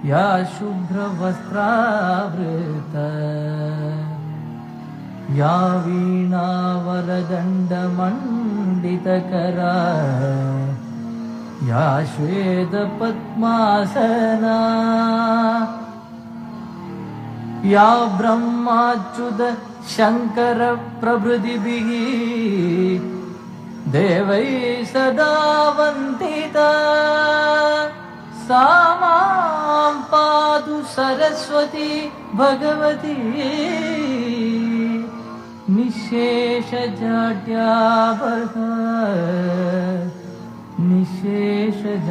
या शुभ्रवस्त्रावृता या वीणावरदण्डमण्डितकरा या श्वेतपद्मासना या ब्रह्माच्युत शङ्कर प्रभृतिभिः देवैः सदा वन्दिता सा मां पातु Saraswati Bhagwati निःशेषजाड्यापहा निःशेषजाड्यापहा।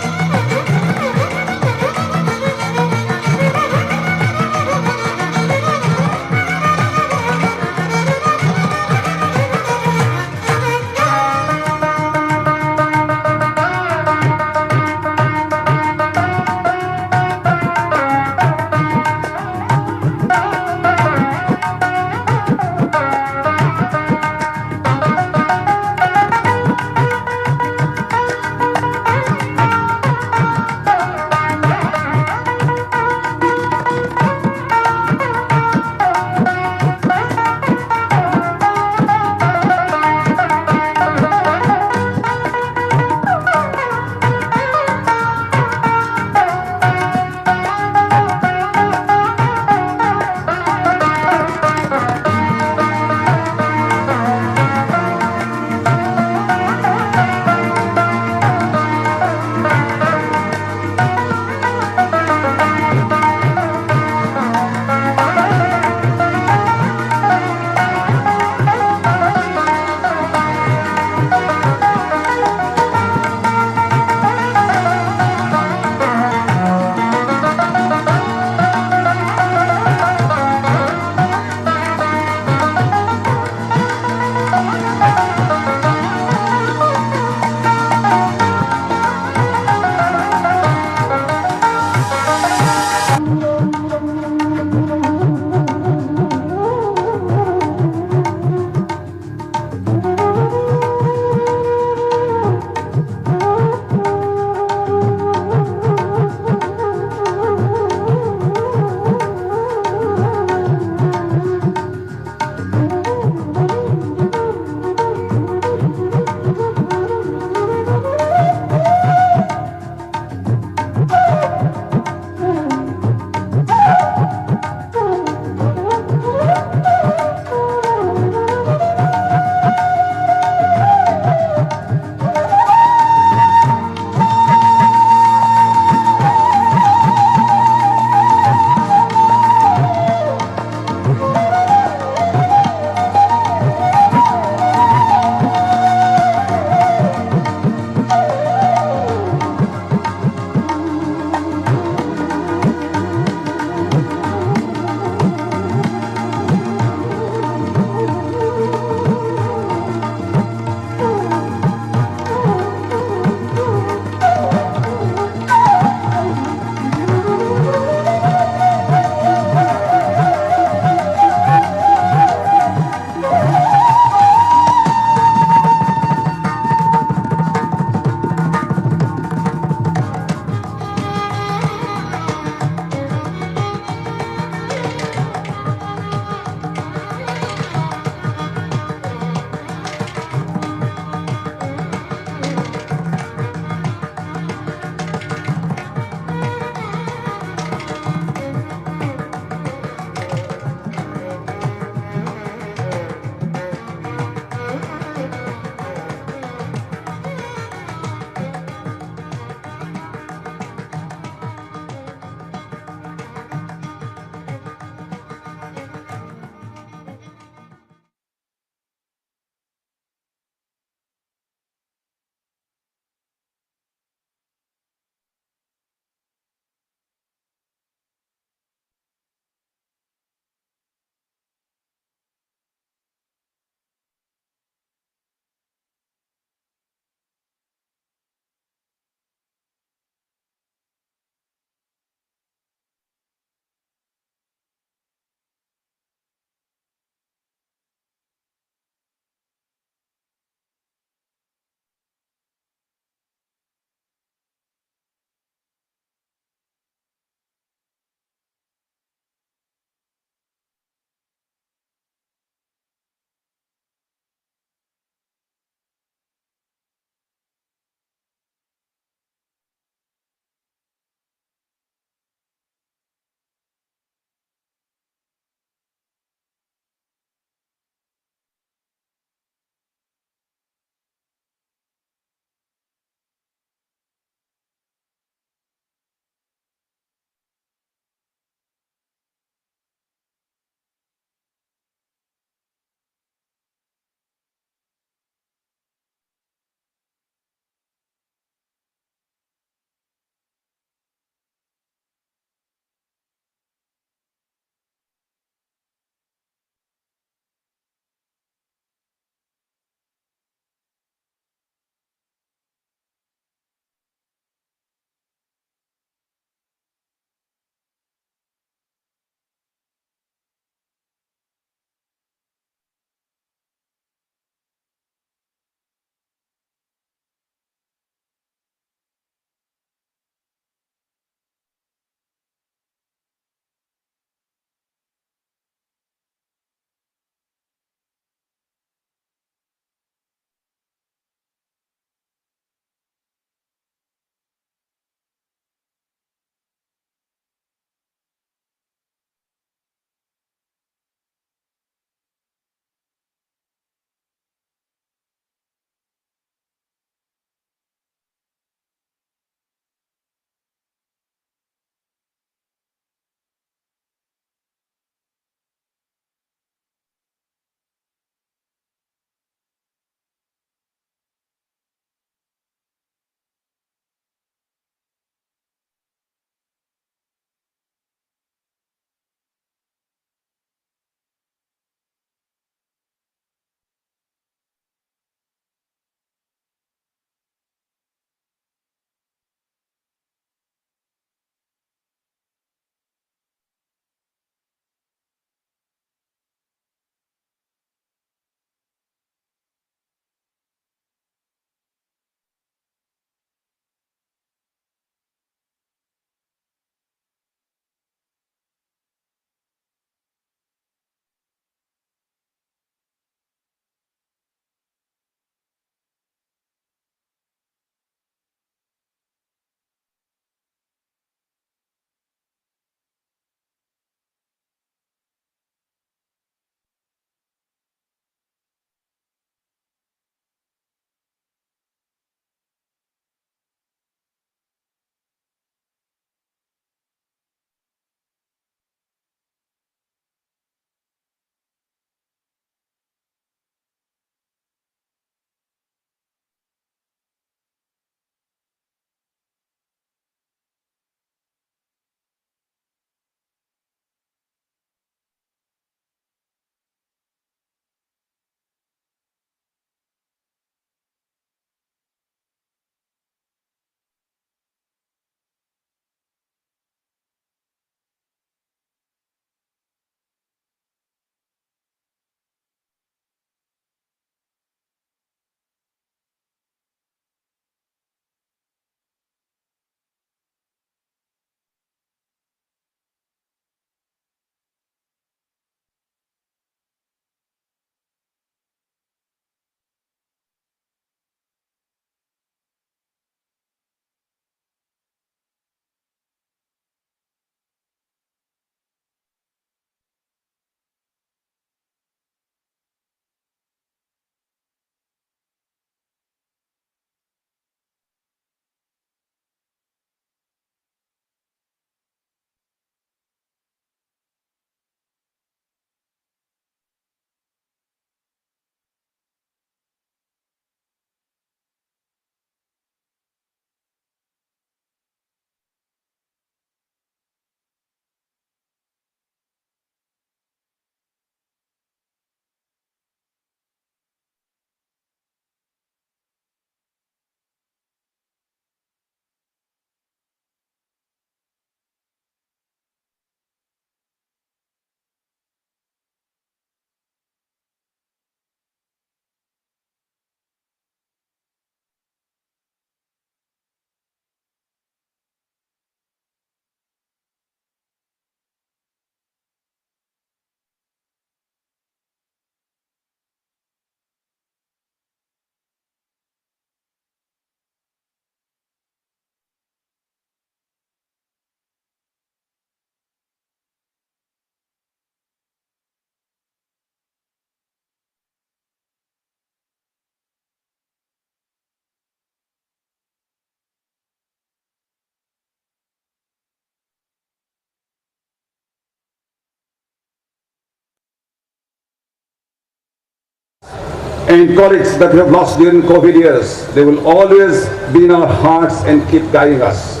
and colleagues that we have lost during COVID years. They will always be in our hearts and keep guiding us.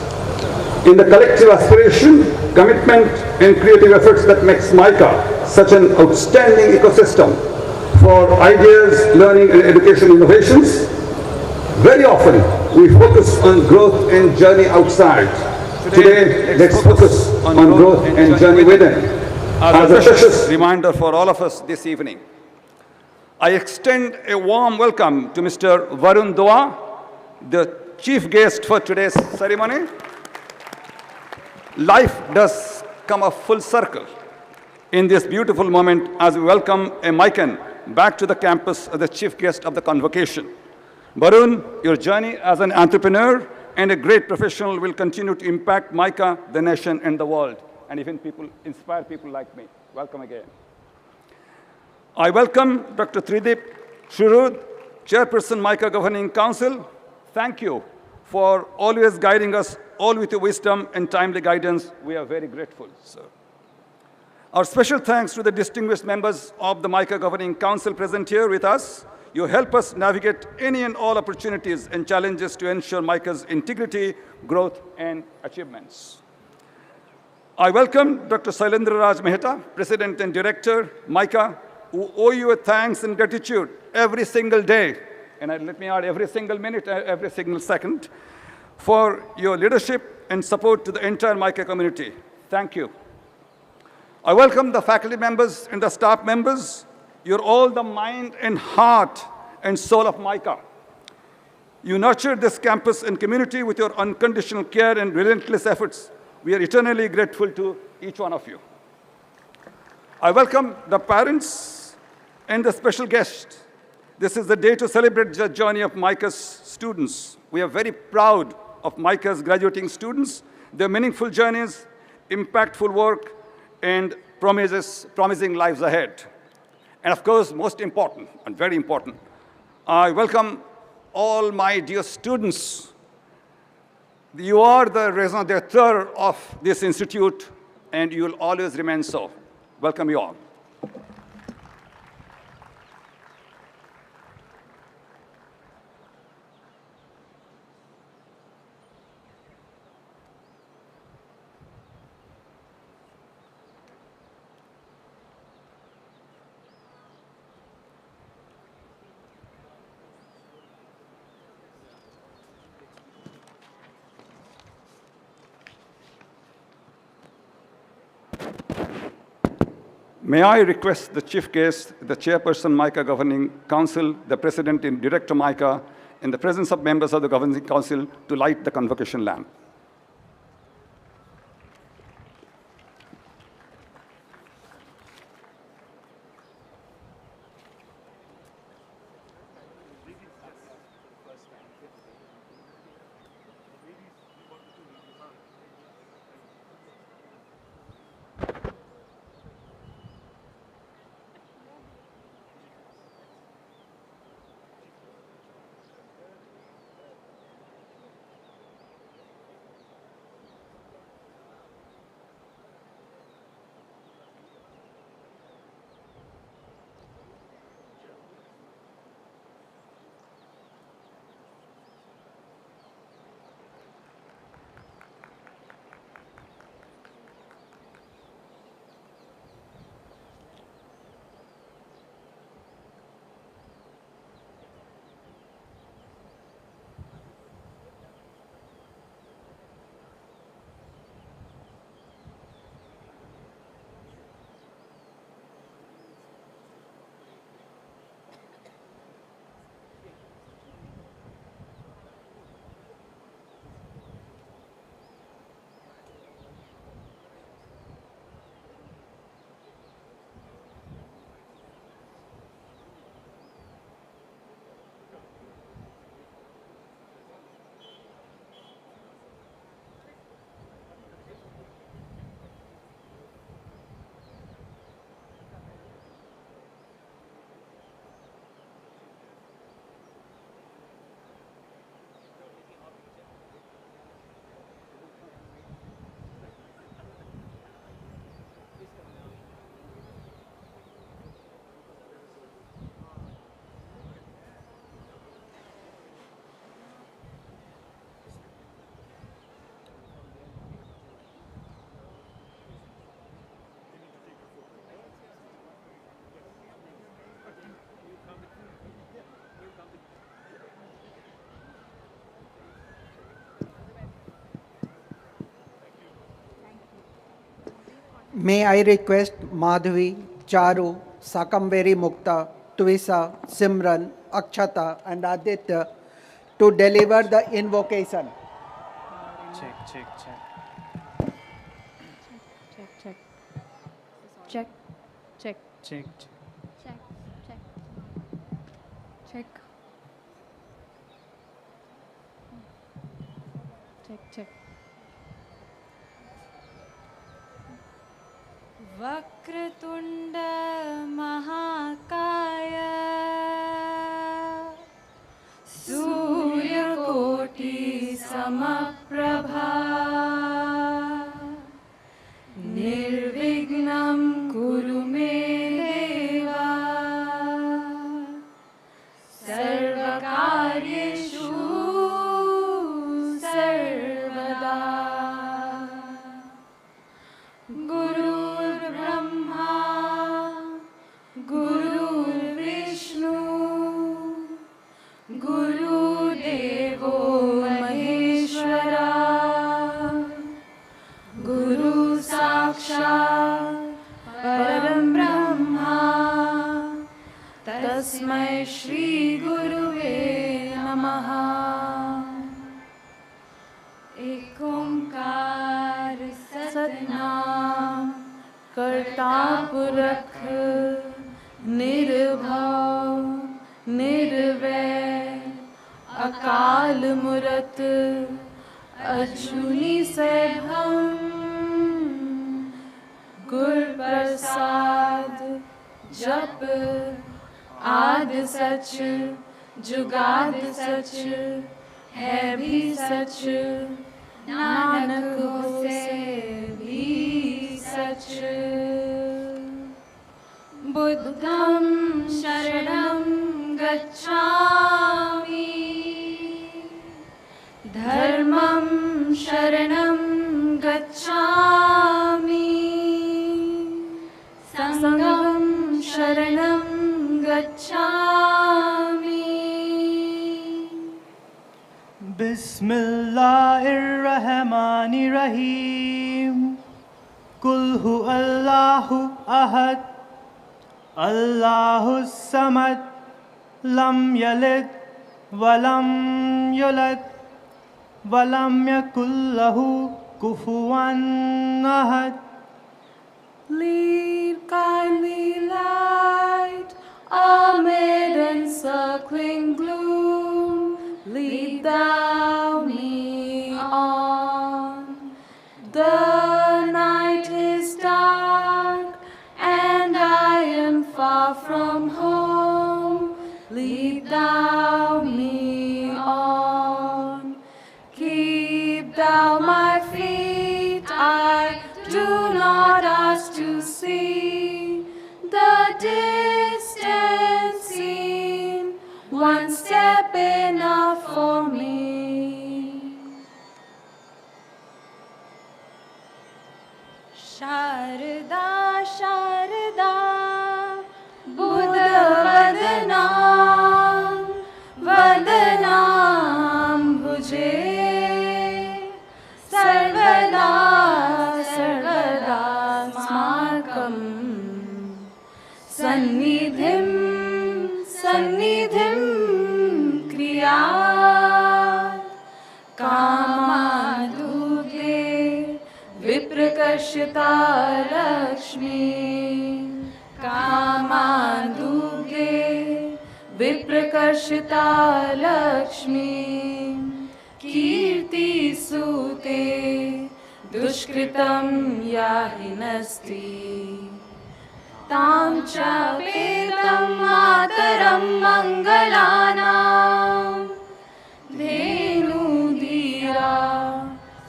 In the collective aspiration, commitment, and creative efforts that makes MICA such an outstanding ecosystem for ideas, learning, and education innovations, very often we focus on growth and journey outside. Today, let's focus on growth and journey within. As a precious reminder for all of us this evening, I extend a warm welcome to Mr. Varun Dua, the chief guest for today's ceremony. Life does come a full circle in this beautiful moment as we welcome a MICAN back to the campus as the chief guest of the convocation. Varun, your journey as an entrepreneur and a great professional will continue to impact MICA, the nation, and the world, and even inspire people like me. Welcome again. I welcome Dr. Tridip Shurud, Chairperson, MICA Governing Council. Thank you for always guiding us, all with your wisdom and timely guidance. We are very grateful, sir. Our special thanks to the distinguished members of the MICA Governing Council present here with us. You help us navigate any and all opportunities and challenges to ensure MICA's integrity, growth, and achievements. I welcome Dr. Sailendra Raj Mehta, President and Director, MICA, who owe you a thanks and gratitude every single day, and let me add every single minute, every single second, for your leadership and support to the entire MICA community. Thank you. I welcome the faculty members and the staff members. You're all the mind and heart and soul of MICA. You nurtured this campus and community with your unconditional care and relentless efforts. We are eternally grateful to each one of you. I welcome the parents and the special guests. This is the day to celebrate the journey of MICA's students. We are very proud of MICA's graduating students, their meaningful journeys, impactful work, and promising lives ahead. And of course, most important and very important, I welcome all my dear students. You are the raison d'etre of this institute, and you will always remain so. Welcome you all. May I request the chief guest, the chairperson, MICA Governing Council, the president and director, MICA, in the presence of members of the Governing Council, to light the convocation lamp. May I request Madhavi, Charu, Sakamberi Mukta, Twisa, Simran, Akshata and Aditya to deliver the invocation. Check, check, check. Check, check, check, Check. check, check, check, check, check. Vakratunda महाकाय सूर्यकोटि समप्रभा निर्विघ्नं कुरु मे देवा सर्वकार्येषु सर्वदा गुरुर्ब्रह्मा गुरुर्विष्णु गुरुदेवो महेश्वरा गुरु साक्षात् परं ब्रह्मा तस्मै श्री गुरुवे नमः। एक ओंकार सतनाम करता पुरख निर्भव निर्वैर अकाल मूरत अजूनी सैभम गुर प्रसाद जप आद सच जुगाद सच है भी सच नानक होसे भी सच। बुद्धं शरणं गच्छामि धर्मं शरणं गच्छामि संघं शरणं गच्छामि। बिस्मिल्लाहिर्रहमानिर्रहीम। कुल हु अल्लाहु अहद अल्लाहुस Samad lump यलिद वलम युलद वलम यकुल Lahu कुफुवन Ahad. Lead kindly light amid encircling gloom, lead thou me on. The night is dark and I am far from home, lead thou me on. Keep thou my feet, I do not ask to see the distant scene, one step enough for me. Sharda Sharda Buddha Vadanam Vadanam Bhuje Sarvada Sarvada Smarkam Sannidhim Sannidhim Kriyat Kamaduge Viprakarsita Lakshmi Kamaduge Viprakarsita Lakshmi Kirti Sute Dushkritam Yahinasti Tam cha Vedam Mataram Mangalanam Dhenu Dhira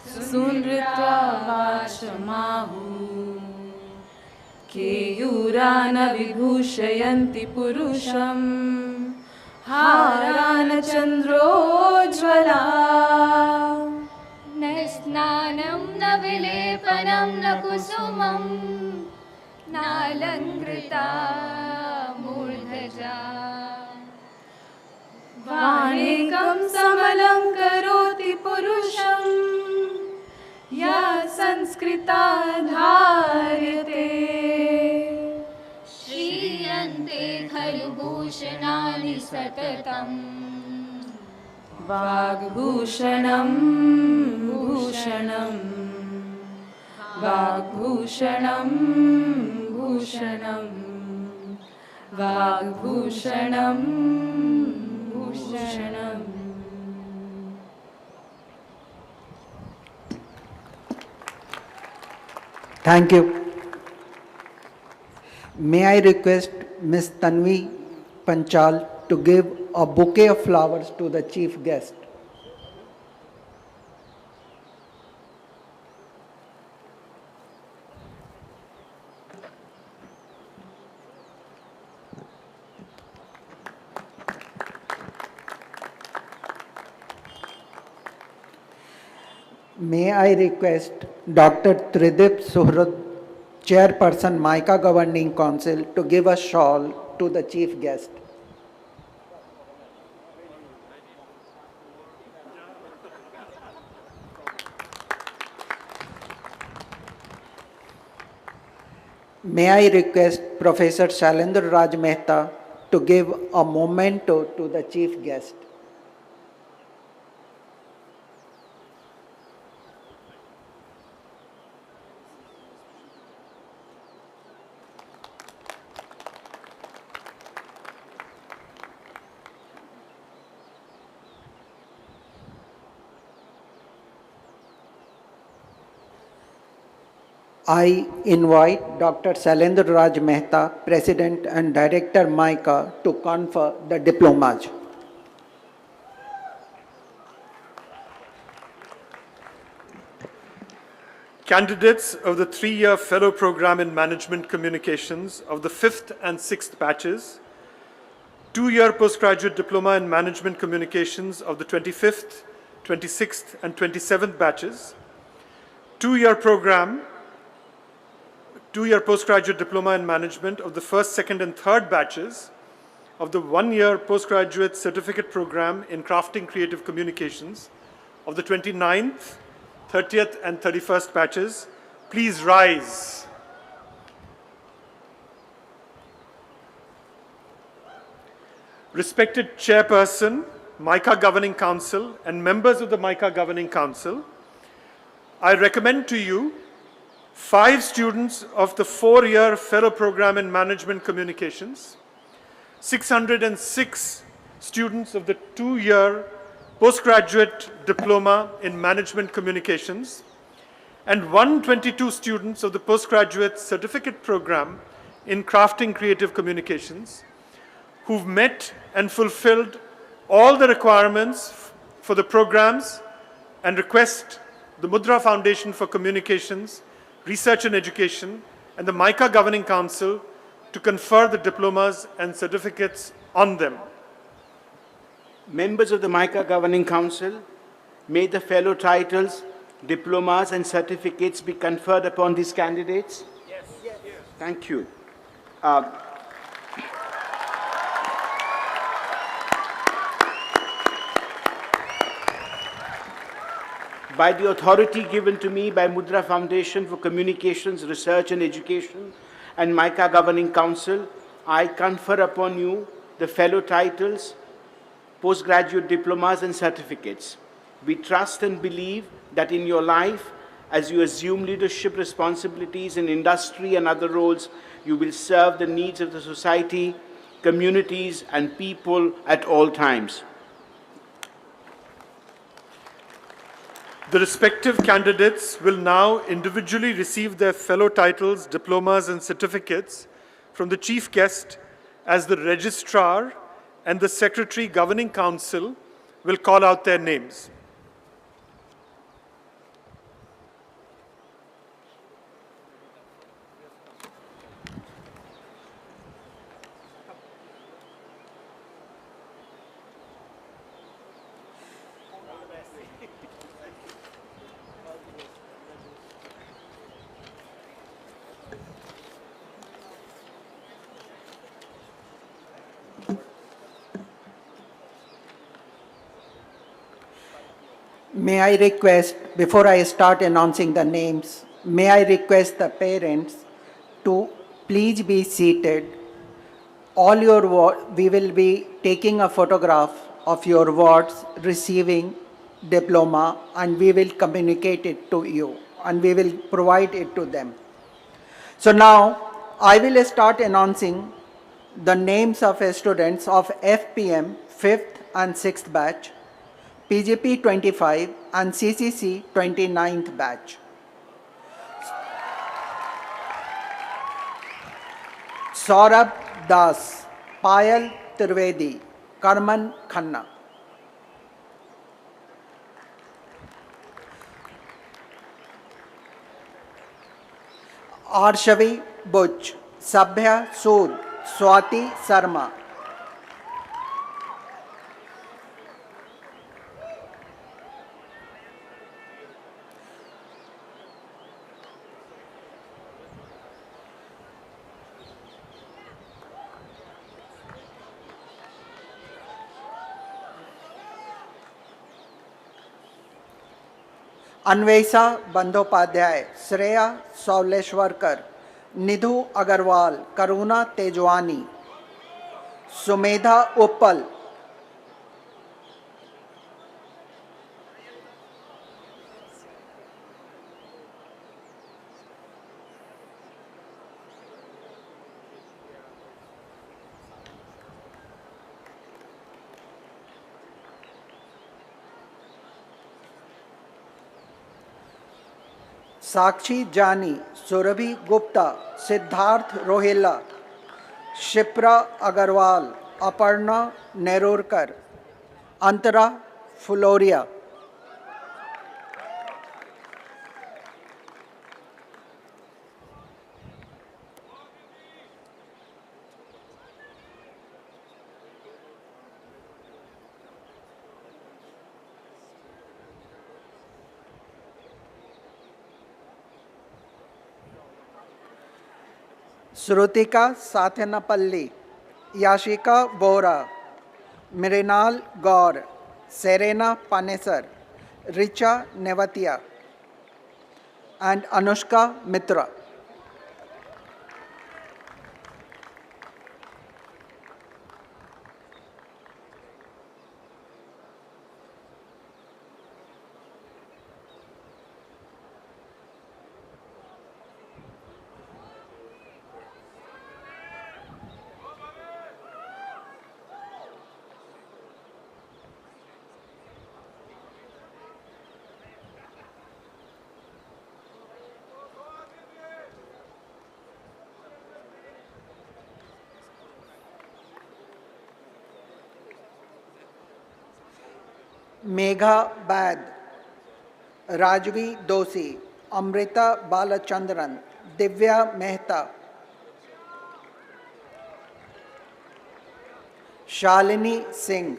Sunrita Vachamahu Keyurana Vibhushayanti Purusham Harana Chandrojvala स्नानं न विलेपनं न कुसुमं नालङ्कृता मूर्धजा वाणिकं समलङ्करोति पुरुषं या संस्कृता धार्यते दीयन्ते खलु भूषणानि सततम् वाग्भूषणं भूषणं वाग्भूषणं भूषणं वाग्भूषणं भूषणम् Thank you. May I request Ms. Tanvi Panchal to give a bouquet of flowers to the chief guest. May I request Dr. Tridip Suhrud, Chairperson MICA Governing Council, to give a shawl to the chief guest. May I request Professor Shailendra Raj Mehta to give a memento to the chief guest. I invite Dr. Shailendra Raj Mehta, President and Director MICA, to confer the diplomas. Candidates of the 3-year Fellow Program in Management Communications of the 5th and 6th batches, 2-year Postgraduate Diploma in Management Communications of the 25th, 26th and 27th batches, 2-year Postgraduate Diploma in Management of the 1st, 2nd and 3rd batches of the 1-year Postgraduate Certificate Program in Crafting Creative Communications of the 29th, 30th and 31st batches, please rise. Respected Chairperson, MICA Governing Council and members of the MICA Governing Council, I recommend to you 5 students of the 4-year Fellow Program in Management Communications, 606 students of the 2-year Postgraduate Diploma in Management Communications, and 122 students of the Postgraduate Certificate Program in Crafting Creative Communications, who've met and fulfilled all the requirements for the programs, and request the Mudra Foundation for Communications, Research and Education, and the MICA Governing Council to confer the diplomas and certificates on them. Members of the MICA Governing Council, may the fellow titles, diplomas and certificates be conferred upon these candidates? Yes. Yes. Thank you. By the authority given to me by Mudra Foundation for Communications, Research and Education and MICA Governing Council, I confer upon you the fellow titles, postgraduate diplomas and certificates. We trust and believe that in your life, as you assume leadership responsibilities in industry and other roles, you will serve the needs of the society, communities and people at all times. The respective candidates will now individually receive their fellow titles, diplomas and certificates from the chief guest, as the registrar and the secretary governing council will call out their names. May I request, before I start announcing the names, may I request the parents to please be seated all your we will be taking a photograph of your wards receiving diploma, and we will communicate it to you and we will provide it to them. So now I will start announcing the names of students of FPM 5th and 6th batch, PGP 25 and CCC 29th batch. Saurabh Das, Payal Trivedi, Karman Khanna. Arshavi Butch, Sabhya Sood, Swati Sarma. Anvesha Bandyopadhyay, Shreya सौलेश्वरकर, Nidhu Agarwal, Karuna Tejwani, Sumedha Uppal, Sakshi Jani, Surabhi Gupta, Siddharth Rohela, Shipra Agarwal, Aparna Nerurkar, Antara Phuloria. Shrutika Sathenapalli, Yashika Bora, Mrinal Gaur, Serena Panesar, Richa Nevatia, and Anushka Mitra. Megha Baid, Rajvi Doshi, Amrita Balachandran, Divya Mehta, Shalini Singh,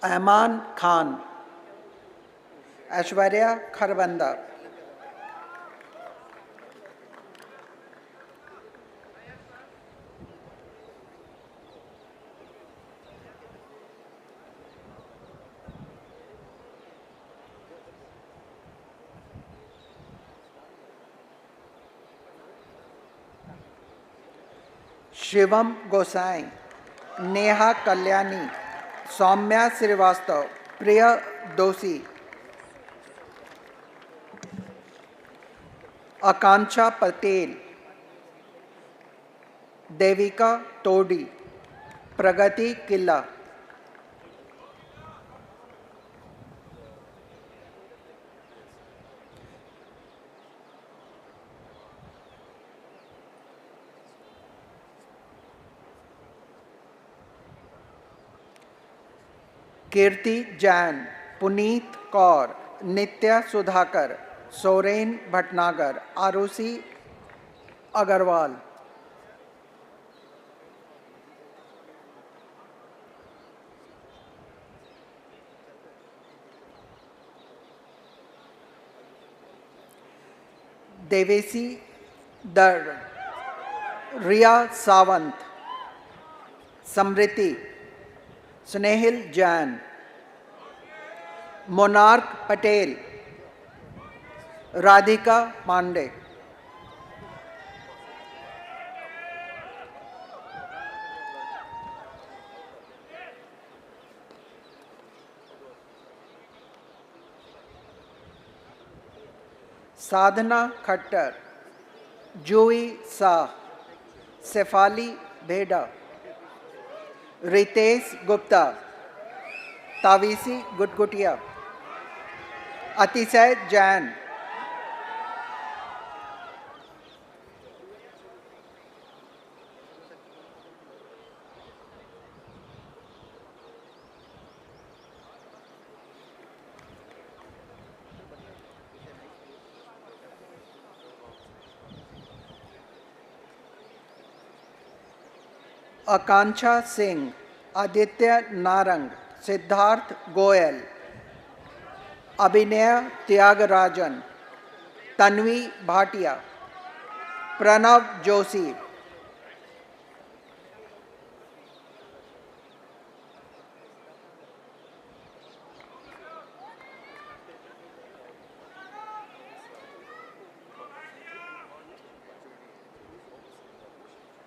अहमान Khan, Aishwarya Kharbanda, Shivam गोसाई, नेहा कल्याणी, सौम्या श्रीवास्तव, प्रिया दोषी, आकांक्षा पटेल, देविका तोडी, प्रगति किला, कीर्ति जैन, पुनीत कौर, नित्या सुधाकर, सोरेन भटनागर, आरुषि अग्रवाल. देवेसी दर, रिया सावंत, समृति, स्नेहिल Jain, Monarch Patel, Radhika Pandey. Sadhana Khattar, Joey Shah, Sefali Bheda, Ritesh Gupta, Tavisi Gutgutia, Atishay Jain, Akanksha Singh, Aditya Narang, Siddharth Goyal, Abhinay Tyagarajan, Tanvi Bhatia, Pranav Joshi,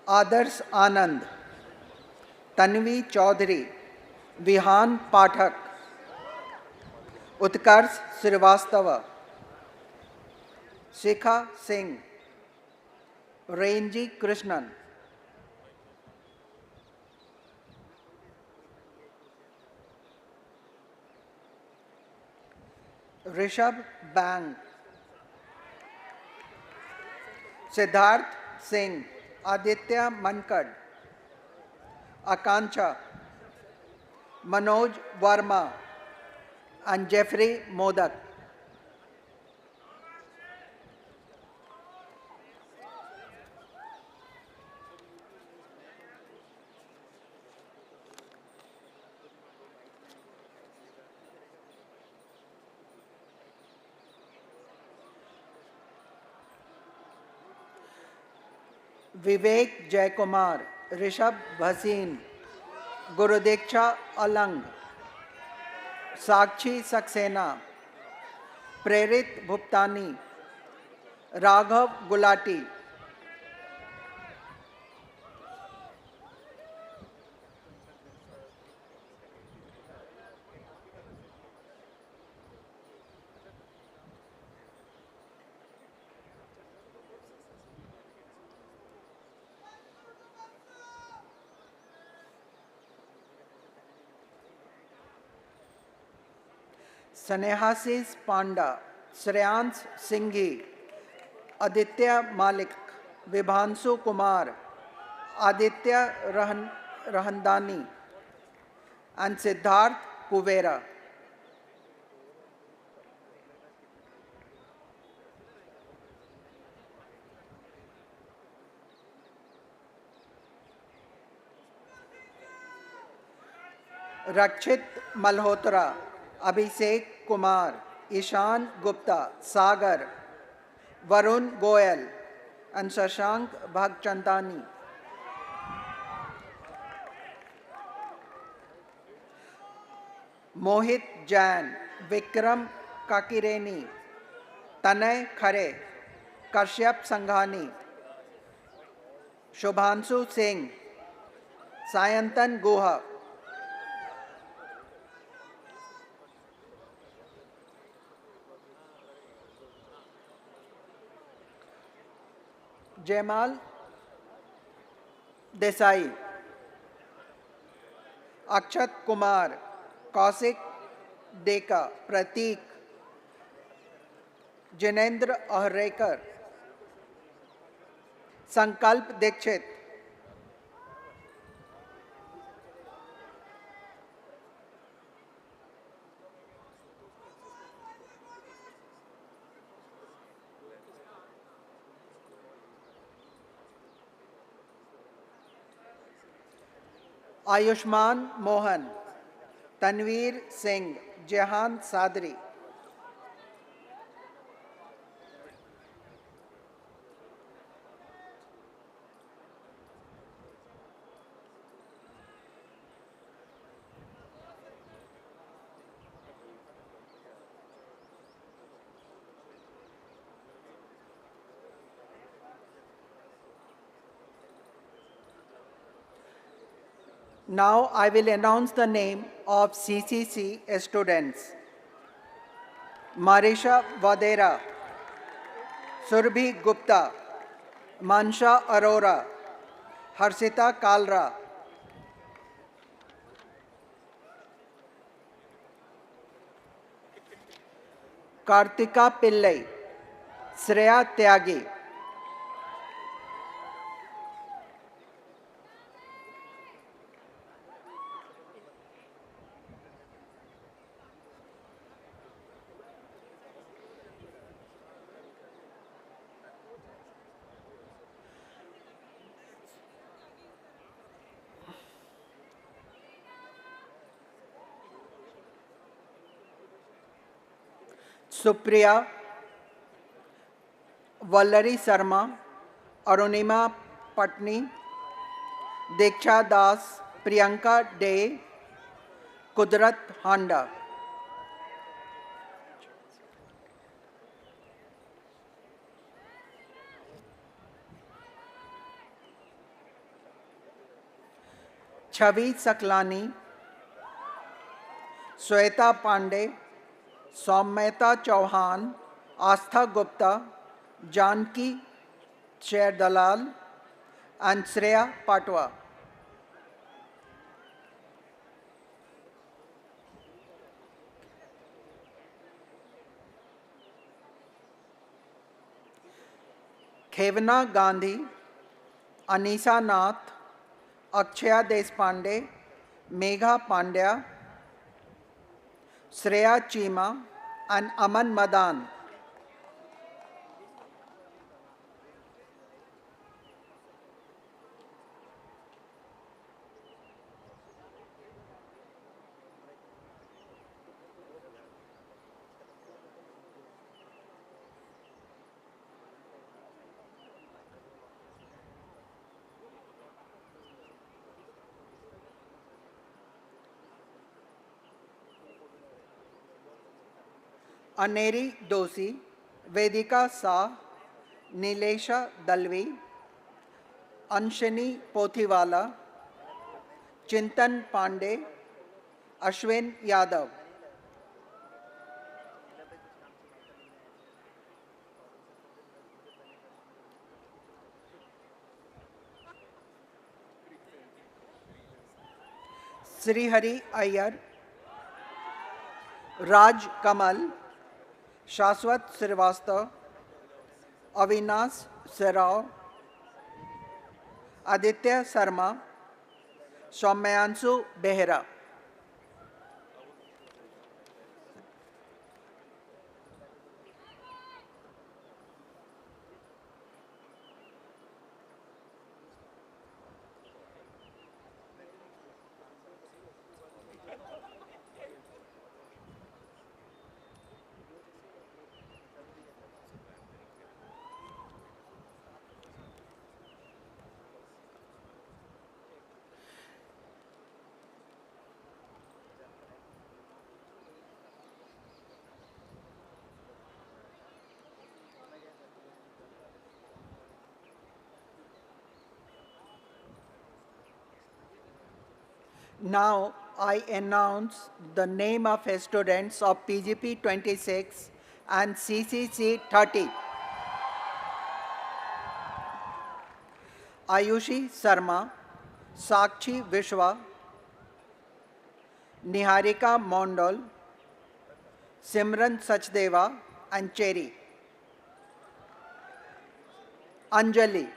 Adarsh Anand, Tanvi Chaudhary, Vihan Pathak, Utkarsh Srivastava, Shikha Singh, Renji Krishnan, Rishabh Bang, Siddharth Singh, Aditya Mankad, Akanksha, Manoj Verma, and Jeffrey Modak. Vivek Jaikumar, Rishabh Bhasin, Gurudeksha Alang, Sakshi Saxena, Prerit Bhuptani, Raghav Gulati, Snehasis Panda, Shreyans Singhi, Aditya Malik, Vibhansu Kumar, Aditya Rahandani, and Siddharth Kuvera. Rakshit Malhotra, Abhishek Kumar, Ishan Gupta, Sagar, Varun Goyal, and Shashank Bhagchandani. Mohit Jain, Vikram Kakireni, Tanay Khare, Kashyap Sanghani, Shubhanshu Singh, Sayantan Guha, Jamal Desai, Akshat Kumar, Kausik Deka, Pratik, Jinendra Ahrekar, Sankalp Dikshit, Ayushman Mohan, Tanveer Singh, Jehan Sadri, Now I will announce the name of CCC students. Marisha Vadera, Surbhi Gupta, Mansha Arora, Harsita Kalra, Kartika Pillai, Shreya Tyagi, Supriya, Vallari Sharma, Arunima Patni, Diksha Das, Priyanka De, Kudrat Handa. Chavi Saklani, Sweta Pandey, Soumyata Chauhan, Astha Gupta, Janki Sher Dalal, and Shreya Patwa. Khevna Gandhi, Anisa Nath, Akshaya Deshpande, Megha Pandya, Shreya Chima, and Aman Madan. Aneri Dosi, Vedika Sa, Nilesha Dalvi, Anshani Pothiwala, Chintan Pandey, Ashwin Yadav. Srihari Iyer, Raj Kamal, Shashwat Srivastava, Avinash Serao, Aditya Sharma, Soumyansu Behera. Now I announce the name of students of PGP 26 and CCC 30. Ayushi Sharma, Sakshi Vishwa, Niharika Mondal, Simran Sachdeva, and Cherry. Anjali.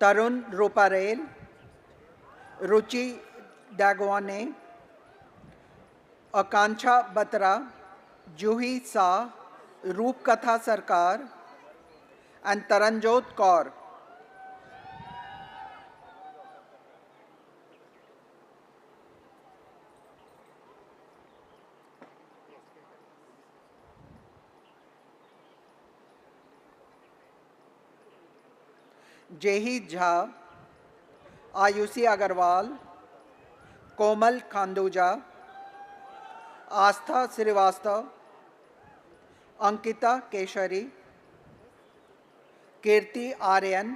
Tarun Ruparel, Ruchi Dagwane, Akanksha Batra, Juhi Shah, Roop Katha Sarkar, and Taranjot Kaur. Jehi Jha, Ayushi Agarwal, कोमल खांदूजा, आस्था श्रीवास्तव, अंकिता केशरी, कीर्ति आर्यन,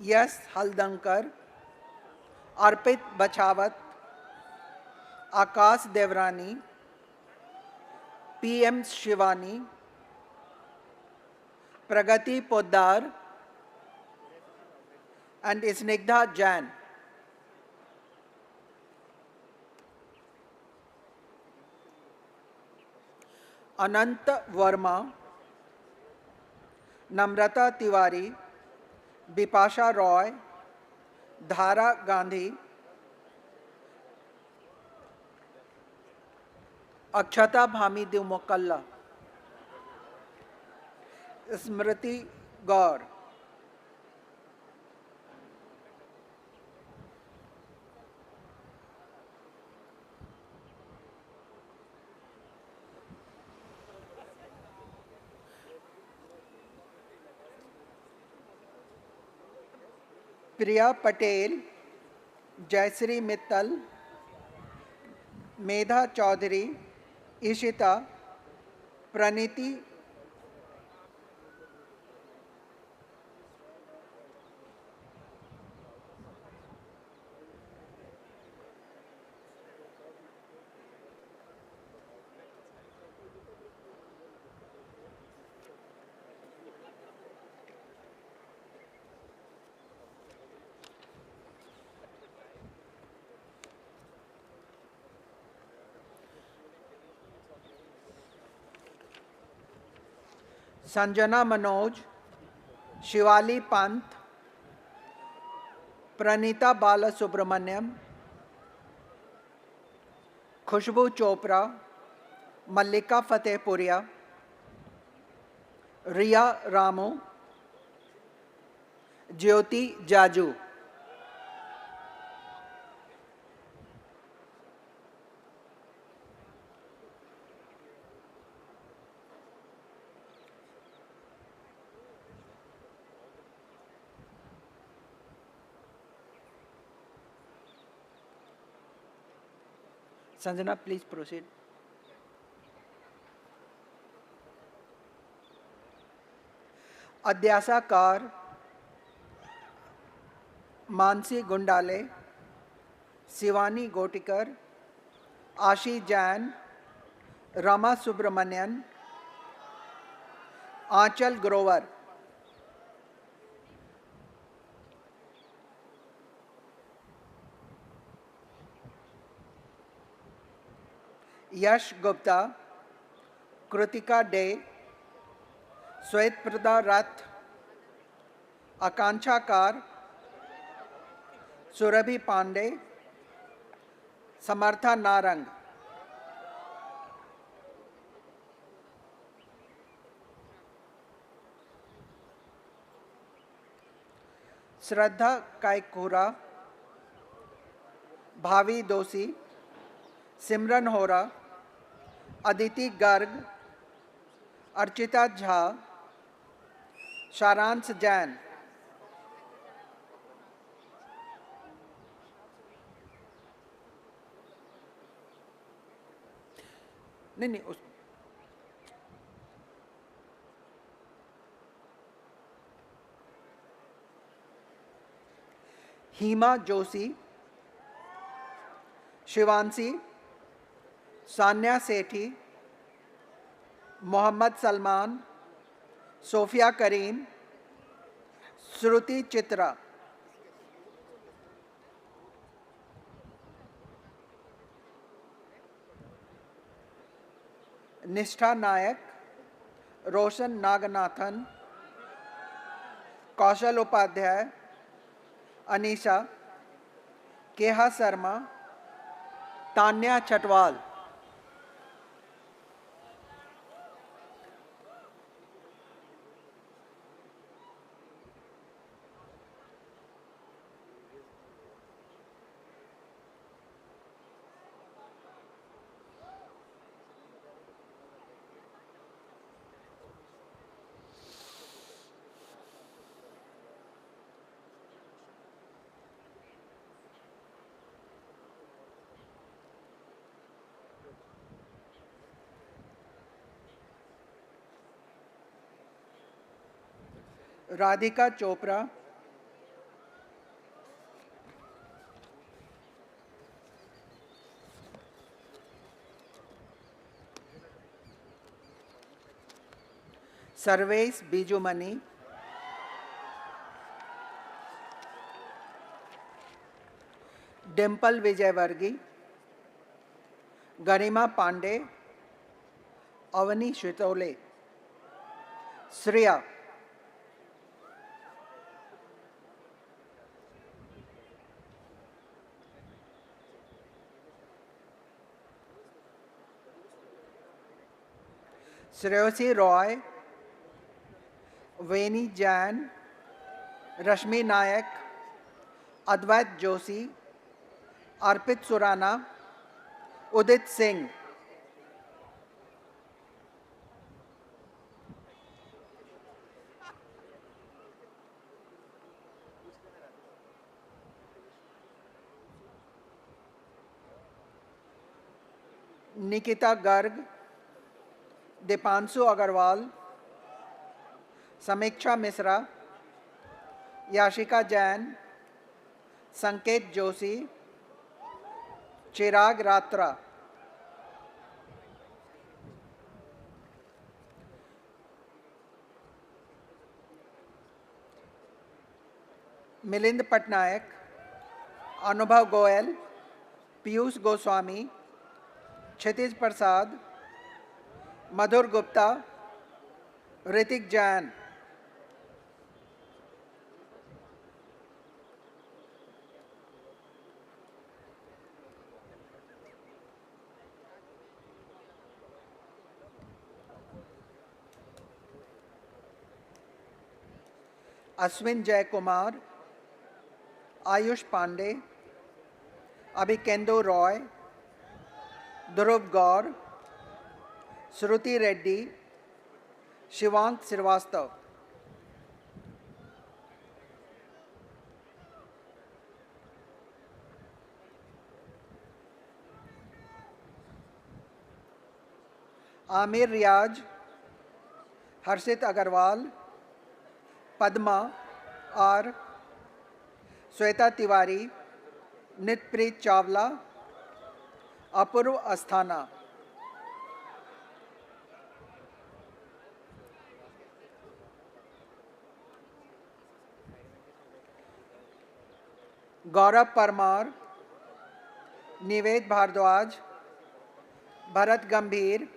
यश हल्दंकर, अर्पित बछावत, आकाश देवरानी, PM Shivani, Pragati Poddar and Snigdha Jain. अनंत वर्मा, नम्रता तिवारी, बिपाशा रॉय, धारा गांधी, अक्षता भामी दिवमोकल्ला, स्मृति गौर, प्रिया पटेल, जयश्री मित्तल, मेधा चौधरी, ईशिता, प्रणीति, संजना मनोज, शिवाली पंत, प्रणीता बालसुब्रमण्यम, खुशबू चोपड़ा, मल्लिका फतेहपुरिया, रिया रामू, ज्योति Jaju, Sanjana, please proceed. अध्यासाकार Mansi गुंडाले, Shivani Gotikar, आशी जैन, रमा सुब्रमण्यन, आंचल ग्रोवर, यश Gupta, Kritika day, श्वेत प्रदा रथ, आकांक्षाकार, सुरभि पांडे, समर्था नारंग, श्रद्धा कायकोरा, भावी दोषी, सिमरन होरा, अदिति गर्ग, अर्चिता झा, शारांश जैन, नहीं उस हीमा जोशी, शिवांशी, सान्या सेठी, Mohammad Salman, Sophia करीम, श्रुति चित्रा, निष्ठा नायक, रोशन नागनाथन, कौशल उपाध्याय, अनीशा, केहा शर्मा, तान्या चटवाल, राधिका चोपड़ा, सर्वेश बीजूमणि, डिम्पल विजयवर्गी, गरिमा पांडे, अवनी शितोले, श्रेया, श्रेयसी रॉय, वेनी जैन, रश्मि नायक, अद्वैत जोशी, अर्पित सुराना, उदित सिंह, निकिता गर्ग, दीपांशु अग्रवाल, समीक्षा मिश्रा, याशिका जैन, संकेत जोशी, चिराग रात्रा, मिलिंद पटनायक, अनुभव गोयल, पीयूष गोस्वामी, क्षितिज प्रसाद, मधुर गुप्ता, ऋतिक जैन, अश्विन जय कुमार, आयुष पांडे, अभिकेंदु रॉय, ध्रुव गौर, श्रुति रेड्डी, शिवांक श्रीवास्तव, आमिर रियाज, हर्षित अग्रवाल, पद्मा आर, श्वेता तिवारी, नितप्रीत चावला, अपूर्व अस्थाना, गौरव परमार, निवेद भारद्वाज, भरत गंभीर,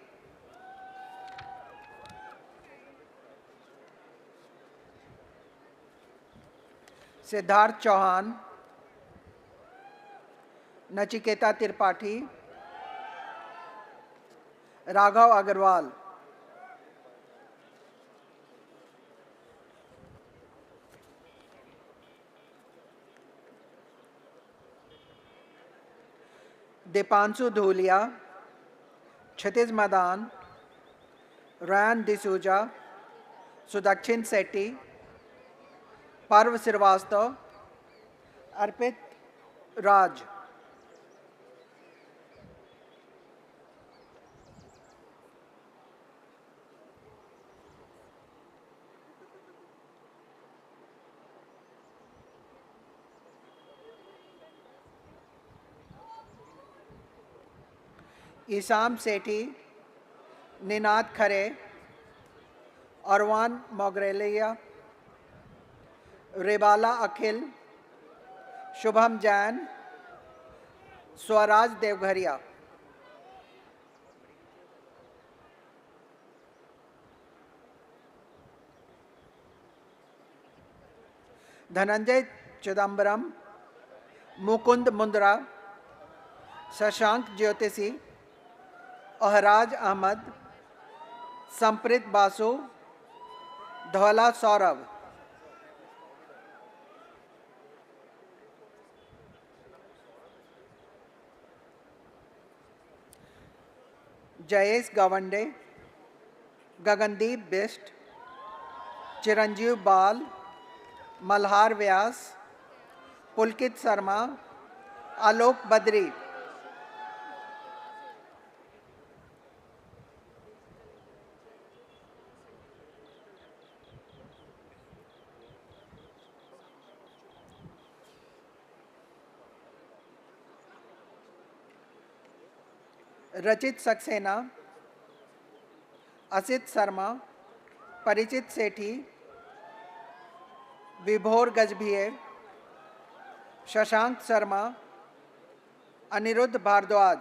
सिद्धार्थ चौहान, नचिकेता त्रिपाठी, राघव अग्रवाल, दीपांशु धूलिया, क्षितिज मदान, रैन डिसूजा, सुदक्षिण सेट्टी, पर्व श्रीवास्तव, अर्पित राज, ईसाम सेठी, निनाद खरे, अरवान मोगरेलिया, रेबाला अखिल, शुभम जैन, स्वराज देवघरिया, धनंजय चिदम्बरम, मुकुंद मुंद्रा, शशांक ज्योतिषी, अहराज अहमद, संप्रीत बासु, धौला सौरभ, जयेश गवंडे, गगनदीप बिष्ट, चिरंजीव बाल, मल्हार व्यास, पुलकित शर्मा, आलोक बद्री, रचित सक्सेना, असित शर्मा, परिचित सेठी, विभोर गजभिये, शशांक शर्मा, अनिरुद्ध भारद्वाज।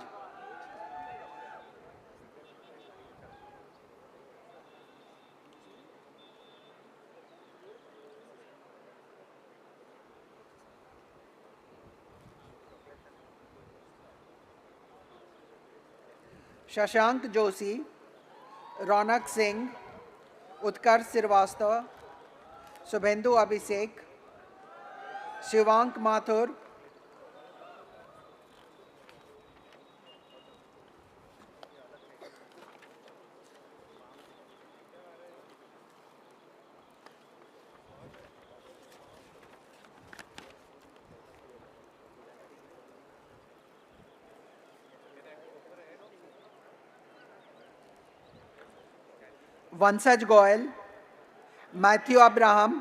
शशांक जोशी, रौनक सिंह, उत्कर्ष श्रीवास्तव, शुभेंदु अभिषेक, शिवांक माथुर, वंशज गोयल, मैथ्यू अब्राहम,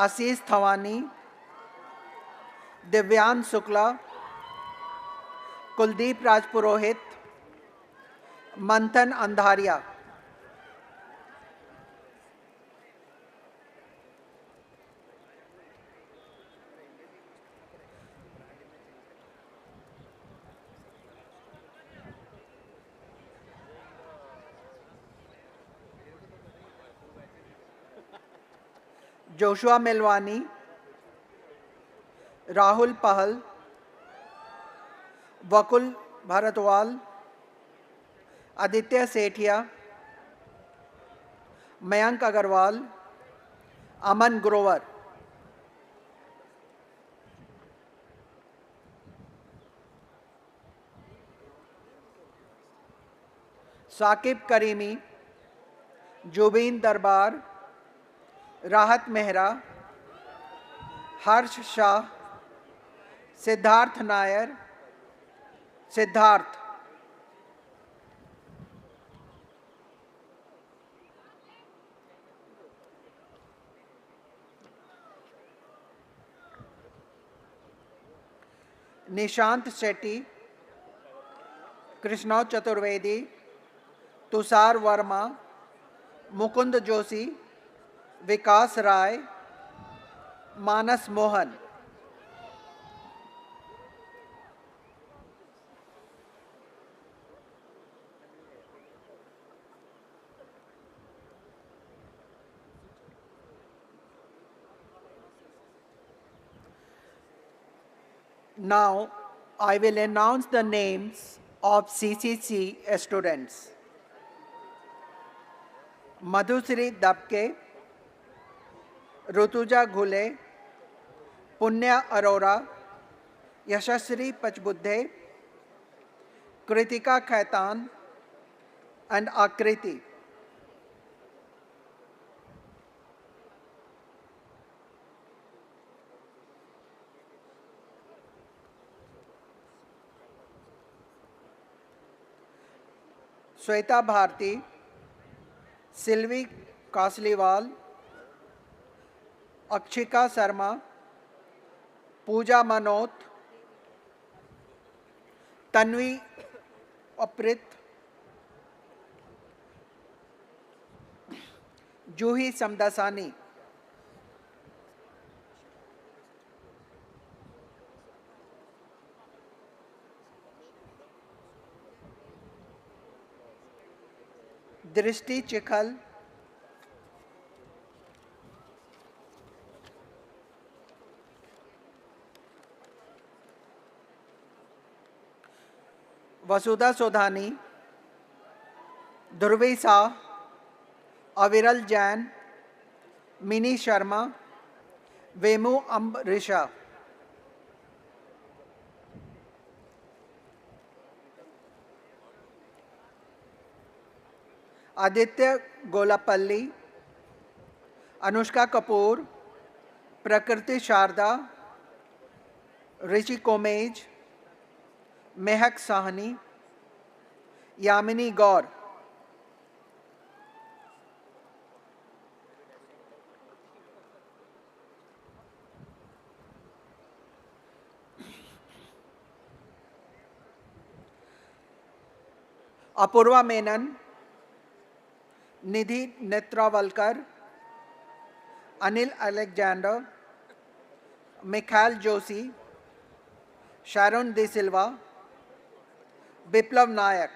आशीष थवानी, दिव्यांश शुक्ला, कुलदीप राजपुरोहित, मंथन अंधारिया। जोशुआ मिलवानी, राहुल पहल, वकुल भारद्वाज, आदित्य सेठिया, मयंक अग्रवाल, अमन ग्रोवर। साकिब करीमी, जुबीन दरबार, राहत मेहरा, हर्ष शाह, सिद्धार्थ नायर, सिद्धार्थ। निशांत शेट्टी, कृष्णा चतुर्वेदी, तुषार वर्मा, मुकुंद जोशी, विकास राय, मानस Mohan. Now, I will announce the names of CCC students. Madhushree दबके, Rutuja घुले, पुण्या अरोरा, यशस्वी पचबुद्धे, कृतिका खैतान and आकृति। श्वेता भारती, सिल्वी कासलीवाल, अक्षिका शर्मा, पूजा मनोत, तन्वी अप्रित, जूही समदसानी। दृष्टि चिखल, वसुधा सोधानी, Dhruvi Shah, Aviral Jain, Mini Sharma, Vemu Ambarisha. Aditya Golapalli, Anushka Kapoor, Prakriti Sharda, Rishi Komej, Mahak Sahni, Yamini Gaur. Apurva Menon, Nidhi Netravalkar, Anil Alexander, Mikhail Joshi, Sharon De Silva, Biplab Nayak.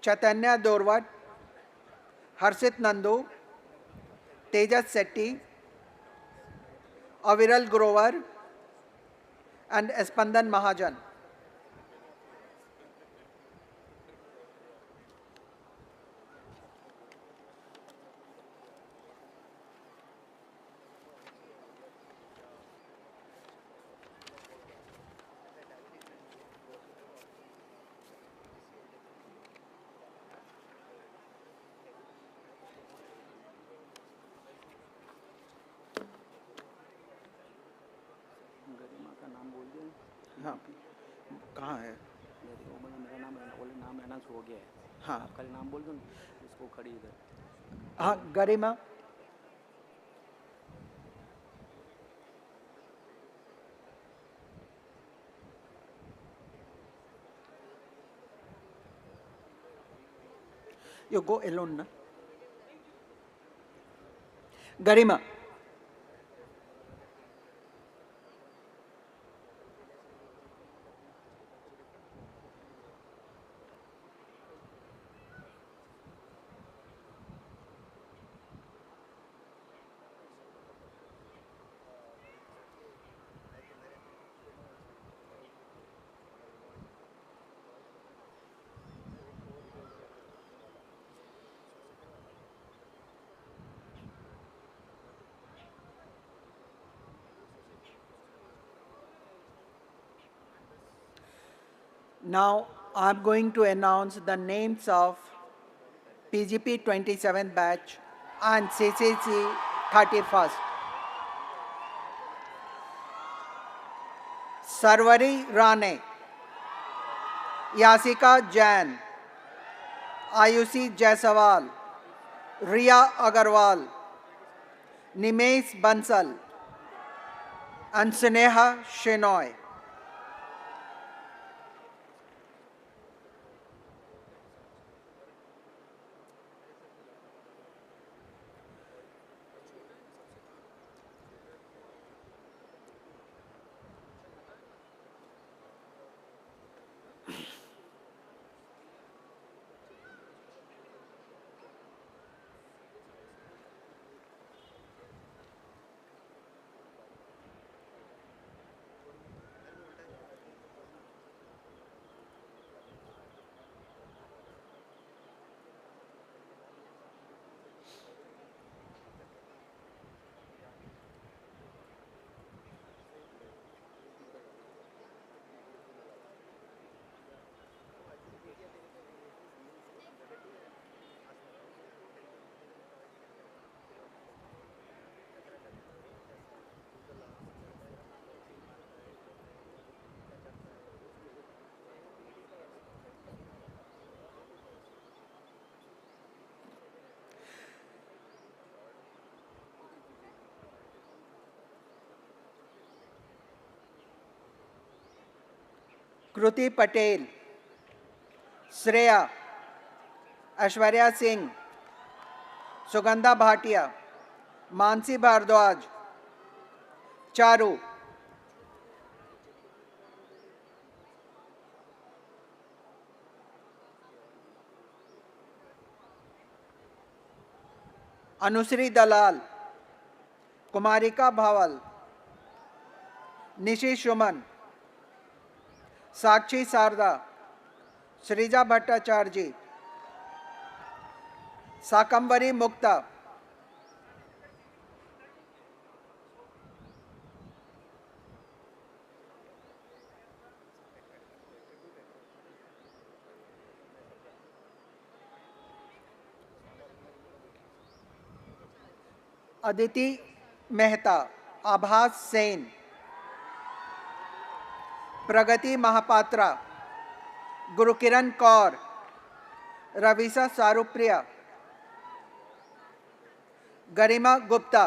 Chaitanya Dorwat, Harshit Nandu, Tejas Setty, Aviral Grover and Espandan Mahajan. हाँ, कहाँ है? मेरा नाम अनाउंस हो गया है। हाँ, कल नाम बोल दो ना, इसको खड़ी इधर। हाँ, गरिमा। You go alone, na? Garima. Now I'm going to announce the names of PGP 27th batch and CCC 31st. Sarvari Rane, Yasika Jain, Ayushi Jaiswal, Riya Agarwal, Nimesh Bansal, and Sneha Shenoy. Kruti Patel, Shreya, Ashwarya Singh, Sugandha Bhatia, Mansi Bhardwaj, Charu, Anusri Dalal, Kumarika Bhaval, Nishi Shuman, साक्षी शारदा, श्रीजा भट्टाचार्य, साकंबरी मुक्ता, अदिति मेहता, आभास सेन, प्रगति महापात्रा, गुरुकिरण कौर, रवीसा सारुप्रिया, गरिमा गुप्ता,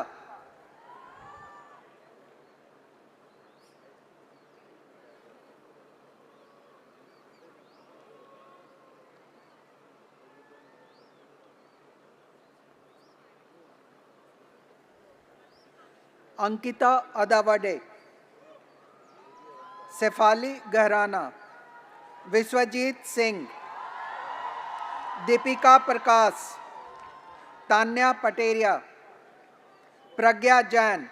अंकिता अदावडे, शेफाली गहराना, विश्वजीत सिंह, दीपिका प्रकाश, तान्या पटेरिया, प्रज्ञा जैन,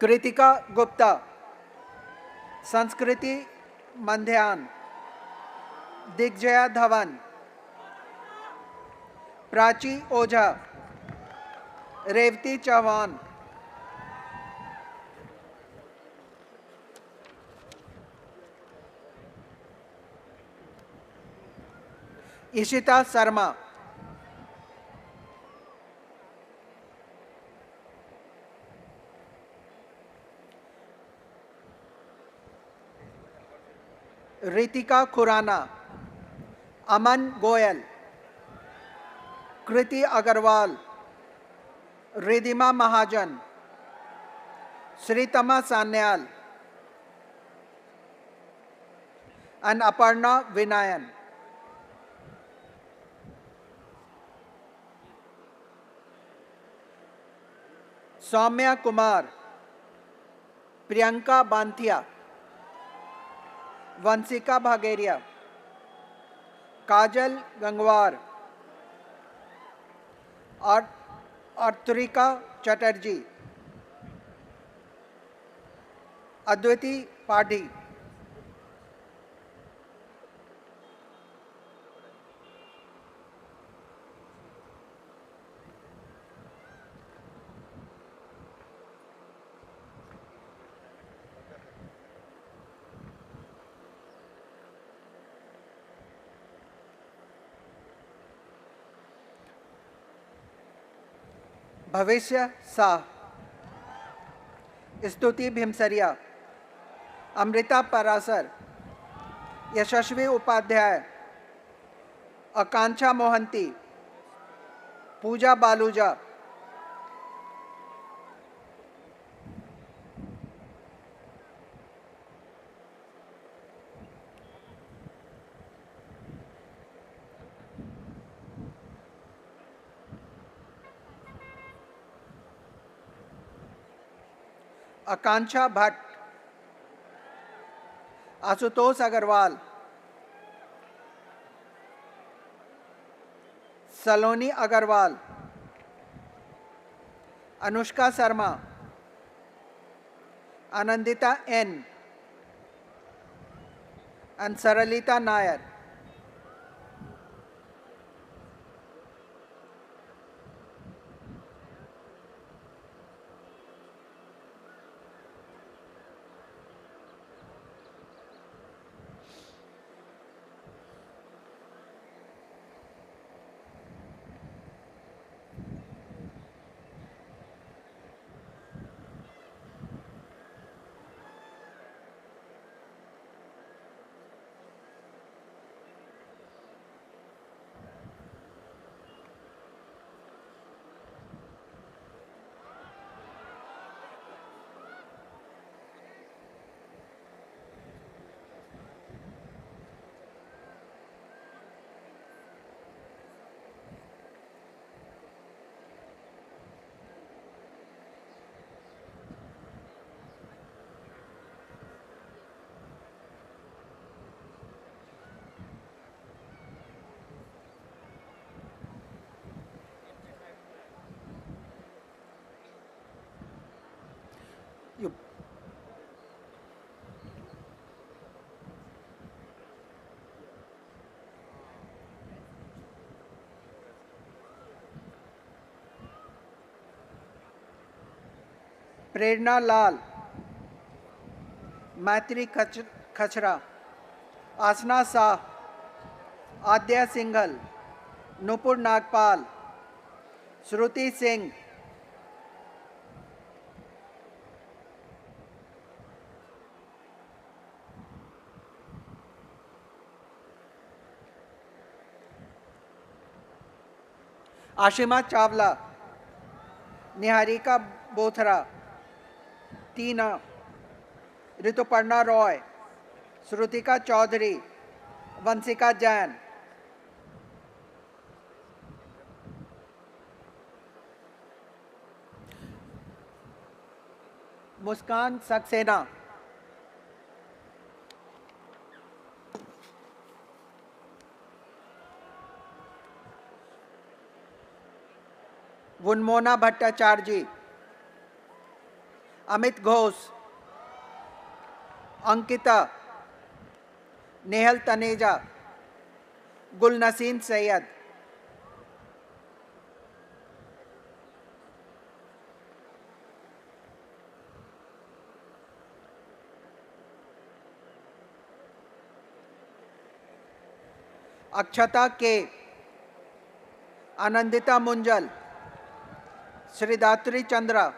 कृतिका गुप्ता, संस्कृति मंध्यान, दिग्जया धवन, प्राची ओझा, रेवती चौहान, इशिता शर्मा, रितिका खुराना, अमन गोयल, कृति अग्रवाल, रिधिमा महाजन, श्रीतमा Sanyal and Aparna Vinayan. Saumya Kumar, Priyanka बांथिया, Vanshika भागेरिया, काजल गंगवार, अर्तुरिका चटर्जी, अद्वैती पाठी, भविष्य शाह, स्तुति भीमसरिया, अमृता परासर, यशस्वी उपाध्याय, आकांक्षा मोहंती, पूजा बालूजा, आकांक्षा भट्ट, आशुतोष अग्रवाल, सलोनी Agarwal, Anushka Sharma, Anandita N and सरलिता Nair. प्रेरणा लाल, मैत्री खचरा, आसना शाह, आद्या सिंघल, नुपुर नागपाल, श्रुति सिंह, आशिमा चावला, निहारिका बोथरा, टीना, ऋतुपर्णा रॉय, श्रुतिका चौधरी, वंशिका जैन, मुस्कान सक्सेना, वुनमोना भट्टाचार्य जी, अमित घोष, अंकिता, नेहल तनेजा, गुलनसीन सैयद, अक्षता के, आनंदिता मुंजल, श्रीदात्री चंद्रा,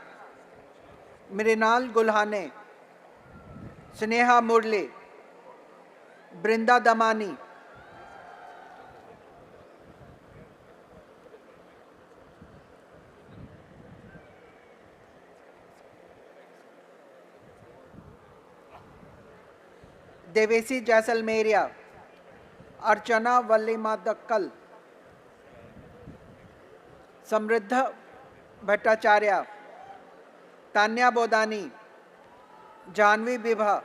मृणाल गुल्हाने, स्नेहा मुरली, बृंदा दमानी, देवेसी जैसलमेरिया, अर्चना वल्लीमा दक्कल, समृद्ध भट्टाचार्य, तान्या बोदानी, जानवी विभा,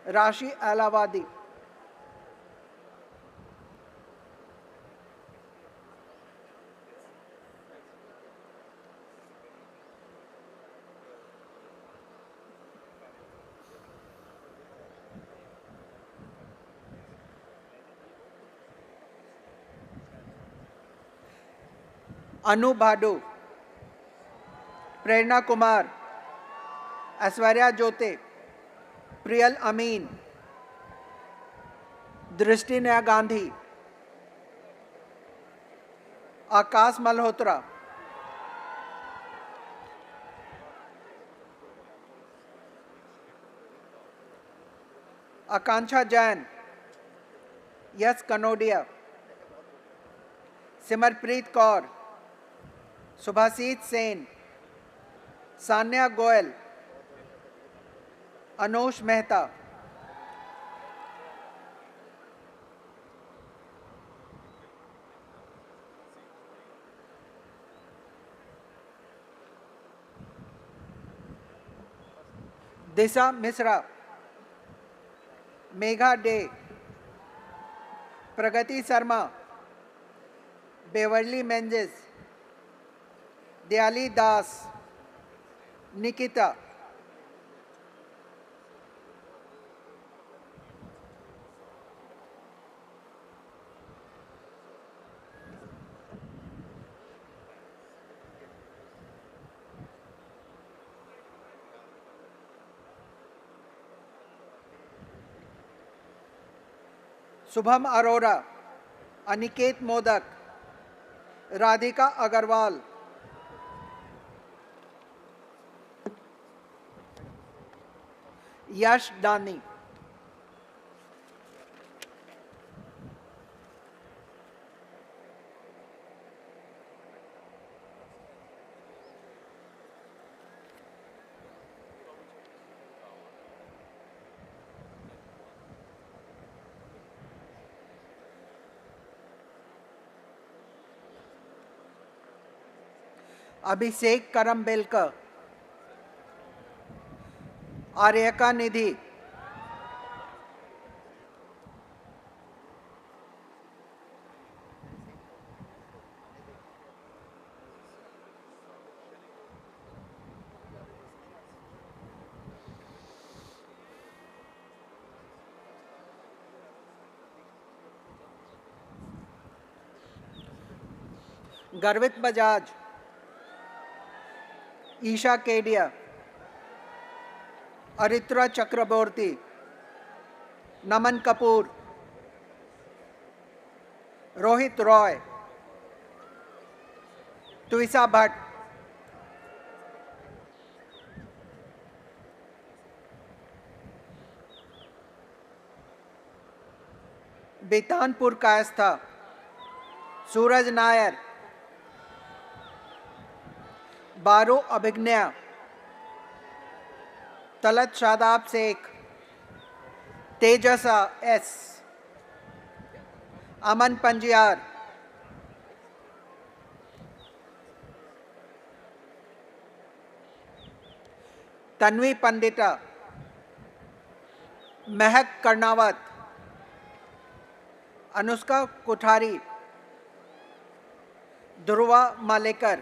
राशि अलावादी, अनु भाडू, प्रेरणा कुमार, ऐश्वर्या जोते, प्रियल अमीन, दृष्टि नया गांधी, आकाश मल्होत्रा, आकांक्षा जैन, यश कनोडिया, सिमरप्रीत कौर, सुभाषित सेन, सान्या गोयल, अनोश मेहता, दिशा मिश्रा, मेघा डे, प्रगति शर्मा, बेवर्ली मेंजेस, दयाली दास, निकिता, शुभम अरोरा, अनिकेत मोदक, राधिका अग्रवाल, यश दानी, अभिषेक करमबेलकर, आर्यका निधि, गर्वित बजाज, ईशा केडिया, अरित्रा चक्रवर्ती, नमन कपूर, रोहित रॉय, तुइसा भट्ट, बेतानपुर कायस्था, सूरज नायर, बारो अभिज्ञा, तलत शादाब शेख, तेजसा एस, अमन पंजियार, तन्वी पंडिता, महक कर्णावत, अनुष्का कोठारी, ध्रुवा मालेकर,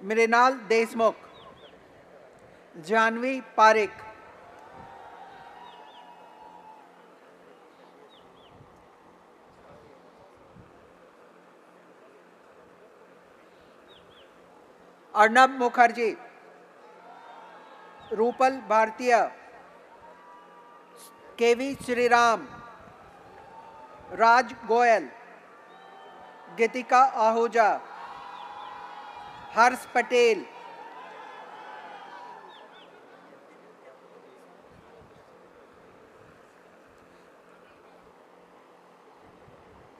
मृणाल देशमुख, जानवी पारिक, अर्नब मुखर्जी, रूपल भारतीय, केवी श्रीराम, राज गोयल, गीतिका आहूजा, हर्ष पटेल,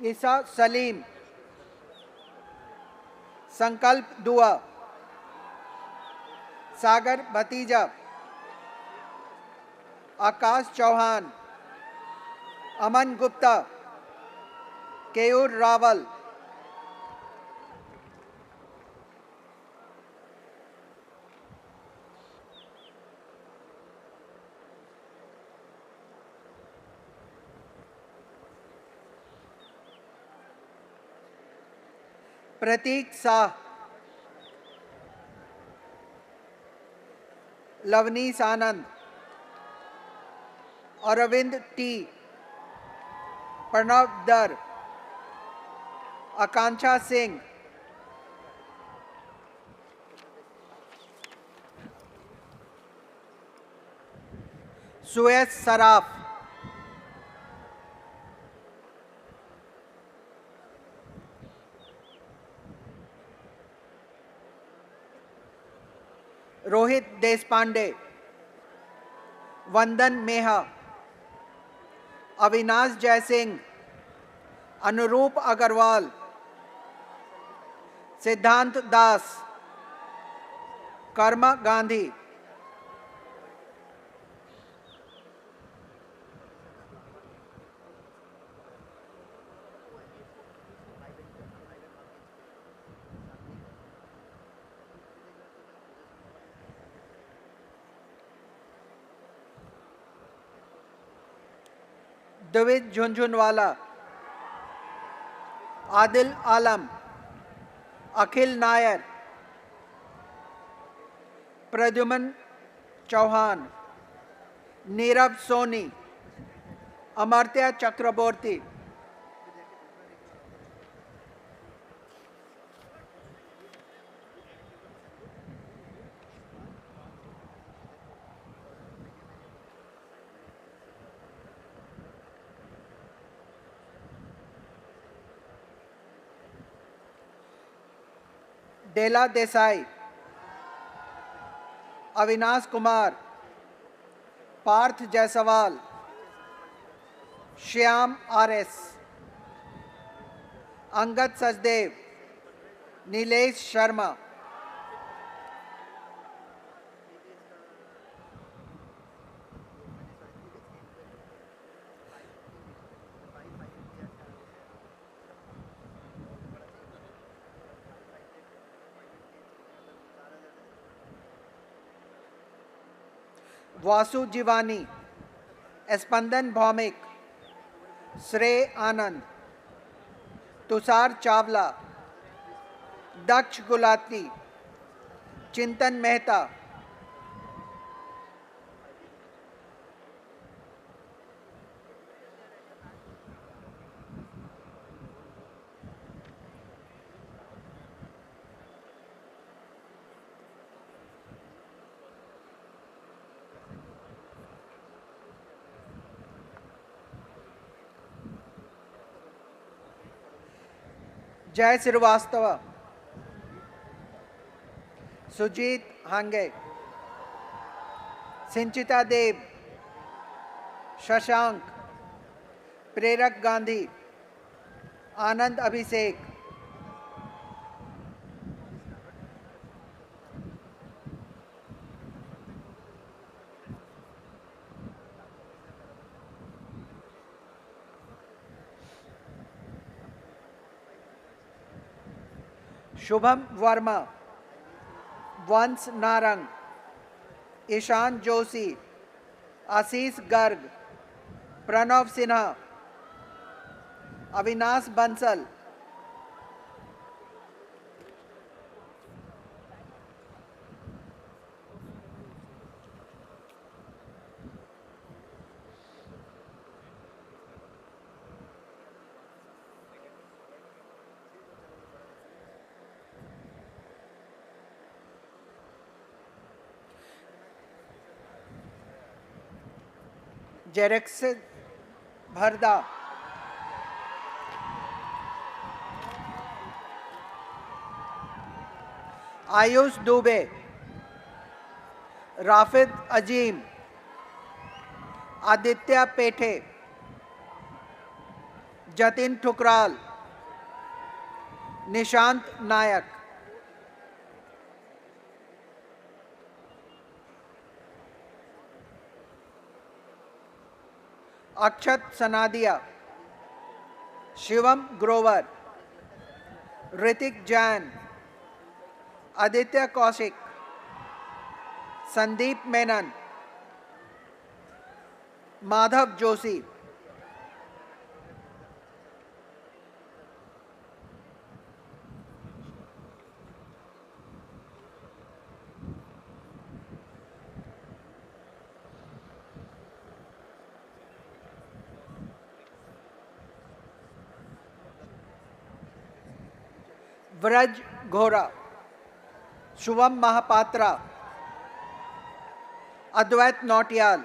ईसा सलीम, संकल्प दुआ, सागर भतीजा, आकाश चौहान, अमन गुप्ता, केयूर रावल, प्रतीक शाह, लवनीश आनंद, अरविंद टी, प्रणव दर, आकांक्षा सिंह, सुयस सराफ, रोहित देशपांडे, वंदन मेहा, अविनाश जयसिंह, अनुरूप अग्रवाल, सिद्धांत दास, कर्मा गांधी, द्विज झुंझुनवाला, आदिल आलम, अखिल नायर, प्रद्युमन चौहान, नीरव सोनी, अमर्त्य चक्रवर्ती, डेला देसाई, अविनाश कुमार, पार्थ जायसवाल, श्याम आरएस, अंगद सचदेव, नीलेश शर्मा, वासु जीवानी, स्पंदन भौमिक, श्रेय आनंद, तुषार चावला, दक्ष गुलाती, चिंतन मेहता, जय श्रीवास्तव, सुजीत हांगे, सिंचिता देव, शशांक, प्रेरक गांधी, आनंद अभिषेक, शुभम वर्मा, वंश नारंग, ईशान जोशी, आशीष गर्ग, प्रणव सिन्हा, अविनाश बंसल, जेरेक्स भरदा, आयुष दुबे, राफिद अजीम, आदित्य पेठे, जतिन ठुकराल, निशांत नायक, अक्षत सनादिया, शिवम ग्रोवर, ऋतिक जैन, आदित्य कौशिक, संदीप मेनन, माधव जोशी, व्रज घोरा, शुभम महापात्रा, अद्वैत Nautiyal,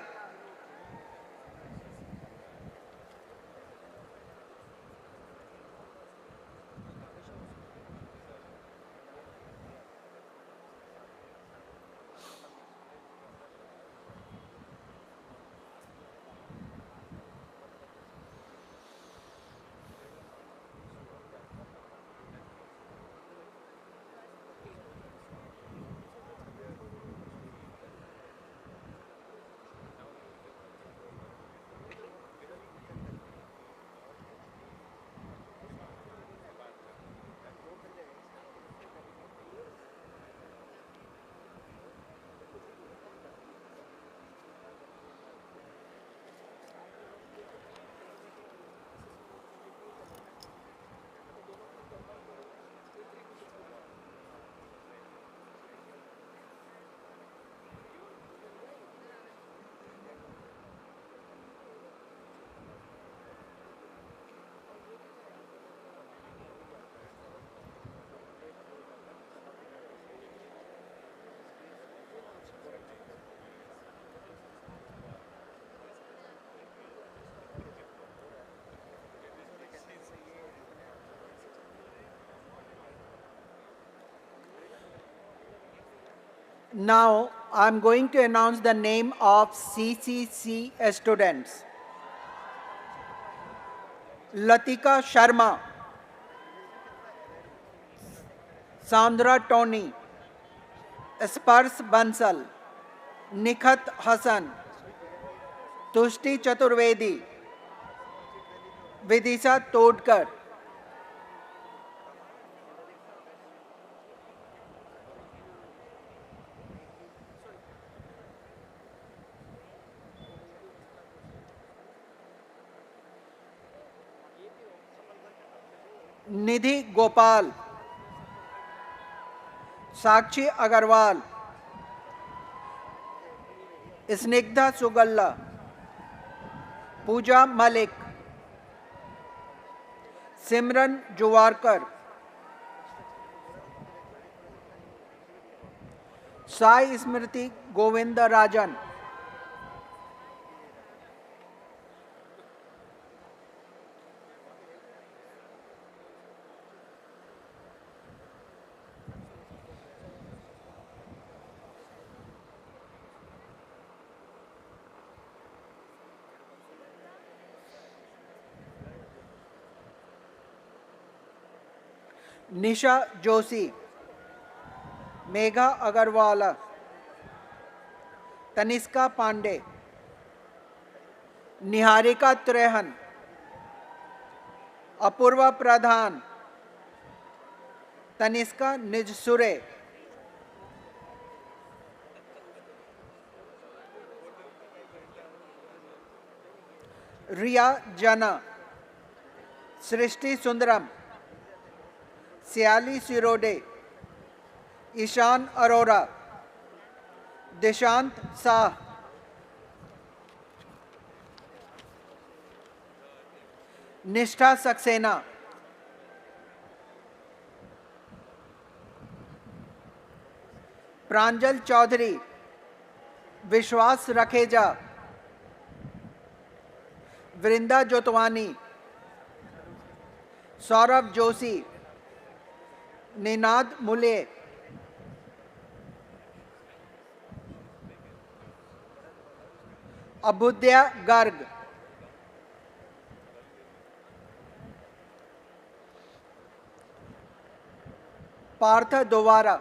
Now, I am going to announce the name of CCC students. Latika Sharma, Sandra Tony, Spars Bansal, Nikhat Hassan, Tushti Chaturvedi, Vidisha Todkar, Nidhi Gopal, Sakshi Agarwal, Snigdha सुगल्ला, Puja Malik, Simran जुवारकर, Sai Smriti Govind Rajan, Nisha Joshi, Megha Agarwal, Tanishka Pandey, Niharika Trehan, Apoorva Pradhan, Taniska Nijsure, Riya Jana, Srishti Sundaram, Siali Sirode, Ishan Arora, Dishant Shah, Nishtha Saxena, Pranjal Chaudhary, Vishwas Rakheja, Vrinda Jotwani, Saurabh Joshi, Ninad Mule, Abudya Garg, Partha Dovara,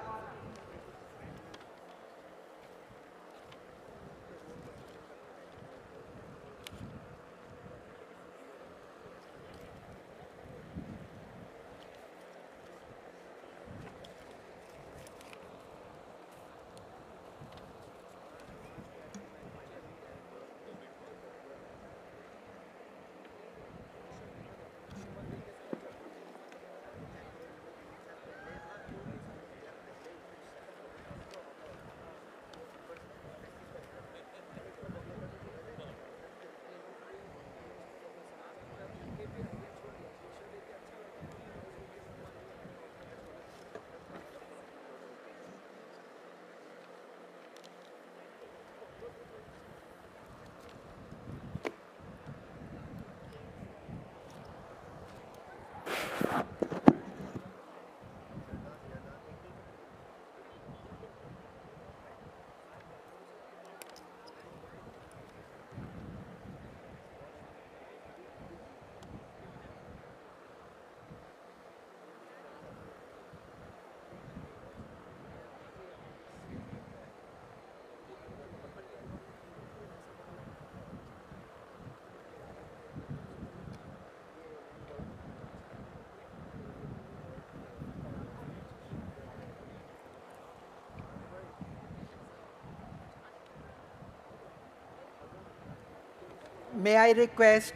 may I request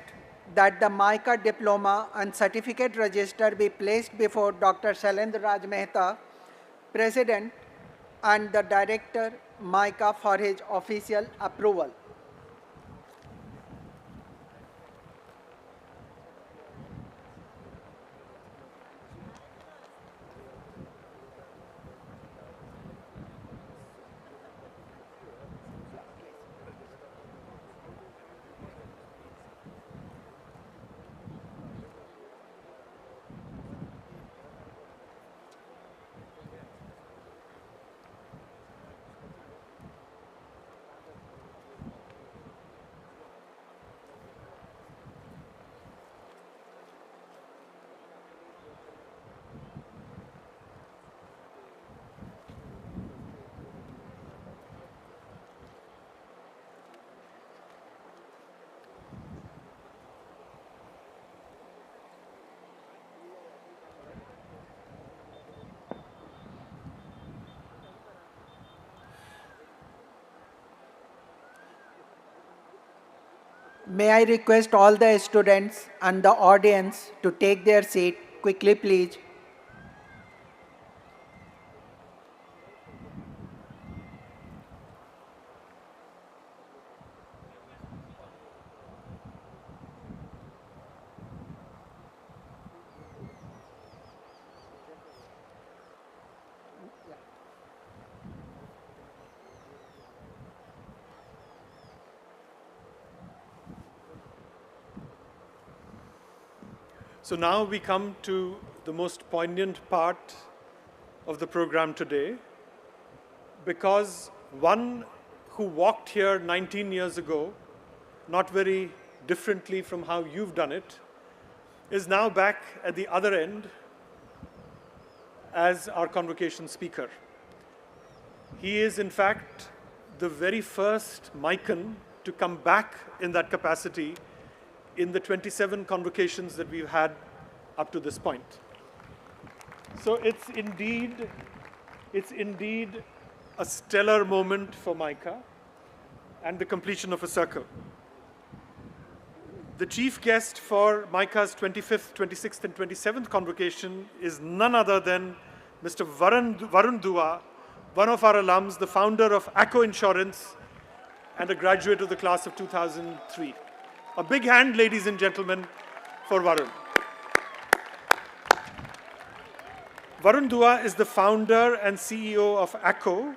that the MICA diploma and certificate register be placed before Dr. Shailendra Raj Mehta, President, and the Director, MICA, for his official approval. May I request all the students and the audience to take their seat quickly, please. So now we come to the most poignant part of the program today, because one who walked here 19 years ago, not very differently from how you've done it, is now back at the other end as our convocation speaker. He is, in fact, the very first MICAN to come back in that capacity in the 27 convocations that we've had up to this point. So it's indeed a stellar moment for MICA and the completion of a circle. The chief guest for MICA's 25th, 26th, and 27th convocation is none other than Mr. Varun Dua, one of our alums, the founder of ACO Insurance, and a graduate of the class of 2003. A big hand, ladies and gentlemen, for Varun. Varun Dua is the founder and CEO of ACO.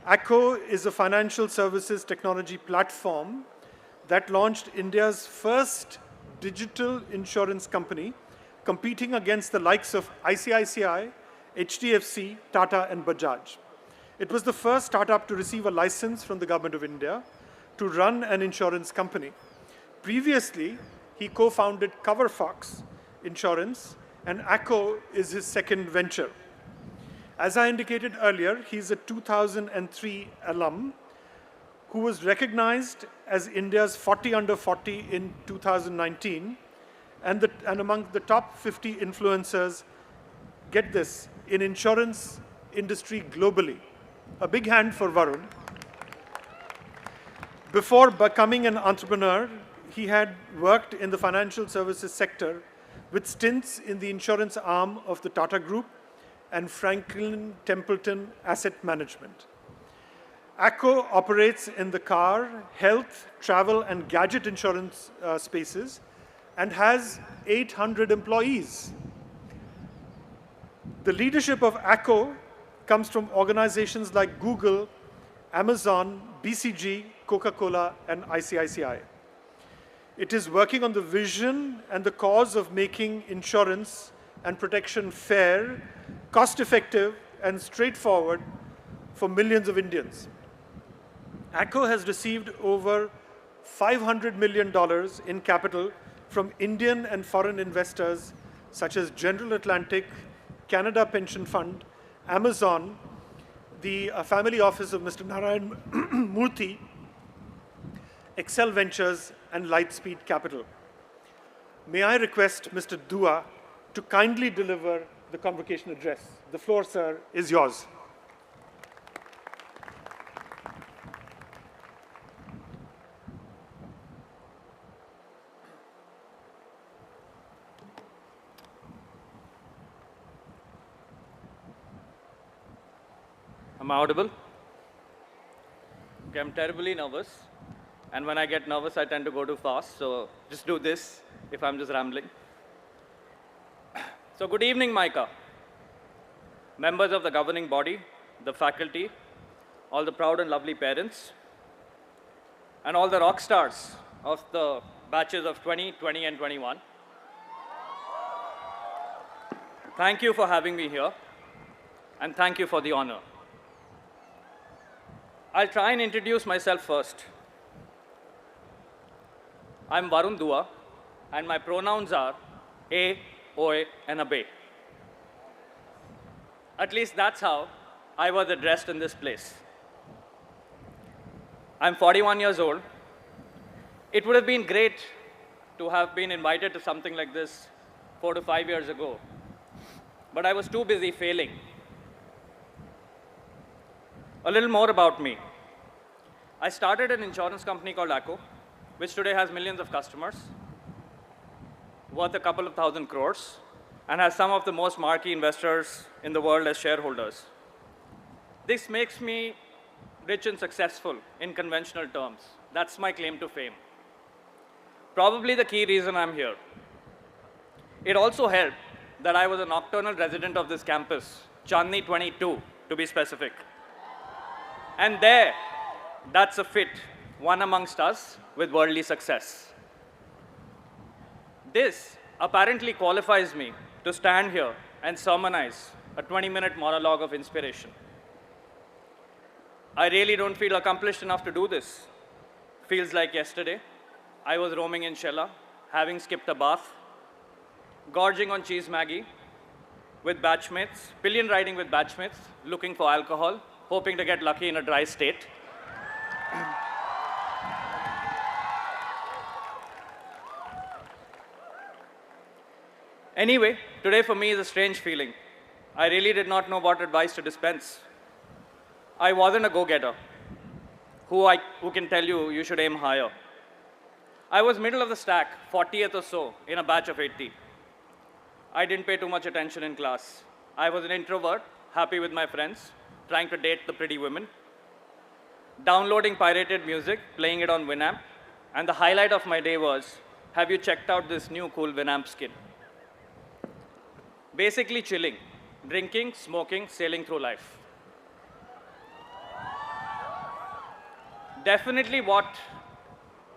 ACO is a financial services technology platform that launched India's first digital insurance company, competing against the likes of ICICI, HDFC, Tata, and Bajaj. It was the first startup to receive a license from the Government of India to run an insurance company. Previously, he co-founded CoverFox Insurance, and ACO is his second venture. As I indicated earlier, he's a 2003 alum who was recognized as India's 40 under 40 in 2019, and among the top 50 influencers, get this, in insurance industry globally. A big hand for Varun. Before becoming an entrepreneur, he had worked in the financial services sector with stints in the insurance arm of the Tata Group and Franklin Templeton Asset Management. ACO operates in the car, health, travel, and gadget insurance spaces and has 800 employees. The leadership of ACO comes from organizations like Google, Amazon, BCG, Coca-Cola, and ICICI. It is working on the vision and the cause of making insurance and protection fair, cost-effective, and straightforward for millions of Indians. ACO has received over $500 million in capital from Indian and foreign investors such as General Atlantic, Canada Pension Fund, Amazon, the family office of Mr. Narayan Murthy, Excel Ventures, and Lightspeed Capital. May I request Mr. Dua to kindly deliver the convocation address. The floor, sir, is yours. Am I audible? Okay, I'm terribly nervous. And when I get nervous, I tend to go too fast. So just do this if I'm just rambling. So good evening, MICA. Members of the governing body, the faculty, all the proud and lovely parents, and all the rock stars of the batches of 20, 20, and 21. Thank you for having me here, and thank you for the honor. I'll try and introduce myself first. I'm Varun Dua, and my pronouns are A, Oe, and Abe. At least that's how I was addressed in this place. I'm 41 years old. It would have been great to have been invited to something like this 4 to 5 years ago, but I was too busy failing. A little more about me. I started an insurance company called ACO, which today has millions of customers, worth a couple of thousand crores, and has some of the most marquee investors in the world as shareholders. This makes me rich and successful in conventional terms. That's my claim to fame. Probably the key reason I'm here. It also helped that I was a nocturnal resident of this campus, Chandni 22, to be specific. And there, that's a fit, one amongst us with worldly success. This apparently qualifies me to stand here and sermonize a 20-minute monologue of inspiration. I really don't feel accomplished enough to do this. Feels like yesterday, I was roaming in Shella, having skipped a bath, gorging on cheese Maggie with batchmates, pillion riding with batchmates, looking for alcohol, hoping to get lucky in a dry state. Anyway, today for me is a strange feeling. I really did not know what advice to dispense. I wasn't a go-getter who can tell you you should aim higher. I was middle of the stack, 40th or so, in a batch of 80. I didn't pay too much attention in class. I was an introvert, happy with my friends, trying to date the pretty women, downloading pirated music, playing it on Winamp, and the highlight of my day was, have you checked out this new cool Winamp skin? Basically chilling, drinking, smoking, sailing through life. Definitely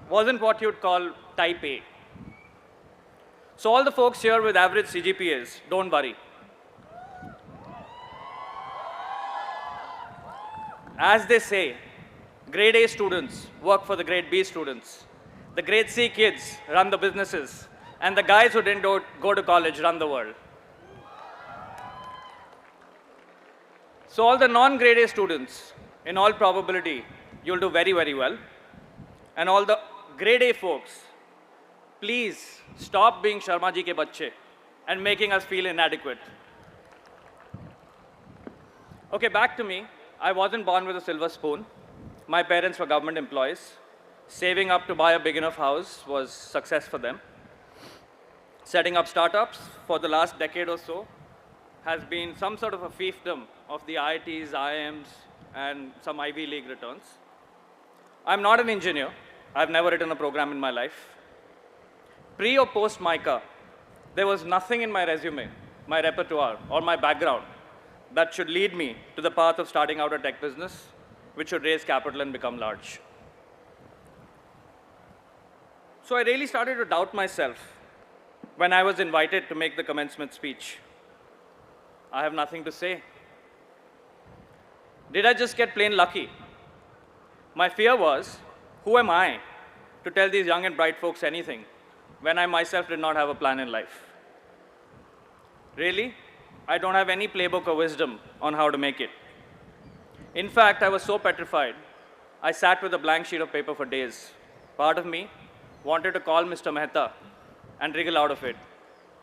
wasn't what you'd call type A. So all the folks here with average CGPAs, don't worry. As they say, grade A students work for the grade B students. The grade C kids run the businesses. And the guys who didn't go to college run the world. So all the non-grade A students, in all probability, you'll do very, very well. And all the grade A folks, please stop being Sharma ji ke bacche and making us feel inadequate. Okay, back to me. I wasn't born with a silver spoon. My parents were government employees. Saving up to buy a big enough house was success for them. Setting up startups for the last decade or so has been some sort of a fiefdom of the IITs, IIMs, and some Ivy League returns. I'm not an engineer. I've never written a program in my life. Pre or post MICA, there was nothing in my resume, my repertoire, or my background that should lead me to the path of starting out a tech business, which should raise capital and become large. So I really started to doubt myself when I was invited to make the commencement speech. I have nothing to say. Did I just get plain lucky? My fear was, who am I to tell these young and bright folks anything when I myself did not have a plan in life? Really? I don't have any playbook or wisdom on how to make it. In fact, I was so petrified, I sat with a blank sheet of paper for days. Part of me wanted to call Mr. Mehta and wriggle out of it.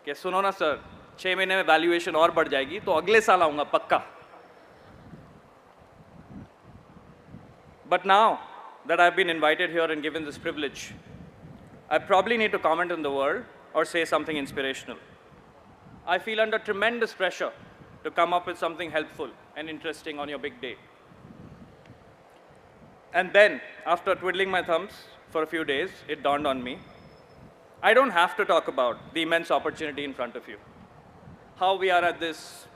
कि सुनो ना sir, 6 महीने में valuation और बढ़ जाएगी, तो अगले साल आऊँगा पक्का. But now that I've been invited here and given this privilege, I probably need to comment on the world or say something inspirational. I feel under tremendous pressure to come up with something helpful and interesting on your big day. And then, after twiddling my thumbs for a few days, it dawned on me, I don't have to talk about the immense opportunity in front of you. How we are at this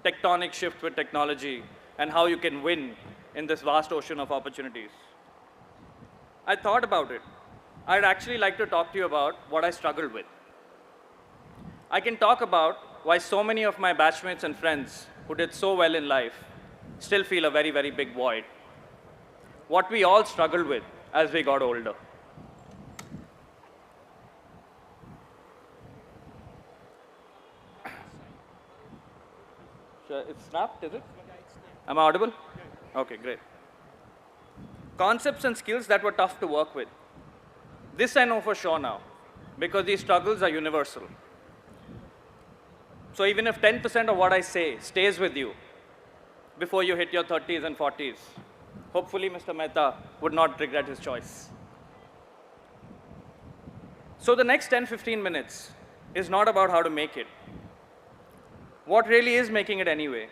tectonic shift with technology and how you can win in this vast ocean of opportunities. I thought about it. I'd actually like to talk to you about what I struggled with. I can talk about why so many of my batchmates and friends who did so well in life still feel a very, very big void. What we all struggled with as we got older. It's snapped, is it? Am I audible? Okay, great. Concepts and skills that were tough to work with. This I know for sure now, because these struggles are universal. So even if 10% of what I say stays with you before you hit your 30s and 40s, hopefully Mr. Mehta would not regret his choice. So the next 10-15 minutes is not about how to make it. What really is making it anyway?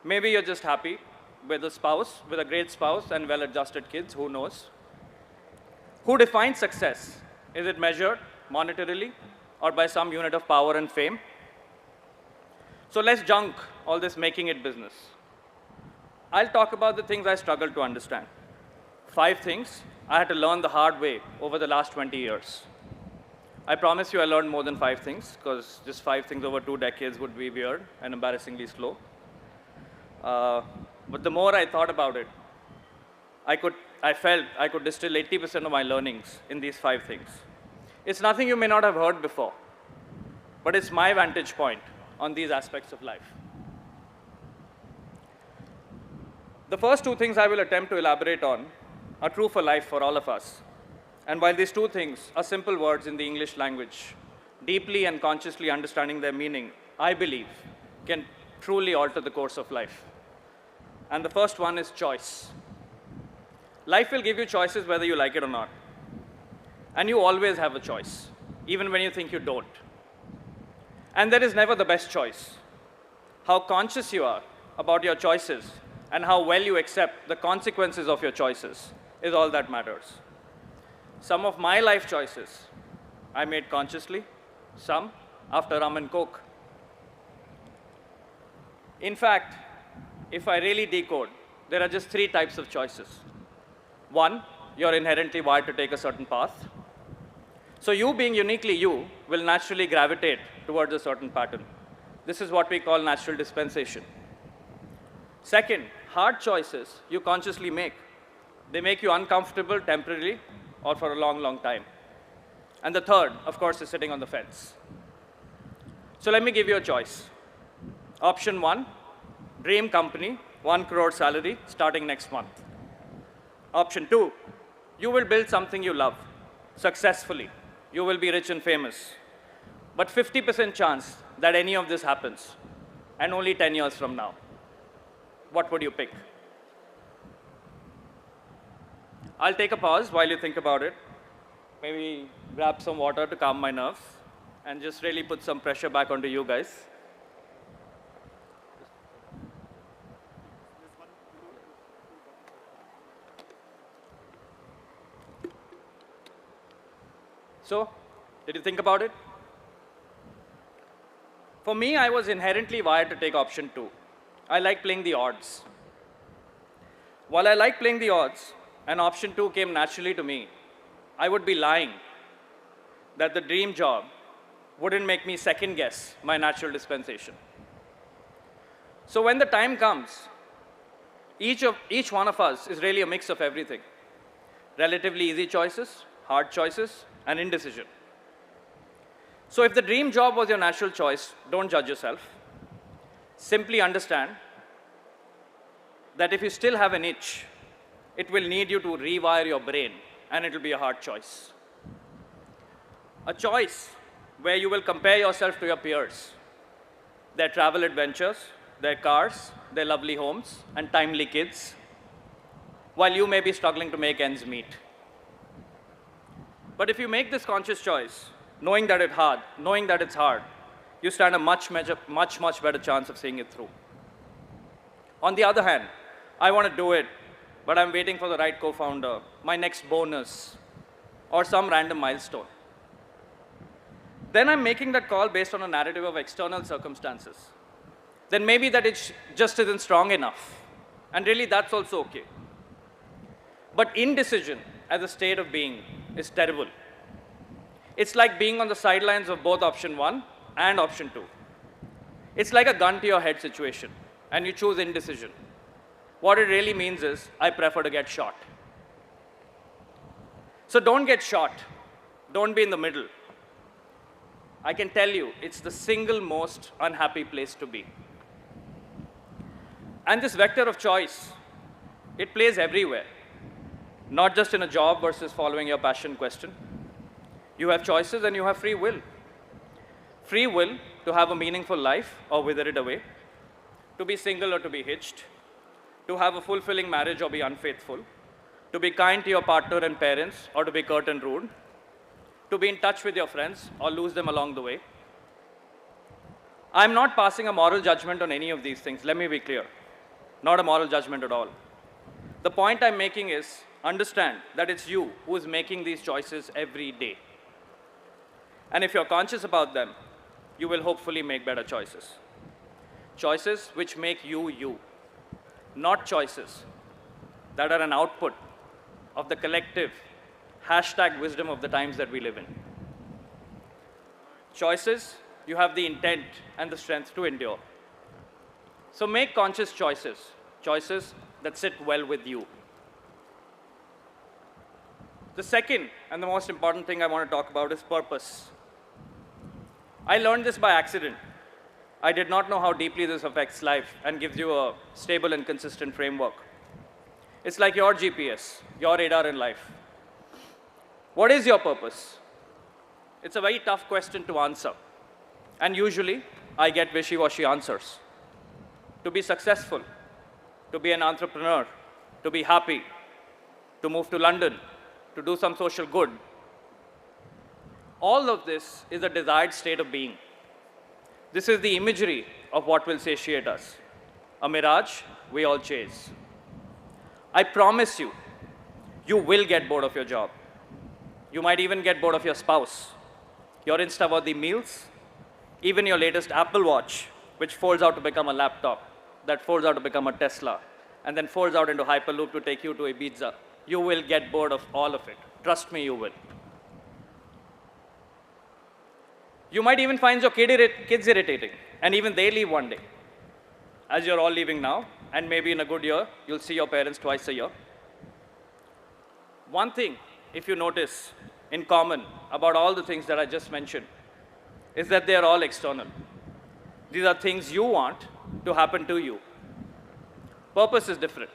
Maybe you're just happy with a spouse, with a great spouse and well-adjusted kids, who knows? Who defines success? Is it measured monetarily or by some unit of power and fame? So let's junk all this making it business. I'll talk about the things I struggled to understand. 5 things I had to learn the hard way over the last 20 years. I promise you I learned more than 5 things, because just 5 things over 2 decades would be weird and embarrassingly slow. But the more I thought about it, I felt I could distill 80% of my learnings in these 5 things. It's nothing you may not have heard before, but it's my vantage point on these aspects of life. The first 2 things I will attempt to elaborate on are true for life for all of us. And while these 2 things are simple words in the English language, deeply and consciously understanding their meaning, I believe, can truly alter the course of life. And the first one is choice. Life will give you choices whether you like it or not. And you always have a choice, even when you think you don't. And there is never the best choice. How conscious you are about your choices and how well you accept the consequences of your choices is all that matters. Some of my life choices I made consciously, some after rum and coke. In fact, if I really decode, there are just 3 types of choices. One, you're inherently wired to take a certain path. So you being uniquely you will naturally gravitate towards a certain pattern. This is what we call natural dispensation. Second, hard choices you consciously make. They make you uncomfortable temporarily or for a long, long time. And the third, of course, is sitting on the fence. So let me give you a choice. Option 1, dream company, 1 crore salary starting next month. Option 2, you will build something you love successfully. You will be rich and famous. But 50% chance that any of this happens, and only 10 years from now. What would you pick? I'll take a pause while you think about it. Maybe grab some water to calm my nerves and just really put some pressure back onto you guys. So, did you think about it? For me, I was inherently wired to take option 2. I like playing the odds. While I like playing the odds, and option 2 came naturally to me, I would be lying that the dream job wouldn't make me second guess my natural dispensation. So when the time comes, each one of us is really a mix of everything. Relatively easy choices, hard choices, and indecision. So if the dream job was your natural choice, don't judge yourself. Simply understand that if you still have an itch, it will need you to rewire your brain, and it will be a hard choice. A choice where you will compare yourself to your peers, their travel adventures, their cars, their lovely homes, and timely kids, while you may be struggling to make ends meet. But if you make this conscious choice, knowing that it's hard, you stand a much better chance of seeing it through. On the other hand, I want to do it, but I'm waiting for the right co-founder, my next bonus, or some random milestone. Then I'm making that call based on a narrative of external circumstances. Then maybe that it just isn't strong enough. And really, that's also okay. But indecision as a state of being is terrible. It's like being on the sidelines of both option 1 and option 2. It's like a gun to your head situation, and you choose indecision. What it really means is, I prefer to get shot. So don't get shot. Don't be in the middle. I can tell you, it's the single most unhappy place to be. And this vector of choice, it plays everywhere. Not just in a job versus following your passion question. You have choices and you have free will. Free will to have a meaningful life or wither it away, to be single or to be hitched, to have a fulfilling marriage or be unfaithful, to be kind to your partner and parents or to be curt and rude, to be in touch with your friends or lose them along the way. I'm not passing a moral judgment on any of these things, let me be clear. Not a moral judgment at all. The point I'm making is, understand that it's you who is making these choices every day. And if you're conscious about them, you will hopefully make better choices. Choices which make you you, not choices that are an output of the collective #wisdom of the times that we live in. Choices you have the intent and the strength to endure. So make conscious choices, choices that sit well with you. The second and the most important thing I want to talk about is purpose. I learned this by accident. I did not know how deeply this affects life and gives you a stable and consistent framework. It's like your GPS, your radar in life. What is your purpose? It's a very tough question to answer. And usually, I get wishy-washy answers. to be successful, to be an entrepreneur, to be happy, to move to London, to do some social good. All of this is a desired state of being. This is the imagery of what will satiate us. A mirage we all chase. I promise you, you will get bored of your job. You might even get bored of your spouse, your Insta-worthy meals, even your latest Apple Watch, which folds out to become a laptop, that folds out to become a Tesla, and then folds out into Hyperloop to take you to Ibiza. You will get bored of all of it. Trust me, you will. You might even find your kids irritating, and even they leave one day. As you're all leaving now, and maybe in a good year, you'll see your parents twice a year. One thing, if you notice, in common about all the things that I just mentioned, is that they are all external. These are things you want to happen to you. Purpose is different.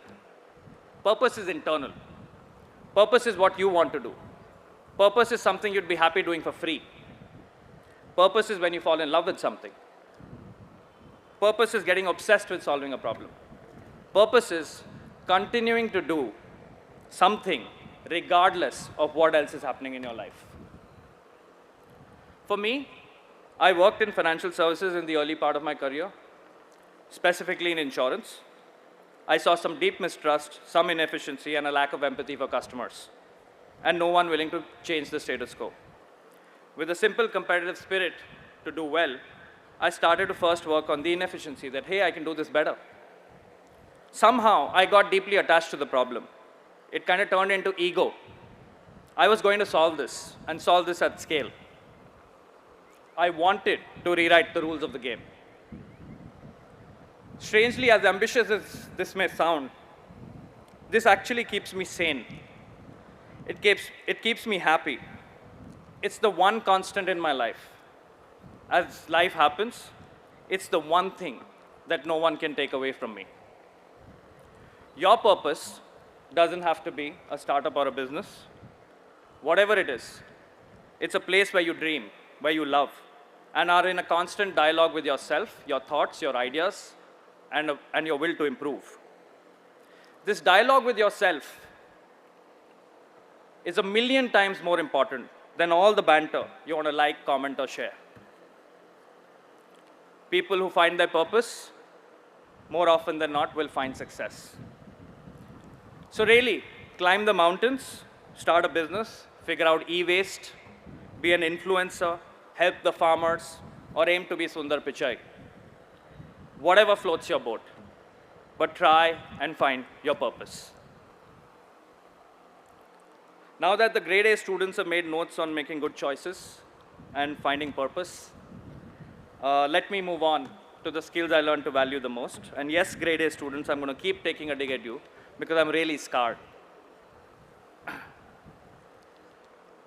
Purpose is internal. Purpose is what you want to do. Purpose is something you'd be happy doing for free. Purpose is when you fall in love with something. Purpose is getting obsessed with solving a problem. Purpose is continuing to do something regardless of what else is happening in your life. For me, I worked in financial services in the early part of my career, specifically in insurance. I saw some deep mistrust, some inefficiency, and a lack of empathy for customers, and no one willing to change the status quo. With a simple competitive spirit to do well, I started to first work on the inefficiency that, hey, I can do this better. Somehow, I got deeply attached to the problem. It kind of turned into ego. I was going to solve this, and solve this at scale. I wanted to rewrite the rules of the game. Strangely, as ambitious as this may sound, this actually keeps me sane. It keeps me happy. It's the one constant in my life. As life happens, it's the one thing that no one can take away from me. Your purpose doesn't have to be a startup or a business. Whatever it is, it's a place where you dream, where you love, and are in a constant dialogue with yourself, your thoughts, your ideas, and your will to improve. This dialogue with yourself is 1,000,000 times more important than all the banter you want to like, comment, or share. People who find their purpose, more often than not, will find success. So really, climb the mountains, start a business, figure out e-waste, be an influencer, help the farmers, or aim to be Sundar Pichai. Whatever floats your boat, but try and find your purpose. Now that the grade A students have made notes on making good choices and finding purpose, let me move on to the skills I learned to value the most. And yes, grade A students, I'm going to keep taking a dig at you because I'm really scarred.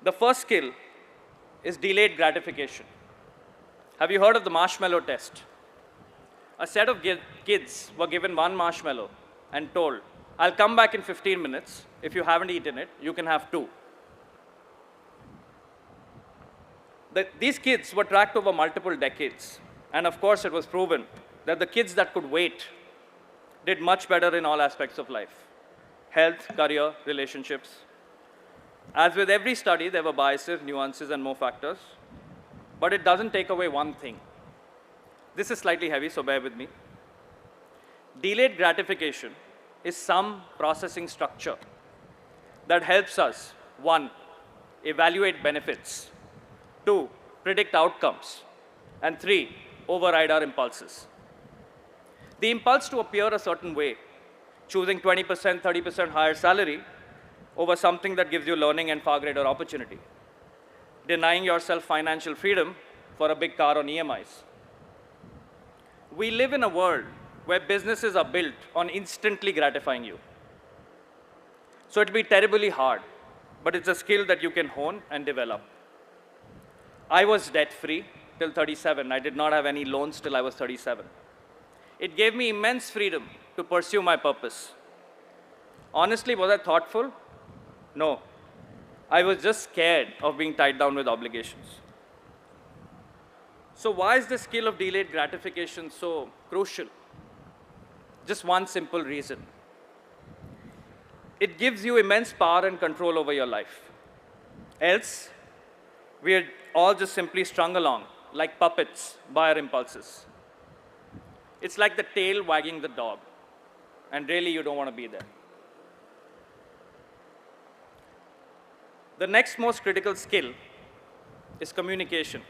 The first skill is delayed gratification. Have you heard of the marshmallow test? A set of kids were given one marshmallow and told, I'll come back in 15 minutes. If you haven't eaten it, you can have 2. These kids were tracked over multiple decades. And of course, it was proven that the kids that could wait did much better in all aspects of life: health, career, relationships. As with every study, there were biases, nuances, and more factors. But it doesn't take away one thing. This is slightly heavy, so bear with me. Delayed gratification is some processing structure that helps us, 1, evaluate benefits, 2, predict outcomes, and 3, override our impulses. The impulse to appear a certain way, choosing 20%, 30% higher salary over something that gives you learning and far greater opportunity, denying yourself financial freedom for a big car on EMIs. We live in a world where businesses are built on instantly gratifying you. So it'll be terribly hard, but it's a skill that you can hone and develop. I was debt-free till 37. I did not have any loans till I was 37. It gave me immense freedom to pursue my purpose. Honestly, was I thoughtful? No. I was just scared of being tied down with obligations. So why is the skill of delayed gratification so crucial? Just one simple reason. It gives you immense power and control over your life. Else, we are all just simply strung along like puppets by our impulses. It's like the tail wagging the dog, and really you don't want to be there. The next most critical skill is communication.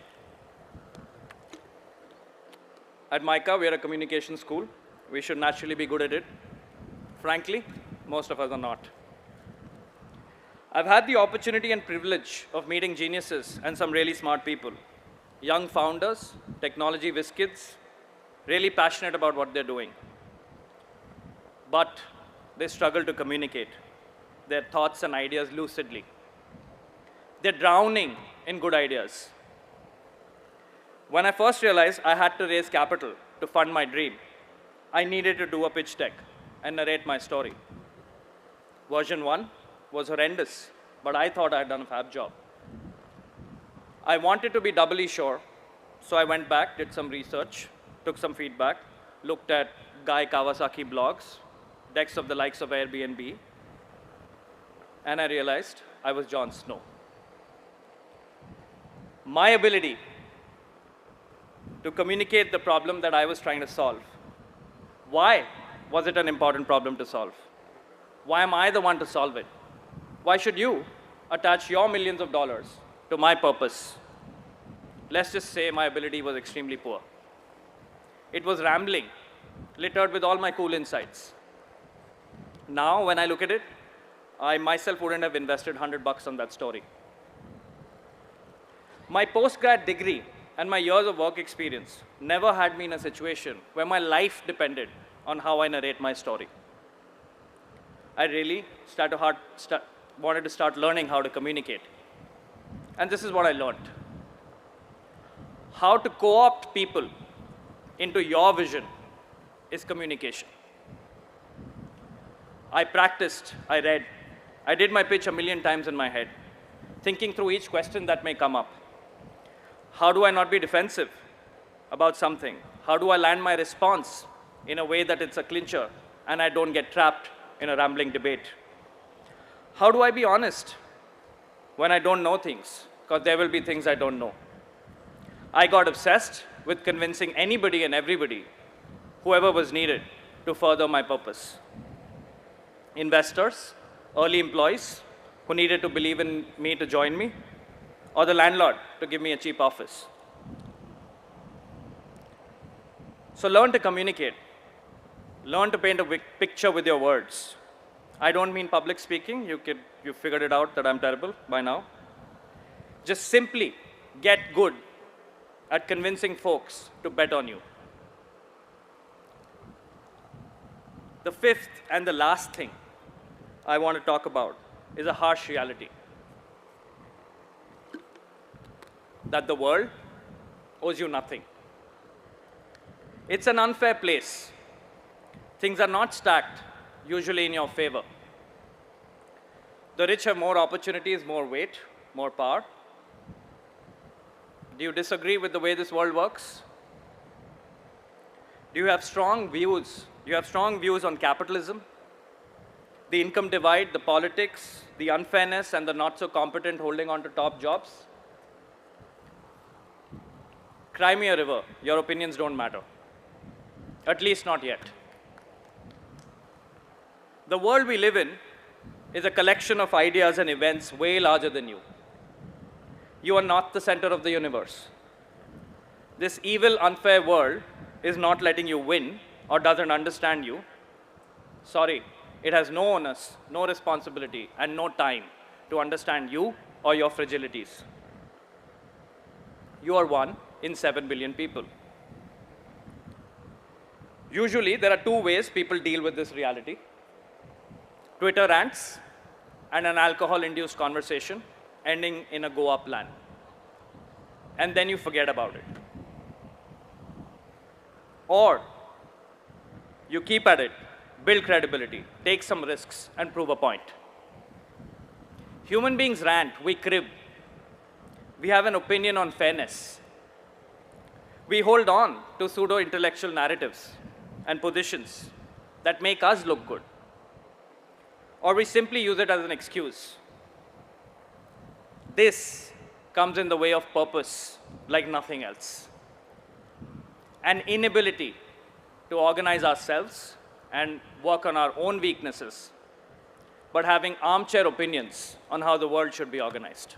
At MICA, we are a communication school. We should naturally be good at it. Frankly, most of us are not. I've had the opportunity and privilege of meeting geniuses and some really smart people. Young founders, technology whiz kids, really passionate about what they're doing. But they struggle to communicate their thoughts and ideas lucidly. They're drowning in good ideas. When I first realized I had to raise capital to fund my dream, I needed to do a pitch deck and narrate my story. Version 1 was horrendous, but I thought I had done a fab job. I wanted to be doubly sure, so I went back, did some research, took some feedback, looked at Guy Kawasaki blogs, decks of the likes of Airbnb, and I realized I was Jon Snow. My ability to communicate the problem that I was trying to solve. Why was it an important problem to solve? Why am I the one to solve it? Why should you attach your millions of dollars to my purpose? Let's just say my ability was extremely poor. It was rambling, littered with all my cool insights. Now, when I look at it, I myself wouldn't have invested $100 on that story. My postgrad degree and my years of work experience never had me in a situation where my life depended on how I narrate my story. I really wanted to start learning how to communicate. And this is what I learned. How to co-opt people into your vision is communication. I practiced, I read, I did my pitch 1,000,000 times in my head, thinking through each question that may come up. How do I not be defensive about something? How do I land my response in a way that it's a clincher and I don't get trapped in a rambling debate? How do I be honest when I don't know things? Because there will be things I don't know. I got obsessed with convincing anybody and everybody, whoever was needed, to further my purpose. Investors, early employees who needed to believe in me to join me, or the landlord to give me a cheap office. So learn to communicate. Learn to paint a picture with your words. I don't mean public speaking. You figured it out that I'm terrible by now. Just simply get good at convincing folks to bet on you. The fifth and the last thing I want to talk about is a harsh reality. That the world owes you nothing. It's an unfair place. Things are not stacked usually in your favor. The rich have more opportunities, more weight, more power. Do you disagree with the way this world works? Do you have strong views? Do you have strong views on capitalism, the income divide, the politics, the unfairness, and the not so competent holding on to top jobs? Cry me a river. Your opinions don't matter. At least not yet. The world we live in is a collection of ideas and events way larger than you. You are not the center of the universe. This evil, unfair world is not letting you win or doesn't understand you. Sorry, it has no onus, no responsibility, and no time to understand you or your fragilities. You are one in 7 billion people. Usually, there are two ways people deal with this reality: Twitter rants and an alcohol-induced conversation ending in a Goa plan. And then you forget about it. Or you keep at it, build credibility, take some risks, and prove a point. Human beings rant, we crib. We have an opinion on fairness. We hold on to pseudo-intellectual narratives and positions that make us look good, or we simply use it as an excuse. This comes in the way of purpose like nothing else. An inability to organize ourselves and work on our own weaknesses, but having armchair opinions on how the world should be organized.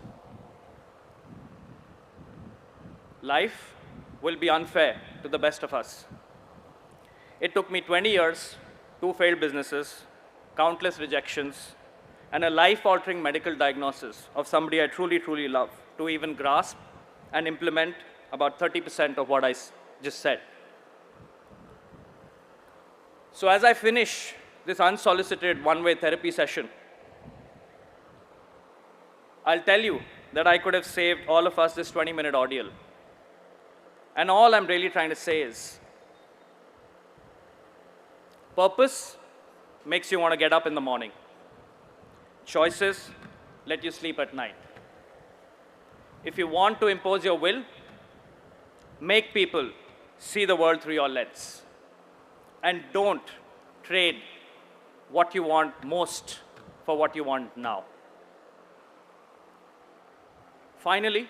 Life will be unfair to the best of us. It took me 20 years, 2 failed businesses, countless rejections, and a life-altering medical diagnosis of somebody I truly, truly love to even grasp and implement about 30% of what I just said. So as I finish this unsolicited one-way therapy session, I'll tell you that I could have saved all of us this 20-minute ordeal. And all I'm really trying to say is, purpose makes you want to get up in the morning. Choices let you sleep at night. If you want to impose your will, make people see the world through your lens. And don't trade what you want most for what you want now. Finally,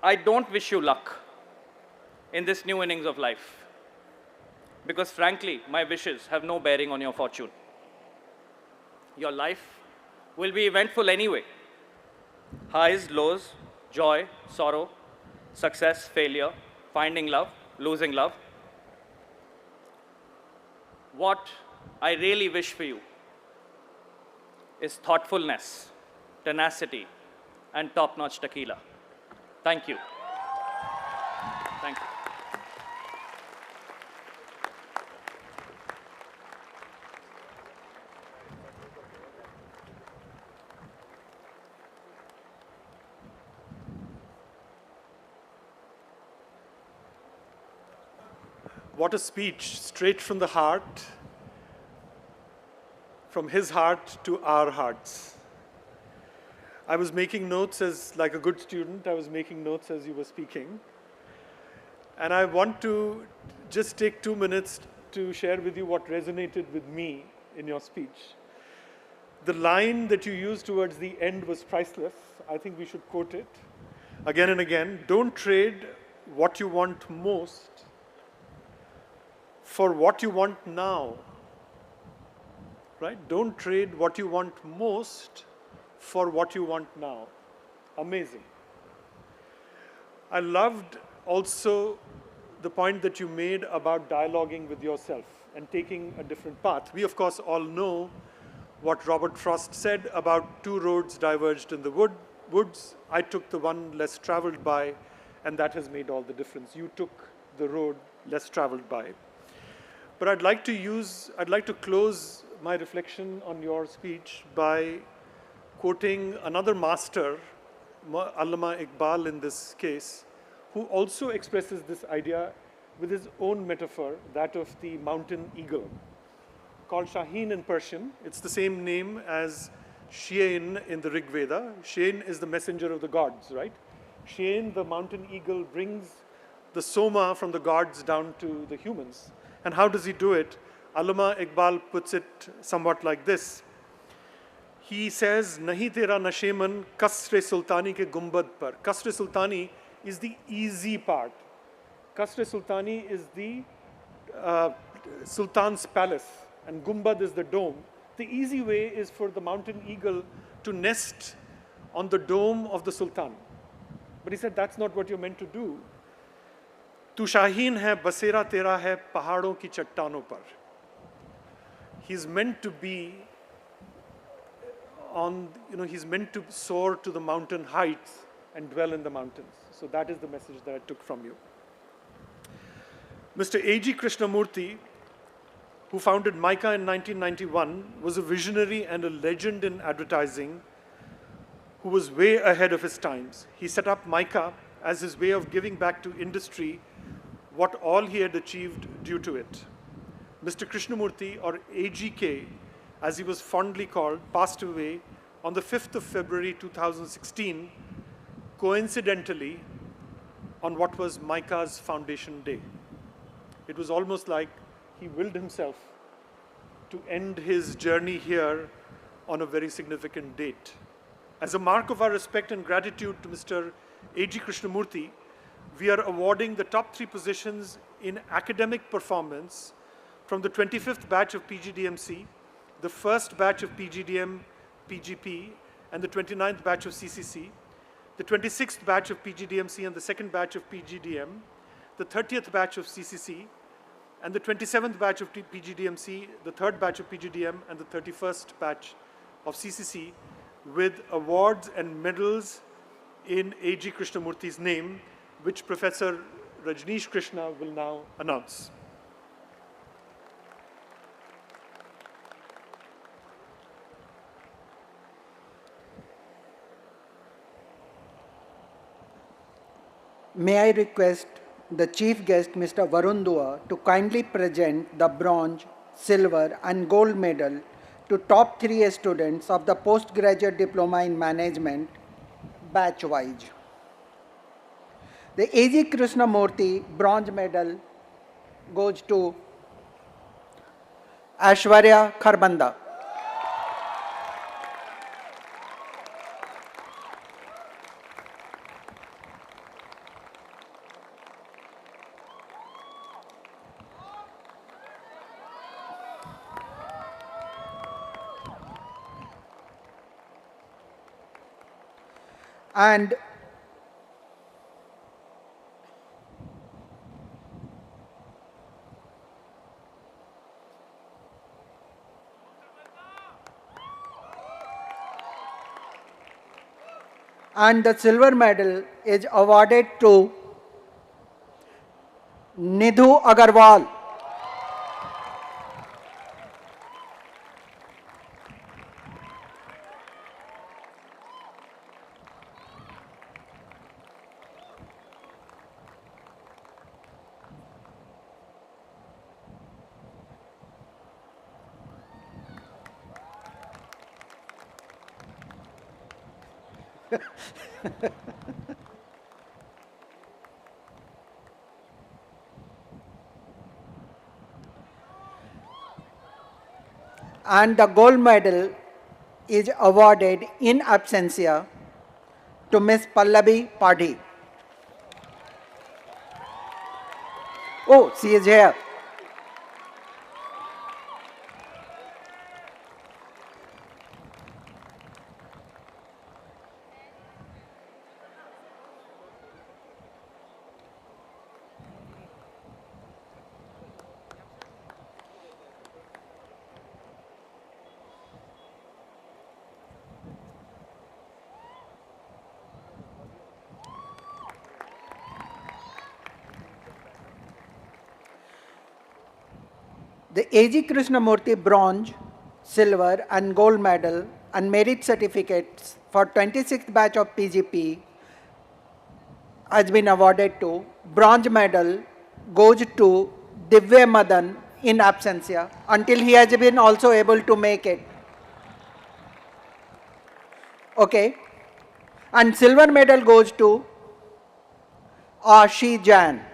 I don't wish you luck in this new innings of life, because frankly, my wishes have no bearing on your fortune. Your life will be eventful anyway. Highs, lows, joy, sorrow, success, failure, finding love, losing love. What I really wish for you is thoughtfulness, tenacity, and top-notch tequila. Thank you. Thank you. What a speech, straight from the heart, from his heart to our hearts. I was making notes like a good student, I was making notes as you were speaking. And I want to just take 2 minutes to share with you what resonated with me in your speech. The line that you used towards the end was priceless. I think we should quote it again and again. Don't trade what you want most for what you want now, right? Don't trade what you want most for what you want now. Amazing. I loved also the point that you made about dialoguing with yourself and taking a different path. We, of course, all know what Robert Frost said about 2 roads diverged in the woods. I took the one less traveled by, and that has made all the difference. You took the road less traveled by. But I'd like to close my reflection on your speech by quoting another master, Allama Iqbal in this case, who also expresses this idea with his own metaphor, that of the mountain eagle, called Shaheen in Persian. It's the same name as Shein in the Rig Veda. Shein is the messenger of the gods, right? Shein, the mountain eagle, brings the soma from the gods down to the humans. And how does he do it? Allama Iqbal puts it somewhat like this. He says, Nahi tera nasheman kasre sultani ke gumbad par. Kasre sultani is the easy part. Kasre sultani is the sultan's palace, and gumbad is the dome. The easy way is for the mountain eagle to nest on the dome of the sultan. But he said, that's not what you're meant to do. Tu Shaheen hai, basera tera hai, pahadon ki chattano par. He's meant to be he's meant to soar to the mountain heights and dwell in the mountains. So that is the message that I took from you. Mr. A.G. Krishnamurthy, who founded MICA in 1991, was a visionary and a legend in advertising who was way ahead of his times. He set up MICA as his way of giving back to industry what all he had achieved due to it. Mr. Krishnamurthy, or AGK, as he was fondly called, passed away on the 5th of February 2016, coincidentally, on what was MICA's foundation day. It was almost like he willed himself to end his journey here on a very significant date. As a mark of our respect and gratitude to Mr. A.G. Krishnamurthy, we are awarding the top 3 positions in academic performance from the 25th batch of PGDM-C, the first batch of PGDM-PGP, and the 29th batch of CCC, the 26th batch of PGDM-C and the second batch of PGDM, the 30th batch of CCC, and the 27th batch of PGDM-C, the third batch of PGDM, and the 31st batch of CCC, with awards and medals in A.G. Krishnamurthy's name, which Professor Rajneesh Krishna will now announce. May I request the chief guest, Mr. Varun Dua, to kindly present the bronze, silver, and gold medal to top 3 students of the postgraduate diploma in management batch-wise. The A.G. Krishnamurthy bronze medal goes to Aishwarya Kharbanda. And the silver medal is awarded to Nidhu Agarwal. And the gold medal is awarded in absentia to Ms. Pallavi Padhi. Oh, she is here. The A.G. Krishnamurthy bronze, silver, and gold medal and merit certificates for 26th batch of PGP has been awarded to. Bronze medal goes to Divya Madan in absentia until he has been also able to make it. Okay. And silver medal goes to Ashi Jan.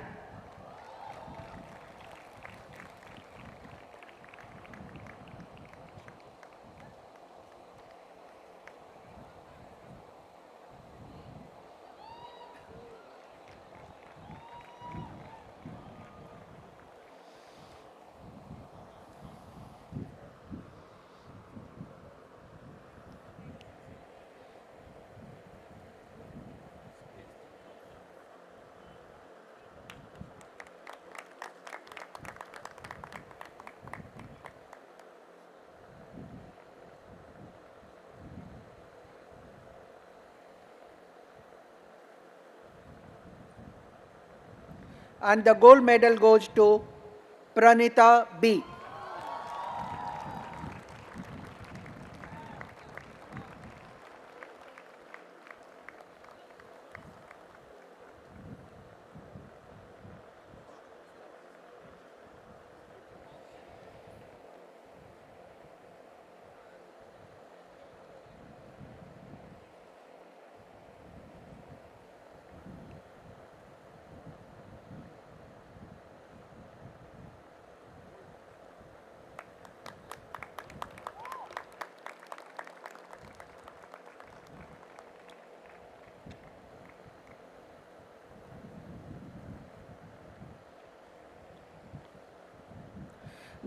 And the gold medal goes to Pranita B.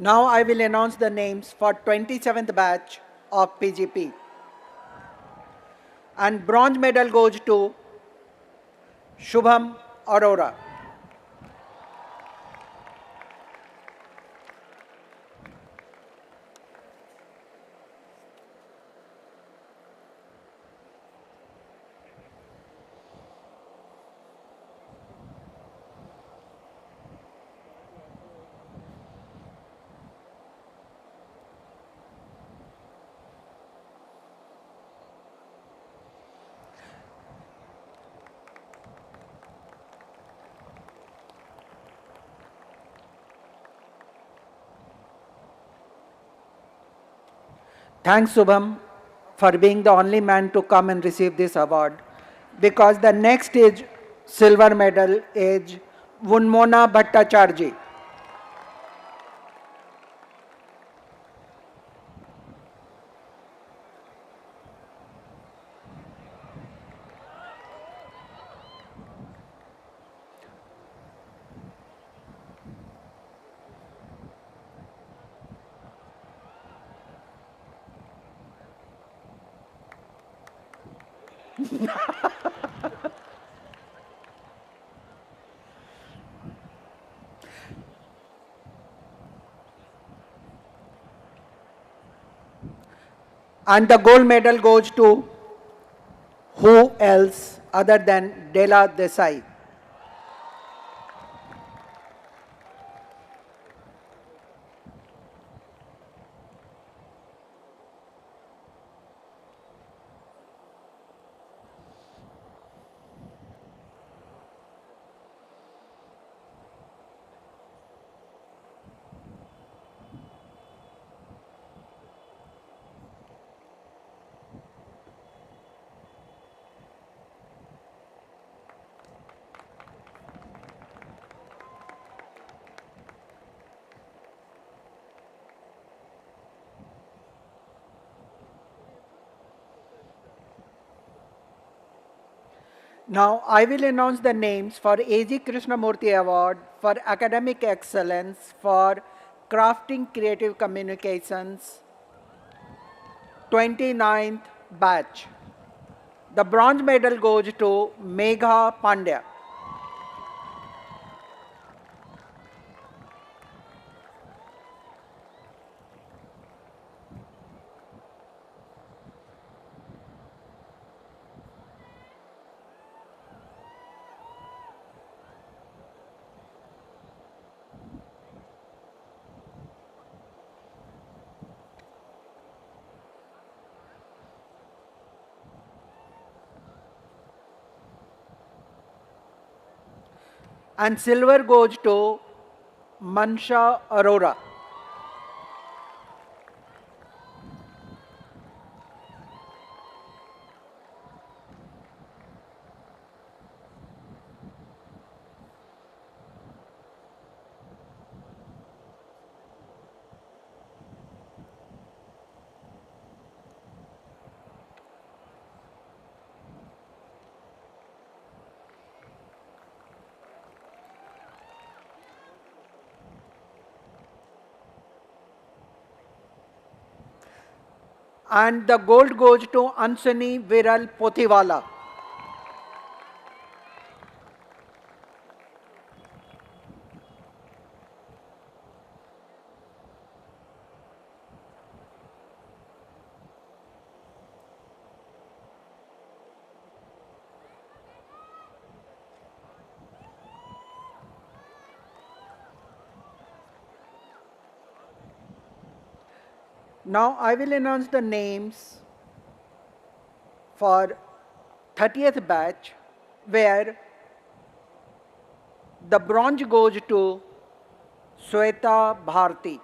Now I will announce the names for 27th batch of PGP. And bronze medal goes to Shubham Arora. Thanks, Subham, for being the only man to come and receive this award, because the next is silver medal is Vunmona Bhattacharjee. And the gold medal goes to who else other than Dela Desai. Now I will announce the names for A.G. Krishnamurthy Award for Academic Excellence for Crafting Creative Communications, 29th batch. The bronze medal goes to Megha Pandya. And silver goes to Mansha Arora. And the gold goes to Ansani Viral Pothiwala. Now I will announce the names for 30th batch, where the bronze goes to Sweta Bharti.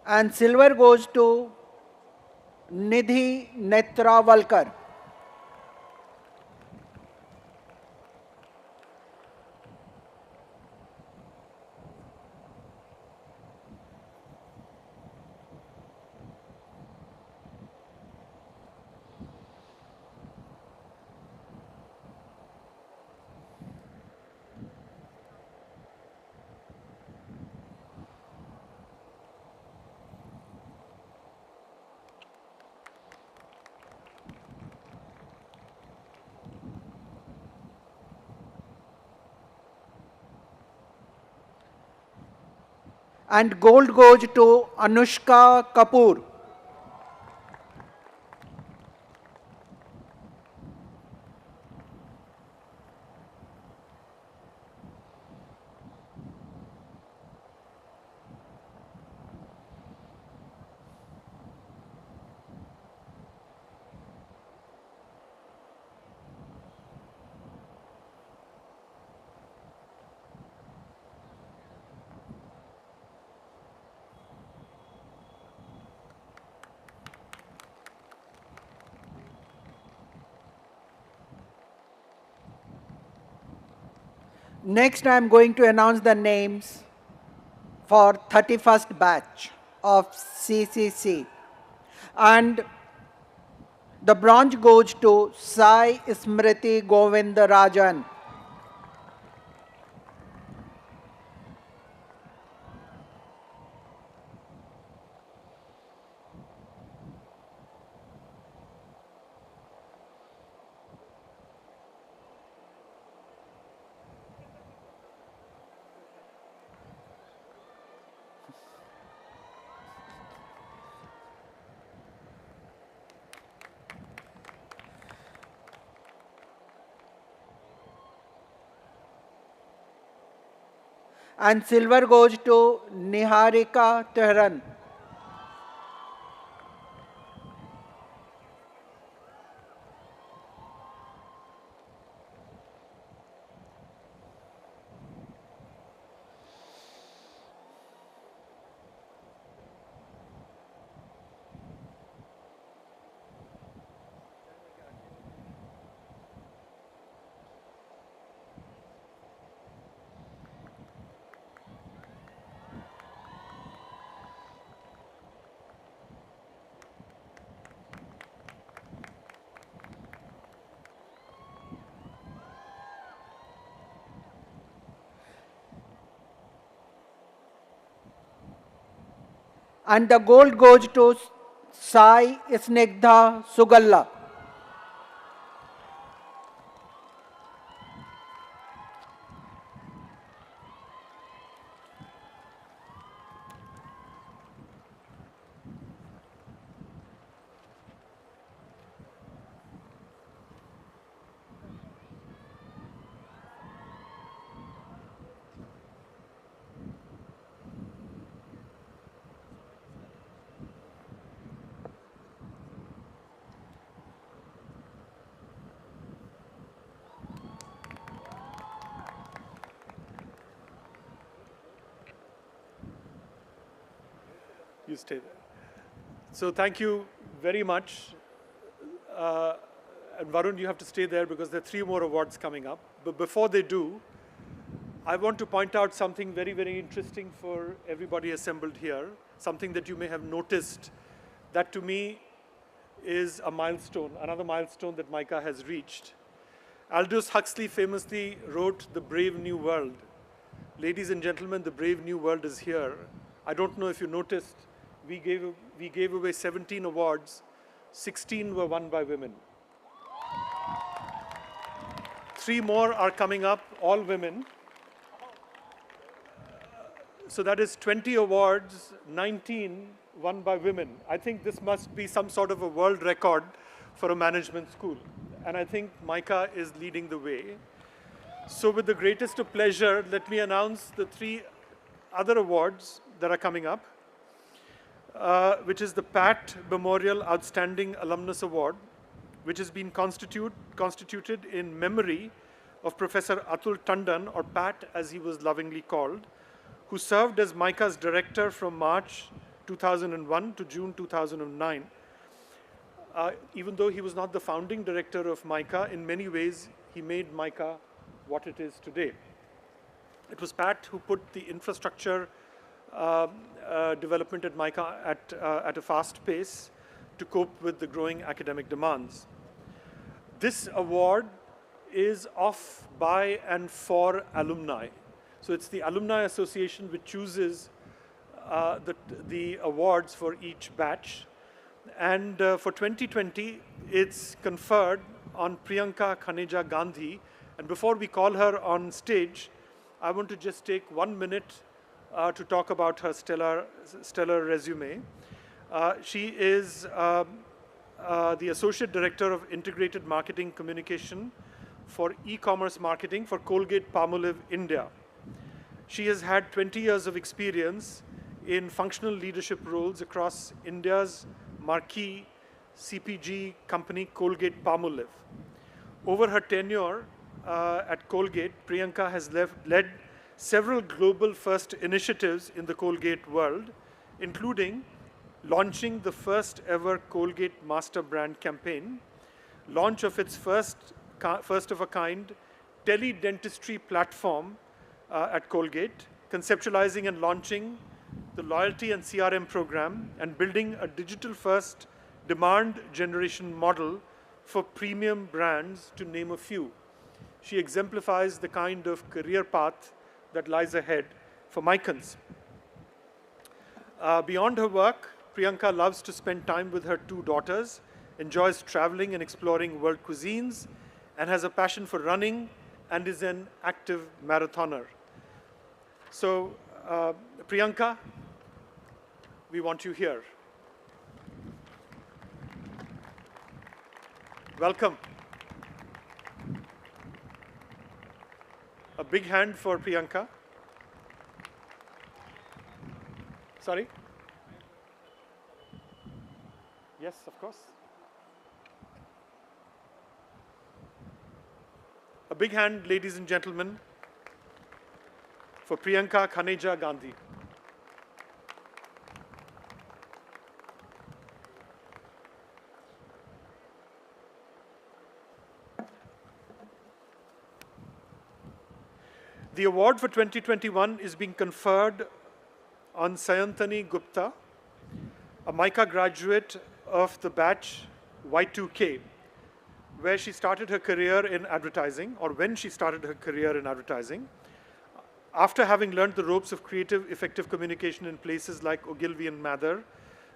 And silver goes to Nidhi Netravalkar. And gold goes to Anushka Kapoor. Next, I am going to announce the names for 31st batch of CCC. And the bronze goes to Sai Smriti Govindarajan. And silver goes to Niharika Tehran. And the gold goes to Sai Snigdha Sugalla. You stay there. So thank you very much. And Varun, you have to stay there because there are 3 more awards coming up. But before they do, I want to point out something very, very interesting for everybody assembled here, something that you may have noticed that to me is a milestone, another milestone that MICA has reached. Aldous Huxley famously wrote The Brave New World. Ladies and gentlemen, the Brave New World is here. I don't know if you noticed, we gave away 17 awards, 16 were won by women. 3 more are coming up, all women. So that is 20 awards, 19 won by women. I think this must be some sort of a world record for a management school. And I think MICA is leading the way. So with the greatest of pleasure, let me announce the 3 other awards that are coming up, which is the Pat Memorial Outstanding Alumnus Award, which has been constituted in memory of Professor Atul Tandon, or Pat as he was lovingly called, who served as MICA's director from March 2001 to June 2009. Even though he was not the founding director of MICA, in many ways he made MICA what it is today. It was Pat who put the infrastructure development at MICA at a fast pace to cope with the growing academic demands. This award is of, by, and for alumni. So it's the Alumni Association which chooses the awards for each batch. And for 2020, it's conferred on Priyanka Khaneja Gandhi. And before we call her on stage, I want to just take 1 minute to talk about her stellar resume. She is the Associate Director of Integrated Marketing Communication for e-commerce marketing for Colgate-Palmolive, India. She has had 20 years of experience in functional leadership roles across India's marquee CPG company, Colgate-Palmolive. Over her tenure at Colgate, Priyanka has led several global first initiatives in the Colgate world, including launching the first ever Colgate Master Brand campaign, launch of its first of a kind tele-dentistry platform at Colgate, conceptualizing and launching the loyalty and CRM program, and building a digital-first demand generation model for premium brands, to name a few. She exemplifies the kind of career path that lies ahead for MICAns. Beyond her work, Priyanka loves to spend time with her 2 daughters, enjoys traveling and exploring world cuisines, and has a passion for running and is an active marathoner. So, Priyanka, we want you here. Welcome. A big hand for Priyanka. Sorry? Yes, of course. A big hand, ladies and gentlemen, for Priyanka Khaneja Gandhi. The award for 2021 is being conferred on Sayantani Gupta, a MICA graduate of the batch Y2K, where she started her career in advertising, or when she started her career in advertising. After having learned the ropes of creative, effective communication in places like Ogilvy and Mather,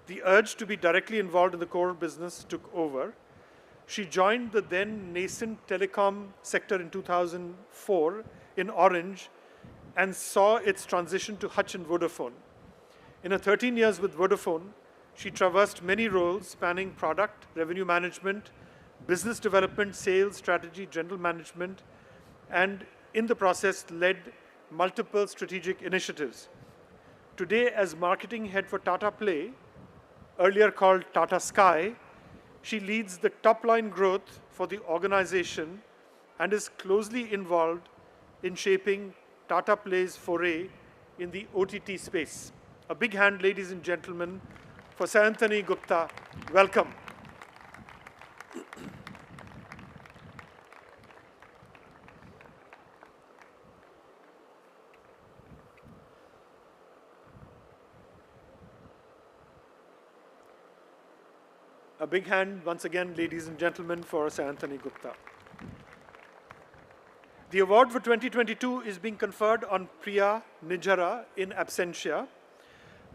the urge to be directly involved in the core business took over. She joined the then nascent telecom sector in 2004 in Orange and saw its transition to Hutch and Vodafone. In her 13 years with Vodafone, she traversed many roles spanning product, revenue management, business development, sales, strategy, general management, and in the process led multiple strategic initiatives. Today, as marketing head for Tata Play, earlier called Tata Sky, she leads the top-line growth for the organization and is closely involved in shaping Tata Play's foray in the OTT space. A big hand, ladies and gentlemen, for Sayantani Gupta. Welcome. A big hand, once again, ladies and gentlemen, for Sayantani Gupta. The award for 2022 is being conferred on Priya Nijhara in absentia.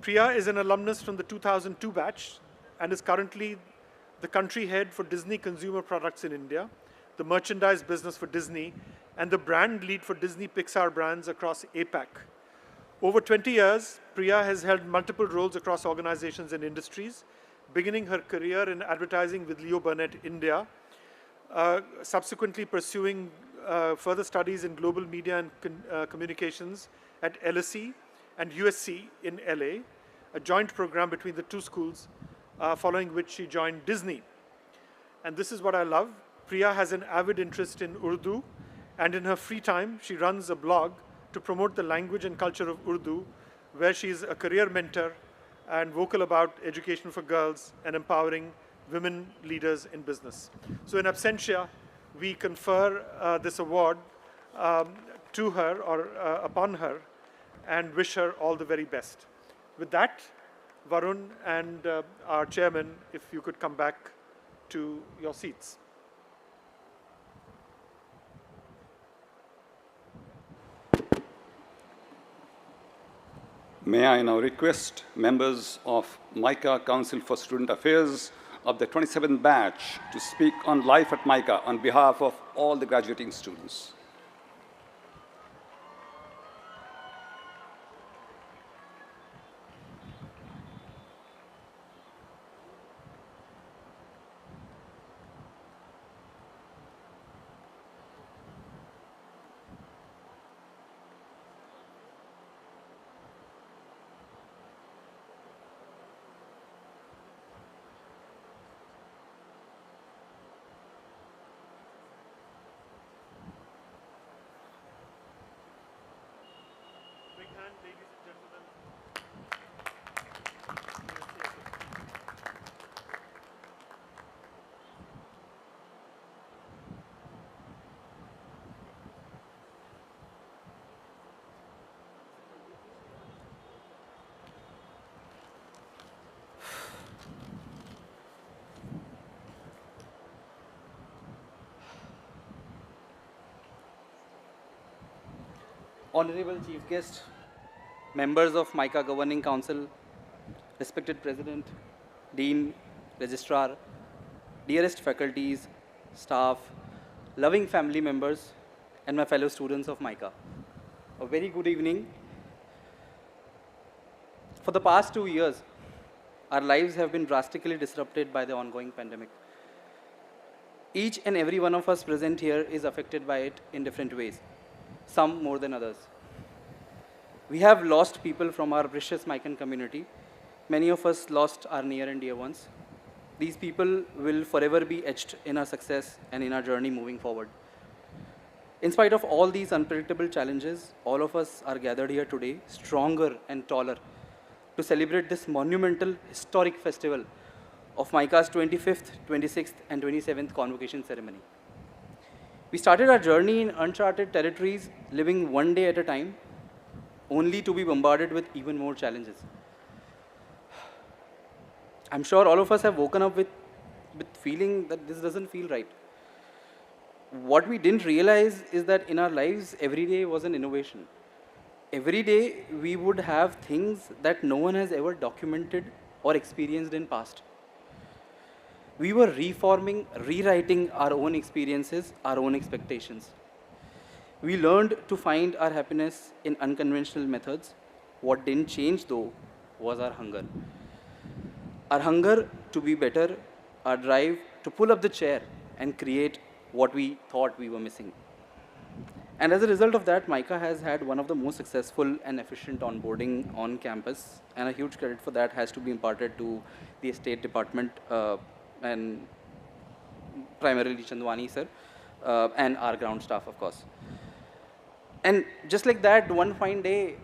Priya is an alumnus from the 2002 batch and is currently the country head for Disney Consumer Products in India, the merchandise business for Disney, and the brand lead for Disney Pixar brands across APAC. Over 20 years, Priya has held multiple roles across organizations and industries, beginning her career in advertising with Leo Burnett India, subsequently pursuing further studies in global media and communications at LSE and USC in LA, a joint program between the two schools, following which she joined Disney. And this is what I love. Priya has an avid interest in Urdu, and in her free time, she runs a blog to promote the language and culture of Urdu, where she is a career mentor and vocal about education for girls and empowering women leaders in business. So in absentia, we confer this award to her or upon her and wish her all the very best. With that, Varun and our chairman, if you could come back to your seats. May I now request members of MICA Council for Student Affairs of the 27th batch to speak on life at MICA on behalf of all the graduating students. Big hand, ladies and gentlemen. Honorable Chief Guest, members of MICA Governing Council, respected President, Dean, Registrar, dearest faculties, staff, loving family members, and my fellow students of MICA. A very good evening. For the past 2 years, our lives have been drastically disrupted by the ongoing pandemic. Each and every one of us present here is affected by it in different ways, some more than others. We have lost people from our precious MICAN community. Many of us lost our near and dear ones. These people will forever be etched in our success and in our journey moving forward. In spite of all these unpredictable challenges, all of us are gathered here today, stronger and taller, to celebrate this monumental, historic festival of MICA's 25th, 26th, and 27th Convocation ceremony. We started our journey in uncharted territories, living one day at a time, only to be bombarded with even more challenges. I'm sure all of us have woken up with feeling that this doesn't feel right. What we didn't realize is that in our lives, every day was an innovation. Every day, we would have things that no one has ever documented or experienced in past. We were reforming, rewriting our own experiences, our own expectations. We learned to find our happiness in unconventional methods. What didn't change, though, was our hunger. Our hunger to be better, our drive to pull up the chair and create what we thought we were missing. And as a result of that, MICA has had one of the most successful and efficient onboarding on campus, and a huge credit for that has to be imparted to the estate department and primarily Chandwani sir and our ground staff, of course. And just like that, one fine day,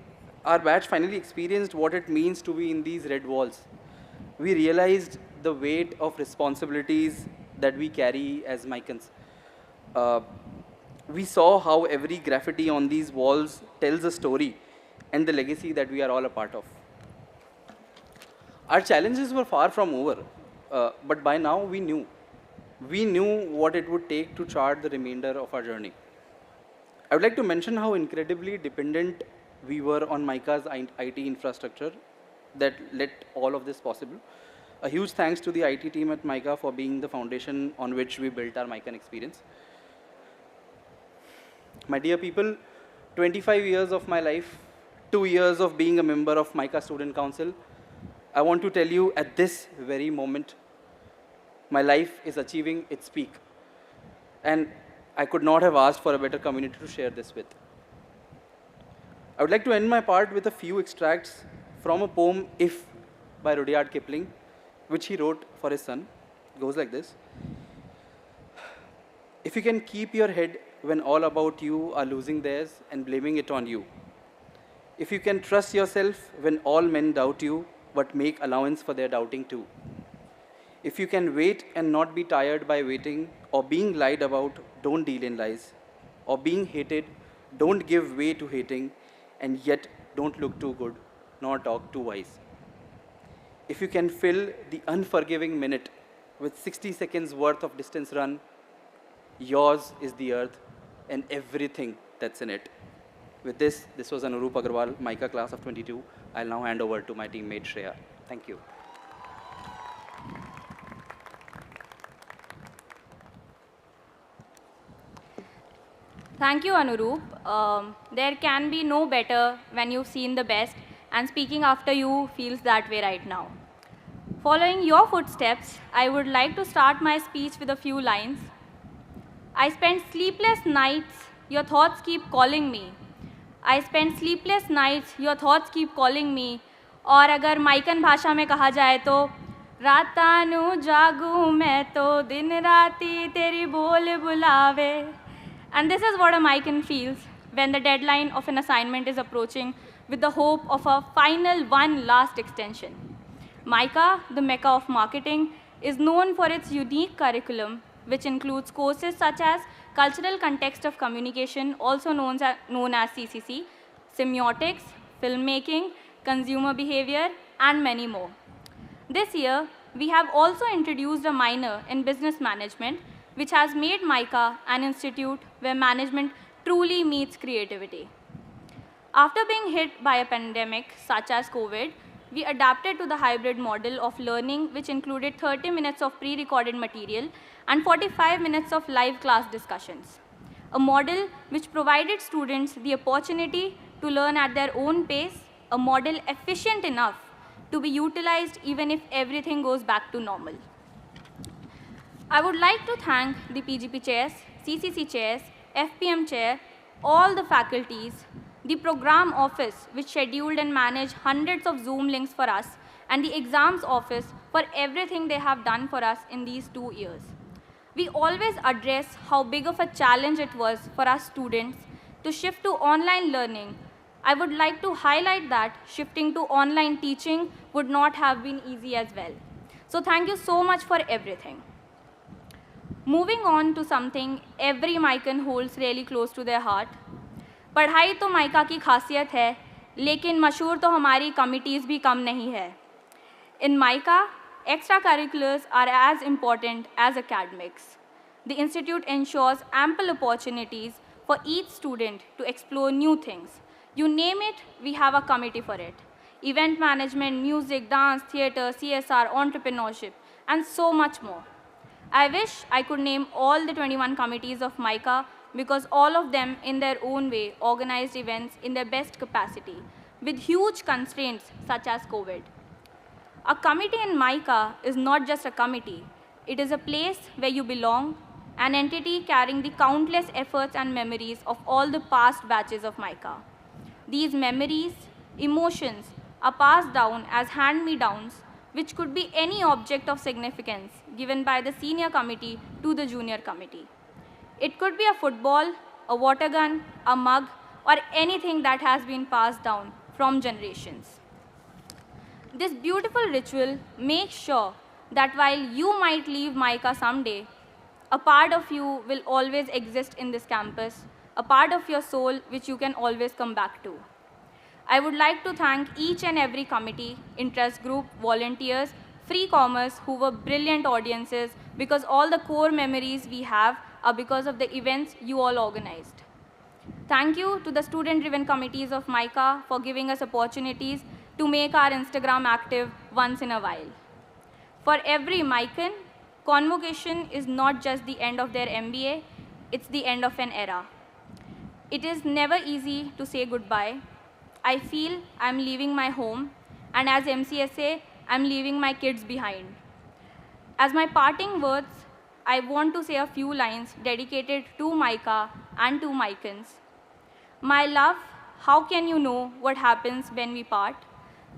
our batch finally experienced what it means to be in these red walls. We realized the weight of responsibilities that we carry as MICANs. We saw how every graffiti on these walls tells a story and the legacy that we are all a part of. Our challenges were far from over, but by now we knew. We knew what it would take to chart the remainder of our journey. I would like to mention how incredibly dependent we were on MICA's IT infrastructure that let all of this possible. A huge thanks to the IT team at MICA for being the foundation on which we built our MICAN experience. My dear people, 25 years of my life, 2 years of being a member of MICA Student Council, I want to tell you at this very moment, my life is achieving its peak. And I could not have asked for a better community to share this with. I would like to end my part with a few extracts from a poem, If, by Rudyard Kipling, which he wrote for his son. It goes like this. If you can keep your head when all about you are losing theirs and blaming it on you. If you can trust yourself when all men doubt you, but make allowance for their doubting too. If you can wait and not be tired by waiting, or being lied about, don't deal in lies. Or being hated, don't give way to hating, and yet don't look too good, nor talk too wise. If you can fill the unforgiving minute with 60 seconds worth of distance run, yours is the earth and everything that's in it. With this was Anurup Agarwal, MICA class of 22. I'll now hand over to my teammate Shreya. Thank you. Thank you, Anurup. There can be no better when you've seen the best, and speaking after you feels that way right now. Following your footsteps, I would like to start my speech with a few lines. I spent sleepless nights, your thoughts keep calling me. I spent sleepless nights, your thoughts keep calling me. और अगर माइकन भाषा में कहा जाए तो रातानु जागू मैं तो दिन राती तेरी बोल बुलावे. And this is what a MICAN feels when the deadline of an assignment is approaching with the hope of a final one last extension. MICA, the Mecca of marketing, is known for its unique curriculum, which includes courses such as Cultural Context of Communication, also known as CCC, Semiotics, Filmmaking, Consumer Behavior, and many more. This year, we have also introduced a minor in Business Management, which has made MICA an institute where management truly meets creativity. After being hit by a pandemic such as COVID, we adapted to the hybrid model of learning, which included 30 minutes of pre-recorded material and 45 minutes of live class discussions. A model which provided students the opportunity to learn at their own pace, a model efficient enough to be utilized even if everything goes back to normal. I would like to thank the PGP chairs, CCC chairs, FPM chair, all the faculties, the program office which scheduled and managed hundreds of Zoom links for us, and the exams office for everything they have done for us in these 2 years. We always address how big of a challenge it was for us students to shift to online learning. I would like to highlight that shifting to online teaching would not have been easy as well. So thank you so much for everything. Moving on to something every MICAN holds really close to their heart. पढ़ाई तो mica की खासियत है, लेकिन मशहूर तो हमारी committees भी कम नहीं है. In MICA, extracurriculars are as important as academics. The institute ensures ample opportunities for each student to explore new things. You name it, we have a committee for it. Event management, music, dance, theatre, CSR, entrepreneurship, and so much more. I wish I could name all the 21 committees of MICA because all of them in their own way organized events in their best capacity with huge constraints such as COVID. A committee in MICA is not just a committee. It is a place where you belong, an entity carrying the countless efforts and memories of all the past batches of MICA. These memories, emotions are passed down as hand-me-downs, which could be any object of significance given by the senior committee to the junior committee. It could be a football, a water gun, a mug, or anything that has been passed down from generations. This beautiful ritual makes sure that while you might leave MICA someday, a part of you will always exist in this campus, a part of your soul which you can always come back to. I would like to thank each and every committee, interest group, volunteers, free commerce who were brilliant audiences because all the core memories we have are because of the events you all organized. Thank you to the student-driven committees of MICA for giving us opportunities to make our Instagram active once in a while. For every MICAN, convocation is not just the end of their MBA, it's the end of an era. It is never easy to say goodbye. I feel I'm leaving my home, and as MCSA, I'm leaving my kids behind. As my parting words, I want to say a few lines dedicated to MICA and to MICANs. My love, how can you know what happens when we part?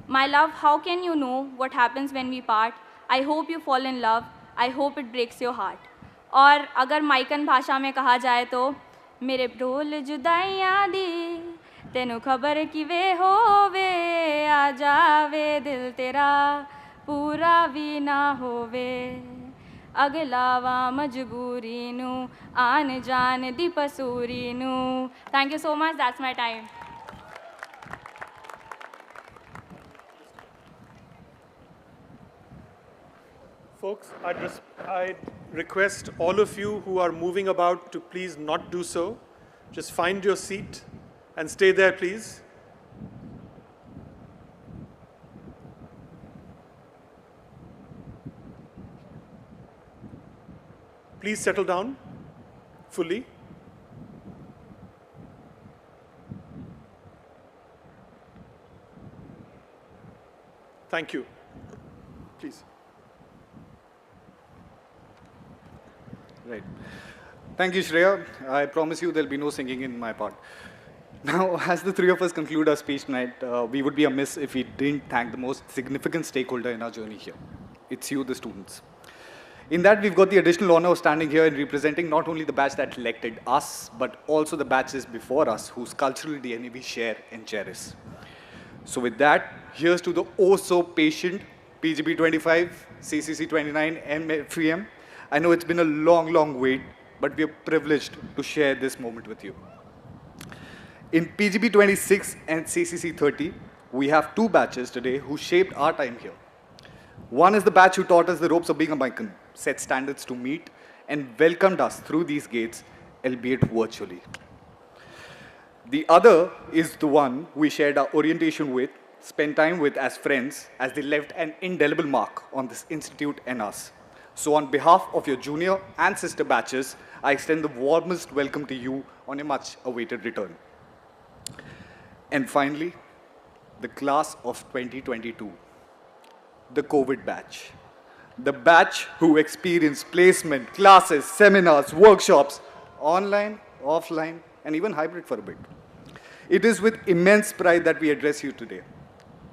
My love, how can you know what happens when we part? I hope you fall in love. I hope it breaks your heart. और अगर माइकन भाषा में कहा जाए तो मेरे ढोल जुदाइयाँ दी तेनू खबर कि वे होवे आ जावे दिल तेरा पूरा भी ना होवे अगलावा मजबूरी नू आन जान दी पसूरी नू. Thank you so much. That's my time. Folks, I'd request all of you who are moving about to please not do so. Just find your seat and stay there, please. Please settle down fully. Thank you. Please. Right. Thank you, Shreya. I promise you there'll be no singing in my part. Now, as the three of us conclude our speech tonight, we would be amiss if we didn't thank the most significant stakeholder in our journey here. It's you, the students. In that, we've got the additional honor of standing here and representing not only the batch that elected us, but also the batches before us whose cultural DNA we share and cherish. So with that, here's to the oh-so-patient PGB 25, CCC 29, and FEM. I know it's been a long, long wait, but we are privileged to share this moment with you. In PGB 26 and CCC 30, we have two batches today who shaped our time here. One is the batch who taught us the ropes of being a MICAN, set standards to meet, and welcomed us through these gates, albeit virtually. The other is the one we shared our orientation with, spent time with as friends, as they left an indelible mark on this institute and us. So on behalf of your junior and sister batches, I extend the warmest welcome to you on a much-awaited return. And finally, the class of 2022, the COVID batch. The batch who experienced placement, classes, seminars, workshops, online, offline, and even hybrid for a bit. It is with immense pride that we address you today,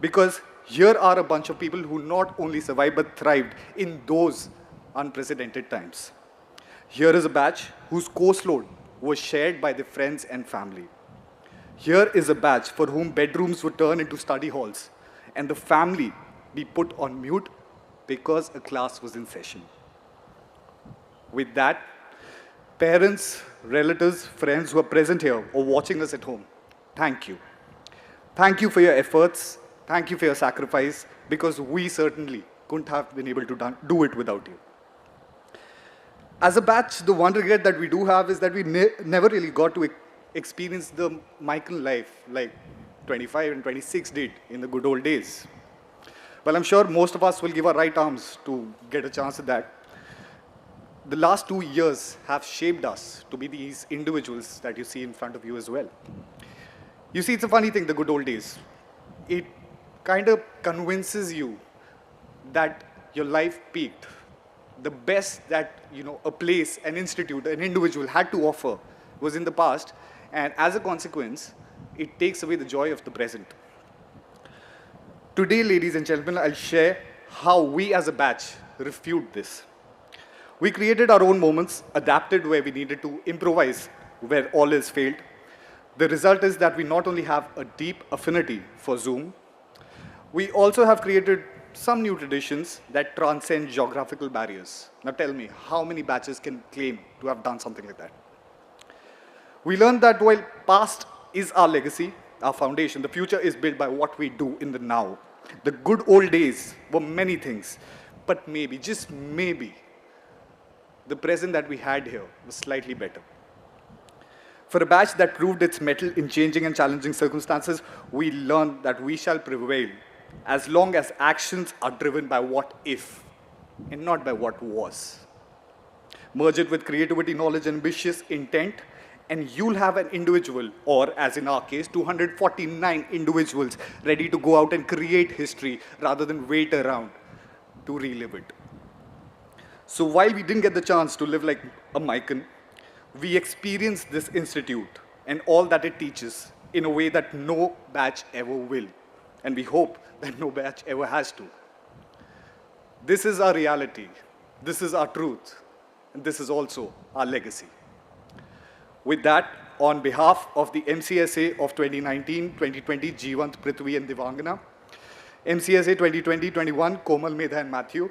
because here are a bunch of people who not only survived but thrived in those unprecedented times. Here is a batch whose course load was shared by their friends and family. Here is a batch for whom bedrooms were turned into study halls and the family be put on mute because a class was in session. With that, parents, relatives, friends who are present here or watching us at home, thank you. Thank you for your efforts. Thank you for your sacrifice, because we certainly couldn't have been able to do it without you. As a batch, the one regret that we do have is that we never really got to experience the MICAN life like 25 and 26 did in the good old days. Well, I'm sure most of us will give our right arms to get a chance at that. The last 2 years have shaped us to be these individuals that you see in front of you as well. You see, it's a funny thing, the good old days. It kind of convinces you that your life peaked. The best that a place, an institute, an individual had to offer was in the past, and as a consequence, it takes away the joy of the present. Today, ladies and gentlemen, I'll share how we as a batch refute this. We created our own moments, adapted where we needed to, improvise where all else failed. The result is that we not only have a deep affinity for Zoom, we also have created some new traditions that transcend geographical barriers. Now tell me, how many batches can claim to have done something like that? We learned that while past is our legacy, our foundation, the future is built by what we do in the now. The good old days were many things, but maybe, just maybe, the present that we had here was slightly better. For a batch that proved its mettle in changing and challenging circumstances, we learned that we shall prevail as long as actions are driven by what if and not by what was. Merge it with creativity, knowledge, and ambitious intent, and you'll have an individual, or as in our case, 249 individuals ready to go out and create history rather than wait around to relive it. So while we didn't get the chance to live like a MICAN, we experienced this institute and all that it teaches in a way that no batch ever will. And we hope that no batch ever has to. This is our reality. This is our truth. And this is also our legacy. With that, on behalf of the MCSA of 2019-2020, Jeevant, Prithvi, and Divangana, MCSA 2020-21, Komal, Medha, and Matthew.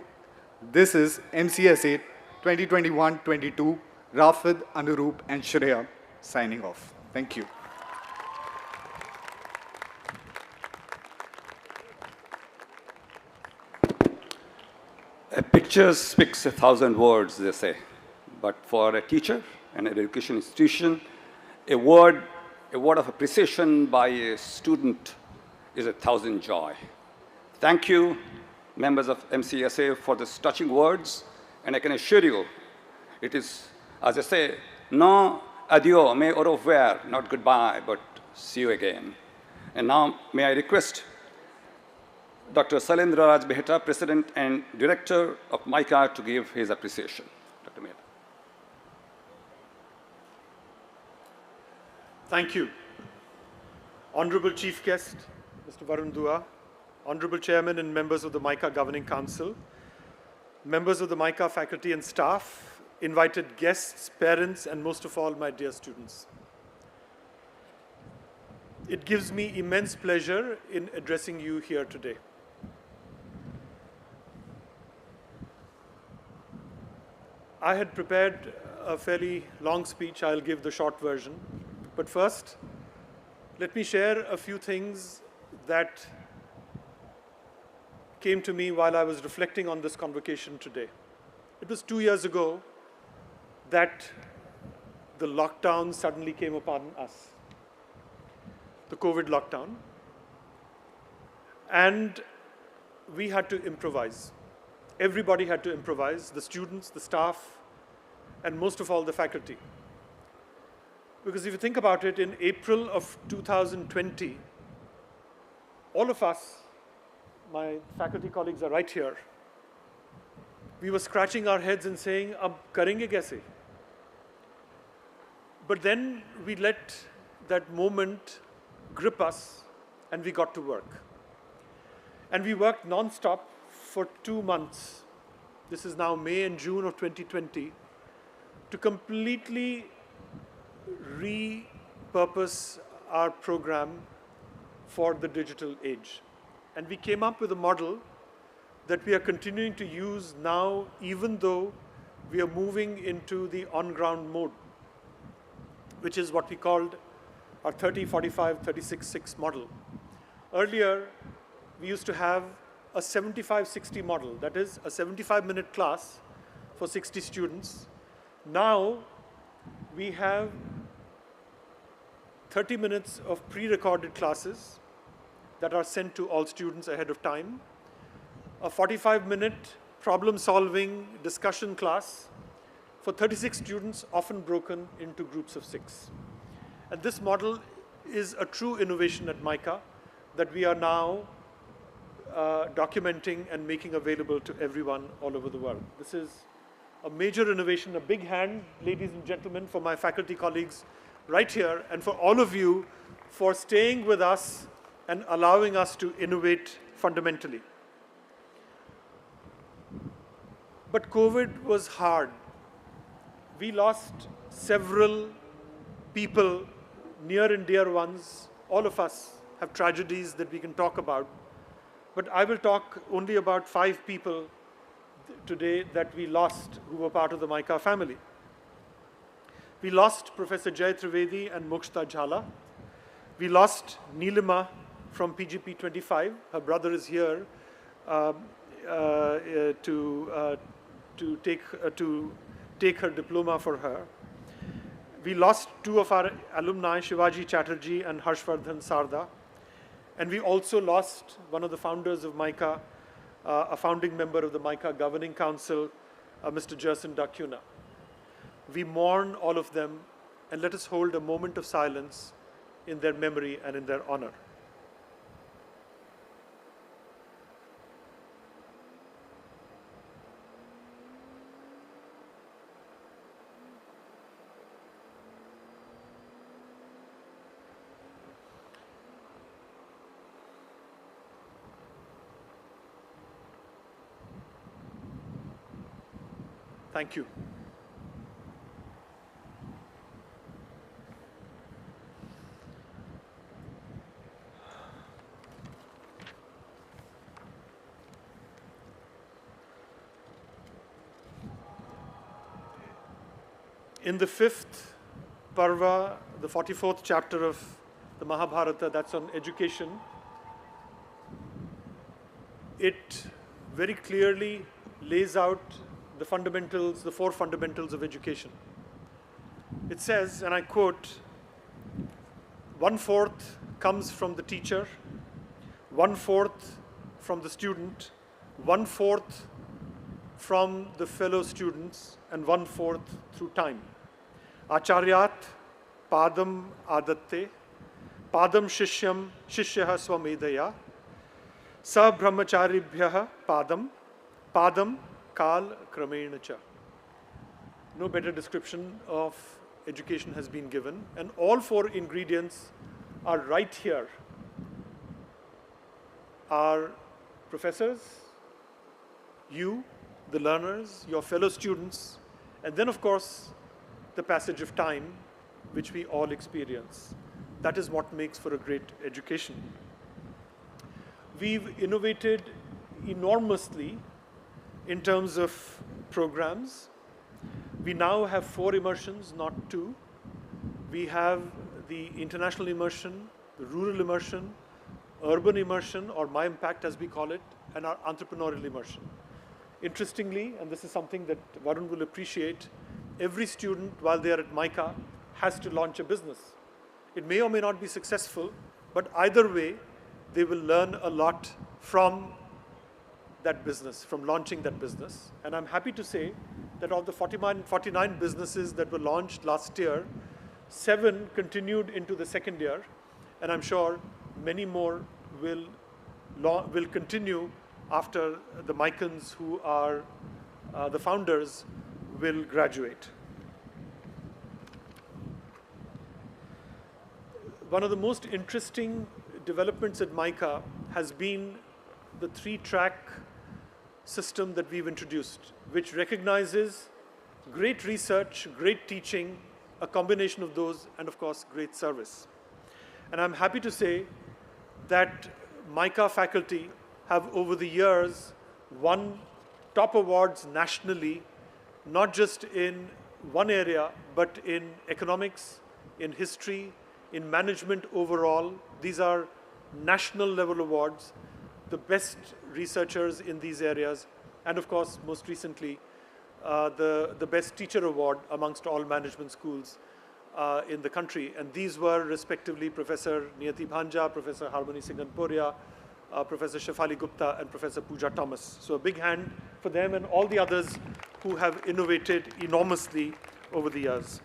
This is MCSA 2021-22, Rafid, Anuroop, and Shreya signing off. Thank you. A picture speaks 1,000 words, they say. But for a teacher and an education institution, a word of appreciation by a student is 1,000 joy. Thank you, members of MCSA, for these touching words. And I can assure you, it is, as I say, no adieu, mais au revoir, not goodbye, but see you again. And now, may I request Dr. Sailendra Raj Behta, President and Director of MICA, to give his appreciation. Dr. Mehta. Thank you. Honorable Chief Guest, Mr. Varun Dua, Honorable Chairman and members of the MICA Governing Council, members of the MICA faculty and staff, invited guests, parents, and most of all, my dear students. It gives me immense pleasure in addressing you here today. I had prepared a fairly long speech. I'll give the short version. But first, let me share a few things that came to me while I was reflecting on this convocation today. It was 2 years ago that the lockdown suddenly came upon us, the COVID lockdown, and we had to improvise. Everybody had to improvise, the students, the staff, and most of all, the faculty. Because if you think about it, in April of 2020, all of us, my faculty colleagues are right here, we were scratching our heads and saying, ab karenge kaise? But then we let that moment grip us and we got to work. And we worked non-stop for 2 months. This is now May and June of 2020, to completely repurpose our program for the digital age. And we came up with a model that we are continuing to use now, even though we are moving into the on-ground mode, which is what we called our 30-45-36-6 model. Earlier, we used to have a 75-60 model, that is a 75-minute class for 60 students. Now, we have 30 minutes of pre-recorded classes that are sent to all students ahead of time, a 45-minute problem-solving discussion class for 36 students, often broken into groups of 6. And this model is a true innovation at MICA that we are now documenting and making available to everyone all over the world. This is a major innovation. A big hand, ladies and gentlemen, for my faculty colleagues right here, and for all of you for staying with us and allowing us to innovate fundamentally. But COVID was hard. We lost several people, near and dear ones. All of us have tragedies that we can talk about. But I will talk only about 5 people today that we lost who were part of the MICA family. We lost Professor Jay Trivedi and Mokshta Jhala. We lost Neelima from PGP 25. Her brother is here to take her diploma for her. We lost 2 of our alumni, Shivaji Chatterjee and Harshvardhan Sarda. And we also lost one of the founders of MICA, a founding member of the MICA Governing Council, Mr. Jerson Dakuna. We mourn all of them, and let us hold a moment of silence in their memory and in their honor. Thank you. In the 5th Parva, the 44th chapter of the Mahabharata, that's on education, it very clearly lays out the fundamentals, the 4 fundamentals of education. It says, and I quote, 1/4 comes from the teacher, 1/4 from the student, 1/4 from the fellow students, and 1/4 through time. Acharyat padam adatte, padam shishyam shishyah swamedaya, sa brahmacharibhyah padam, padam kal kramena cha. No better description of education has been given, and all 4 ingredients are right here. Our professors, you, the learners, your fellow students, and then of course the passage of time which we all experience. That is what makes for a great education. We've innovated enormously in terms of programs. We now have 4 immersions, not 2. We have the international immersion, the rural immersion, urban immersion, or My Impact as we call it, and our entrepreneurial immersion. Interestingly, and this is something that Varun will appreciate, every student while they are at MICA has to launch a business. It may or may not be successful, but either way, they will learn a lot from that business, from launching that business. And I'm happy to say that of the 49 businesses that were launched last year, 7 continued into the second year, and I'm sure many more will continue after the MICAns who are the founders will graduate. One of the most interesting developments at MICA has been the 3-track system that we've introduced, which recognizes great research, great teaching, a combination of those, and of course, great service. And I'm happy to say that MICA faculty have over the years won top awards nationally, not just in one area, but in economics, in history, in management overall. These are national level awards, the best researchers in these areas, and of course, most recently, the best teacher award amongst all management schools in the country. And these were respectively Professor Niyati Bhanja, Professor Harmony Singanporia, Professor Shefali Gupta, and Professor Pooja Thomas. So a big hand for them and all the others who have innovated enormously over the years,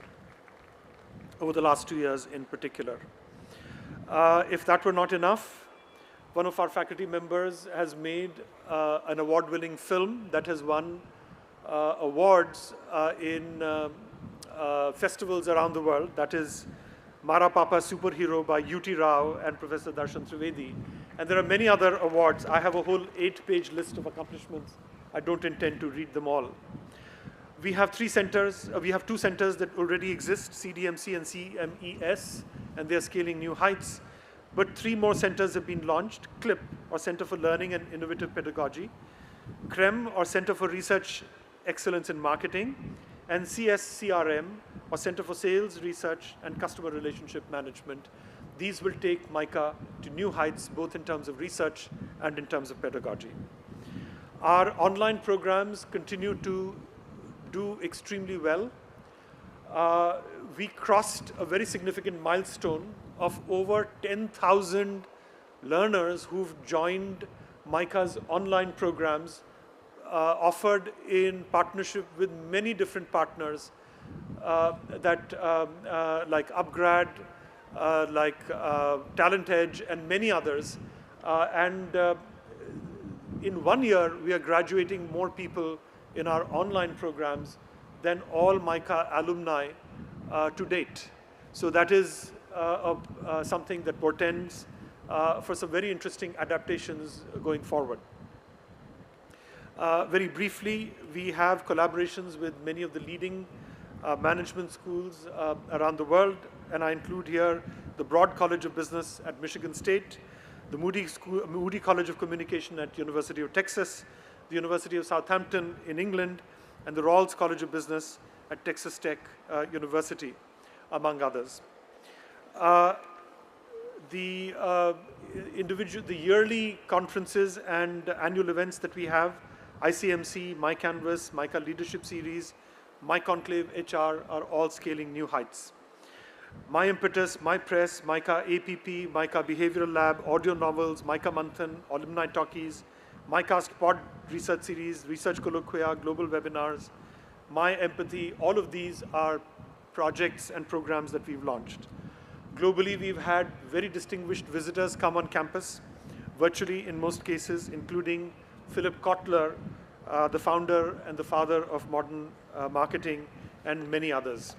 over the last 2 years in particular. If that were not enough, one of our faculty members has made an award-winning film that has won awards in festivals around the world. That is Mara Papa Superhero by U.T. Rao and Professor Darshan Trivedi. And there are many other awards. I have a whole 8-page list of accomplishments. I don't intend to read them all. We have 3 centers. We have 2 centers that already exist, CDMC and CMES, and they're scaling new heights. But 3 more centers have been launched: CLIP, or Center for Learning and Innovative Pedagogy, CREM, or Center for Research Excellence in Marketing, and CSCRM, or Center for Sales, Research, and Customer Relationship Management. These will take MICA to new heights, both in terms of research and in terms of pedagogy. Our online programs continue to do extremely well. We crossed a very significant milestone of over 10,000 learners who've joined MICA's online programs, offered in partnership with many different partners like Upgrad, like Talent Edge, and many others. In 1 year, we are graduating more people in our online programs than all MICA alumni to date. So that is something that portends for some very interesting adaptations going forward. Very briefly, we have collaborations with many of the leading management schools around the world, and I include here the Broad College of Business at Michigan State, the Moody College of Communication at University of Texas, the University of Southampton in England, and the Rawls College of Business at Texas Tech University, among others. The yearly conferences and annual events that we have, ICMC, My Canvas, MICA Leadership Series, My Conclave HR, are all scaling new heights. My Impetus, My Press, MICA APP, MICA Behavioral Lab, audio novels, MICA Manthan, Alumni Talkies, MICAst Pod Research Series, Research Colloquia, global webinars, My Empathy, all of these are projects and programs that we've launched. Globally, we've had very distinguished visitors come on campus, virtually in most cases, including Philip Kotler, the founder and the father of modern marketing, and many others.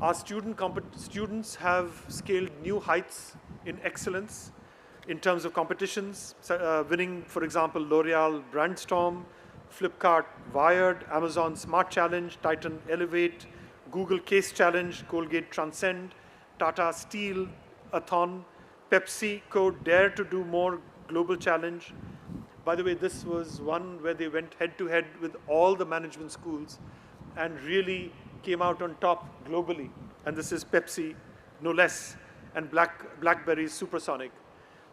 Our students have scaled new heights in excellence in terms of competitions, winning, for example, L'Oreal Brandstorm, Flipkart Wired, Amazon Smart Challenge, Titan Elevate, Google Case Challenge, Colgate Transcend, Tata Steel Athon, PepsiCo Dare to Do More Global Challenge. By the way, this was one where they went head-to-head with all the management schools and really came out on top globally. And this is Pepsi, no less, and BlackBerry's Supersonic.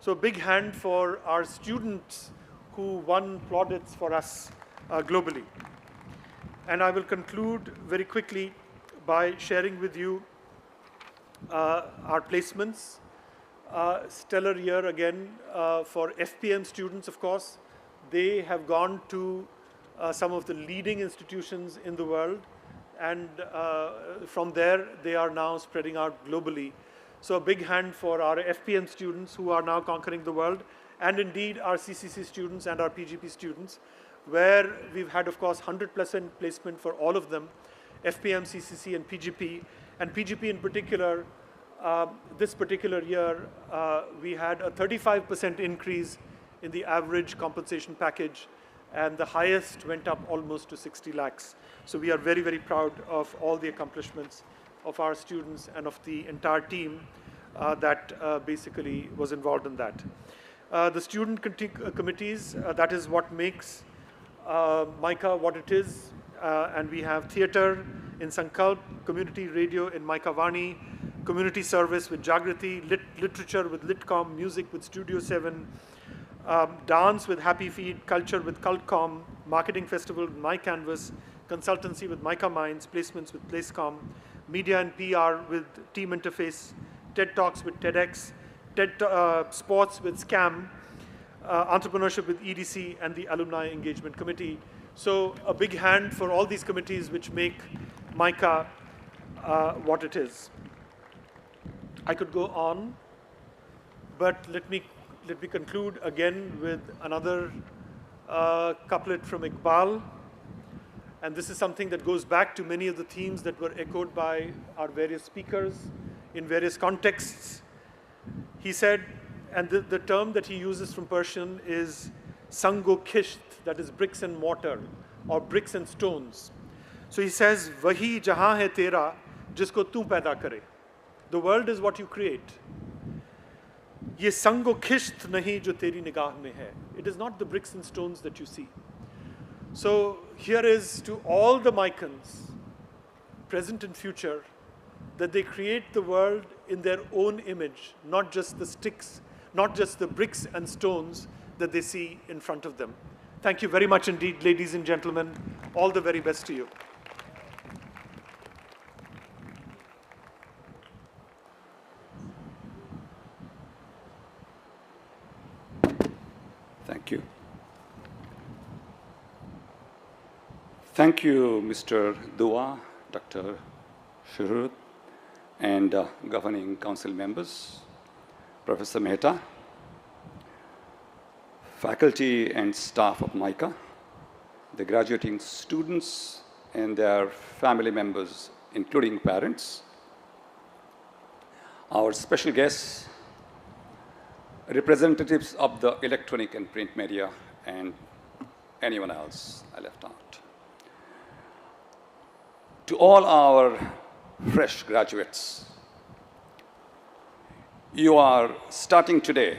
So a big hand for our students who won plaudits for us globally. And I will conclude very quickly by sharing with you our placements. Stellar year again for FPM students, of course. They have gone to some of the leading institutions in the world, and from there they are now spreading out globally. So a big hand for our FPM students who are now conquering the world, and indeed our CCC students and our PGP students, where we've had, of course, 100% placement for all of them, FPM, CCC, and PGP. And PGP in particular, this particular year, we had a 35% increase in the average compensation package, and the highest went up almost to 60 lakhs. So we are very, very proud of all the accomplishments of our students and of the entire team that basically was involved in that. The student committees, that is what makes MICA what it is. And we have theater in Sankalp, community radio in MICA Vani, community service with Jagriti, literature with Litcom, music with Studio 7, dance with Happy Feet, culture with Cultcom, marketing festival with My Canvas, consultancy with MICA Minds, placements with Placecom, media and PR with Team Interface, TED Talks with TEDx, TED Sports with SCAM, entrepreneurship with EDC, and the Alumni Engagement Committee. So a big hand for all these committees which make MICA what it is. I could go on, but let me conclude again with another couplet from Iqbal. And this is something that goes back to many of the themes that were echoed by our various speakers in various contexts. He said, and the term that he uses from Persian is sango kisht, that is bricks and mortar, or bricks and stones. So he says, Wahi jahan hai tera, jisko tu paida kare. The world is what you create. Ye sango kisht nahi jo teri nigah mein hai. It is not the bricks and stones that you see. So here is to all the MICAns, present and future, that they create the world in their own image, not just the sticks, not just the bricks and stones that they see in front of them. Thank you very much indeed, ladies and gentlemen. All the very best to you. Thank you. Thank you, Mr. Dua, Dr. Shurut, and governing council members, Professor Mehta, faculty and staff of MICA, the graduating students and their family members, including parents, our special guests, representatives of the electronic and print media, and anyone else I left out. To all our fresh graduates, you are starting today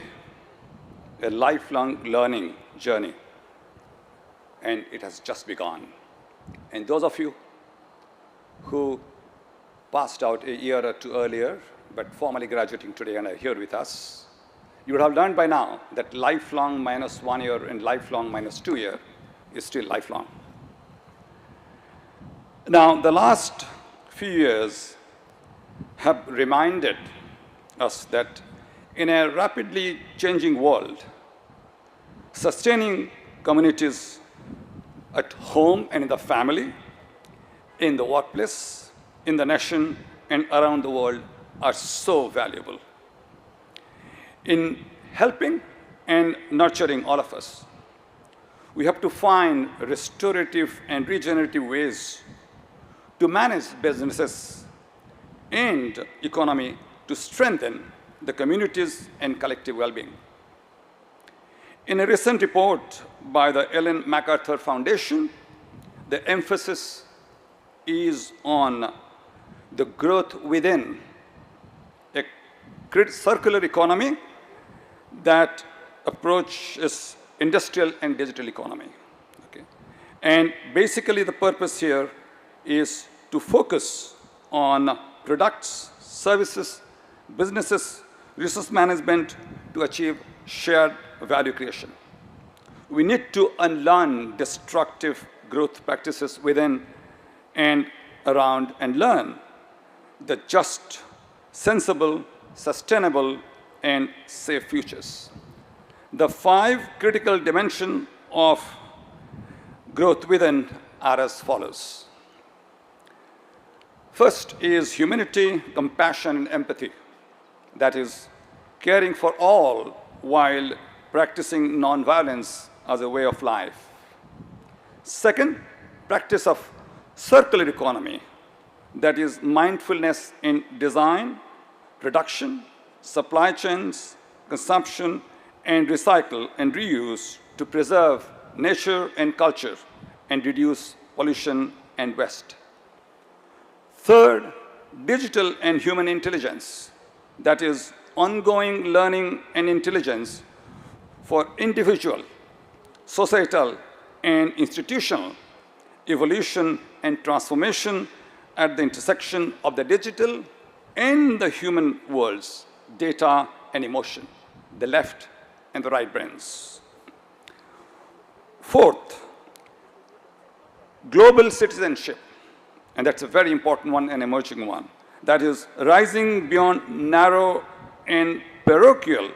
a lifelong learning journey, and it has just begun. And those of you who passed out a year or two earlier, but formally graduating today and are here with us. You would have learned by now that lifelong minus 1 year and lifelong minus 2 year is still lifelong. Now, the last few years have reminded us that in a rapidly changing world, sustaining communities at home and in the family, in the workplace, in the nation, and around the world are so valuable. In helping and nurturing all of us, we have to find restorative and regenerative ways to manage businesses and economy to strengthen the communities and collective well-being. In a recent report by the Ellen MacArthur Foundation, the emphasis is on the growth within a circular economy that approaches industrial and digital economy. Okay? And basically the purpose here is to focus on products, services, businesses, resource management to achieve shared value creation. We need to unlearn destructive growth practices within and around and learn the just, sensible, sustainable, and safe futures. The 5 critical dimensions of growth within are as follows. First is humanity, compassion, and empathy. That is, caring for all while practicing nonviolence as a way of life. Second, practice of circular economy. That is, mindfulness in design, production, supply chains, consumption, and recycle and reuse to preserve nature and culture and reduce pollution and waste. Third, digital and human intelligence. That is, ongoing learning and intelligence for individual, societal, and institutional evolution and transformation at the intersection of the digital and the human worlds, data and emotion, the left and the right brains. Fourth, global citizenship, and that's a very important one, an emerging one. That is, rising beyond narrow and parochial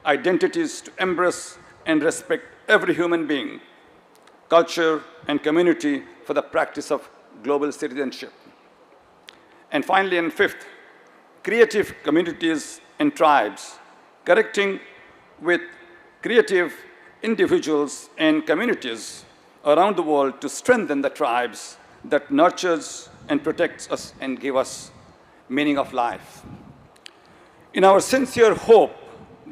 identities to embrace and respect every human being, culture, and community for the practice of global citizenship. And finally, and fifth, creative communities and tribes, connecting with creative individuals and communities around the world to strengthen the tribes that nurtures and protects us and give us meaning of life. In our sincere hope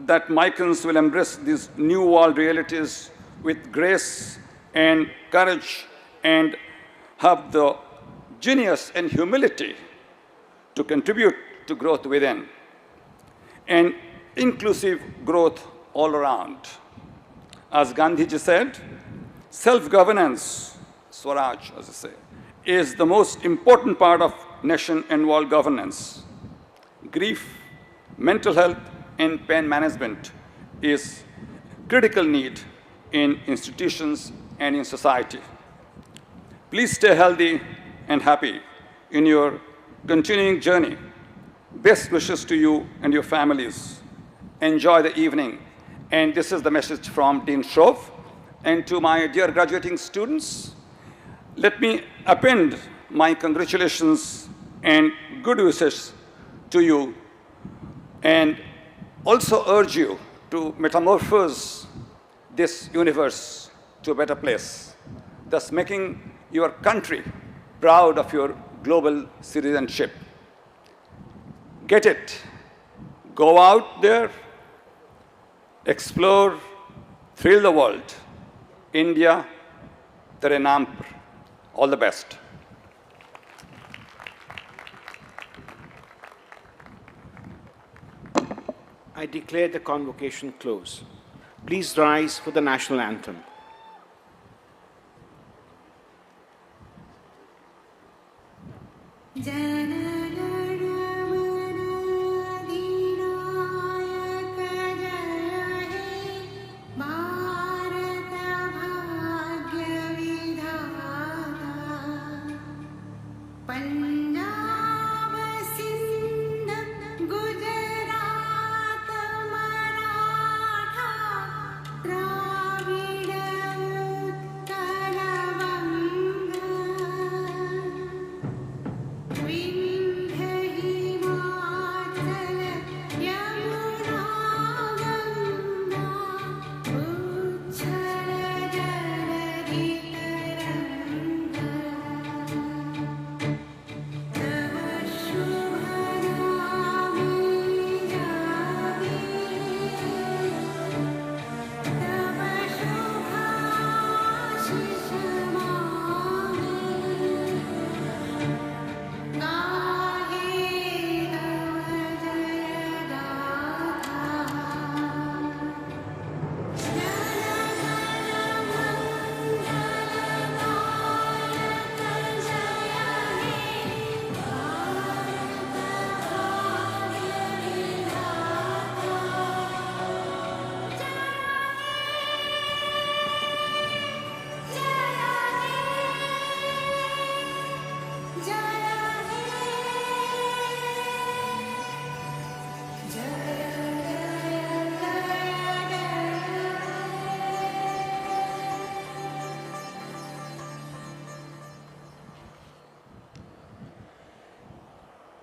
that MICAns will embrace these new world realities with grace and courage and have the genius and humility to contribute to growth within and inclusive growth all around. As Gandhiji said, self-governance, Swaraj, as I say, is the most important part of nation and world governance. Grief, mental health, and pain management is critical need in institutions and in society. Please stay healthy and happy in your continuing journey. Best wishes to you and your families. Enjoy the evening. And this is the message from Dean Shrove. And to my dear graduating students, let me append my congratulations and good wishes to you, and also urge you to metamorphose this universe to a better place, thus making your country proud of your global citizenship. Get it. Go out there, explore, thrill the world. India, tere naam par. All the best. I declare the convocation closed. Please rise for the national anthem.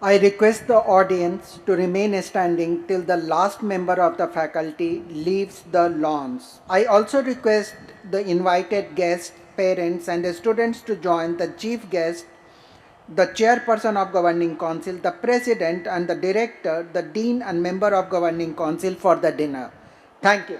I request the audience to remain standing till the last member of the faculty leaves the lawns. I also request the invited guests, parents and the students to join the chief guest, the chairperson of governing council, the president and the director, the dean and member of governing council for the dinner. Thank you.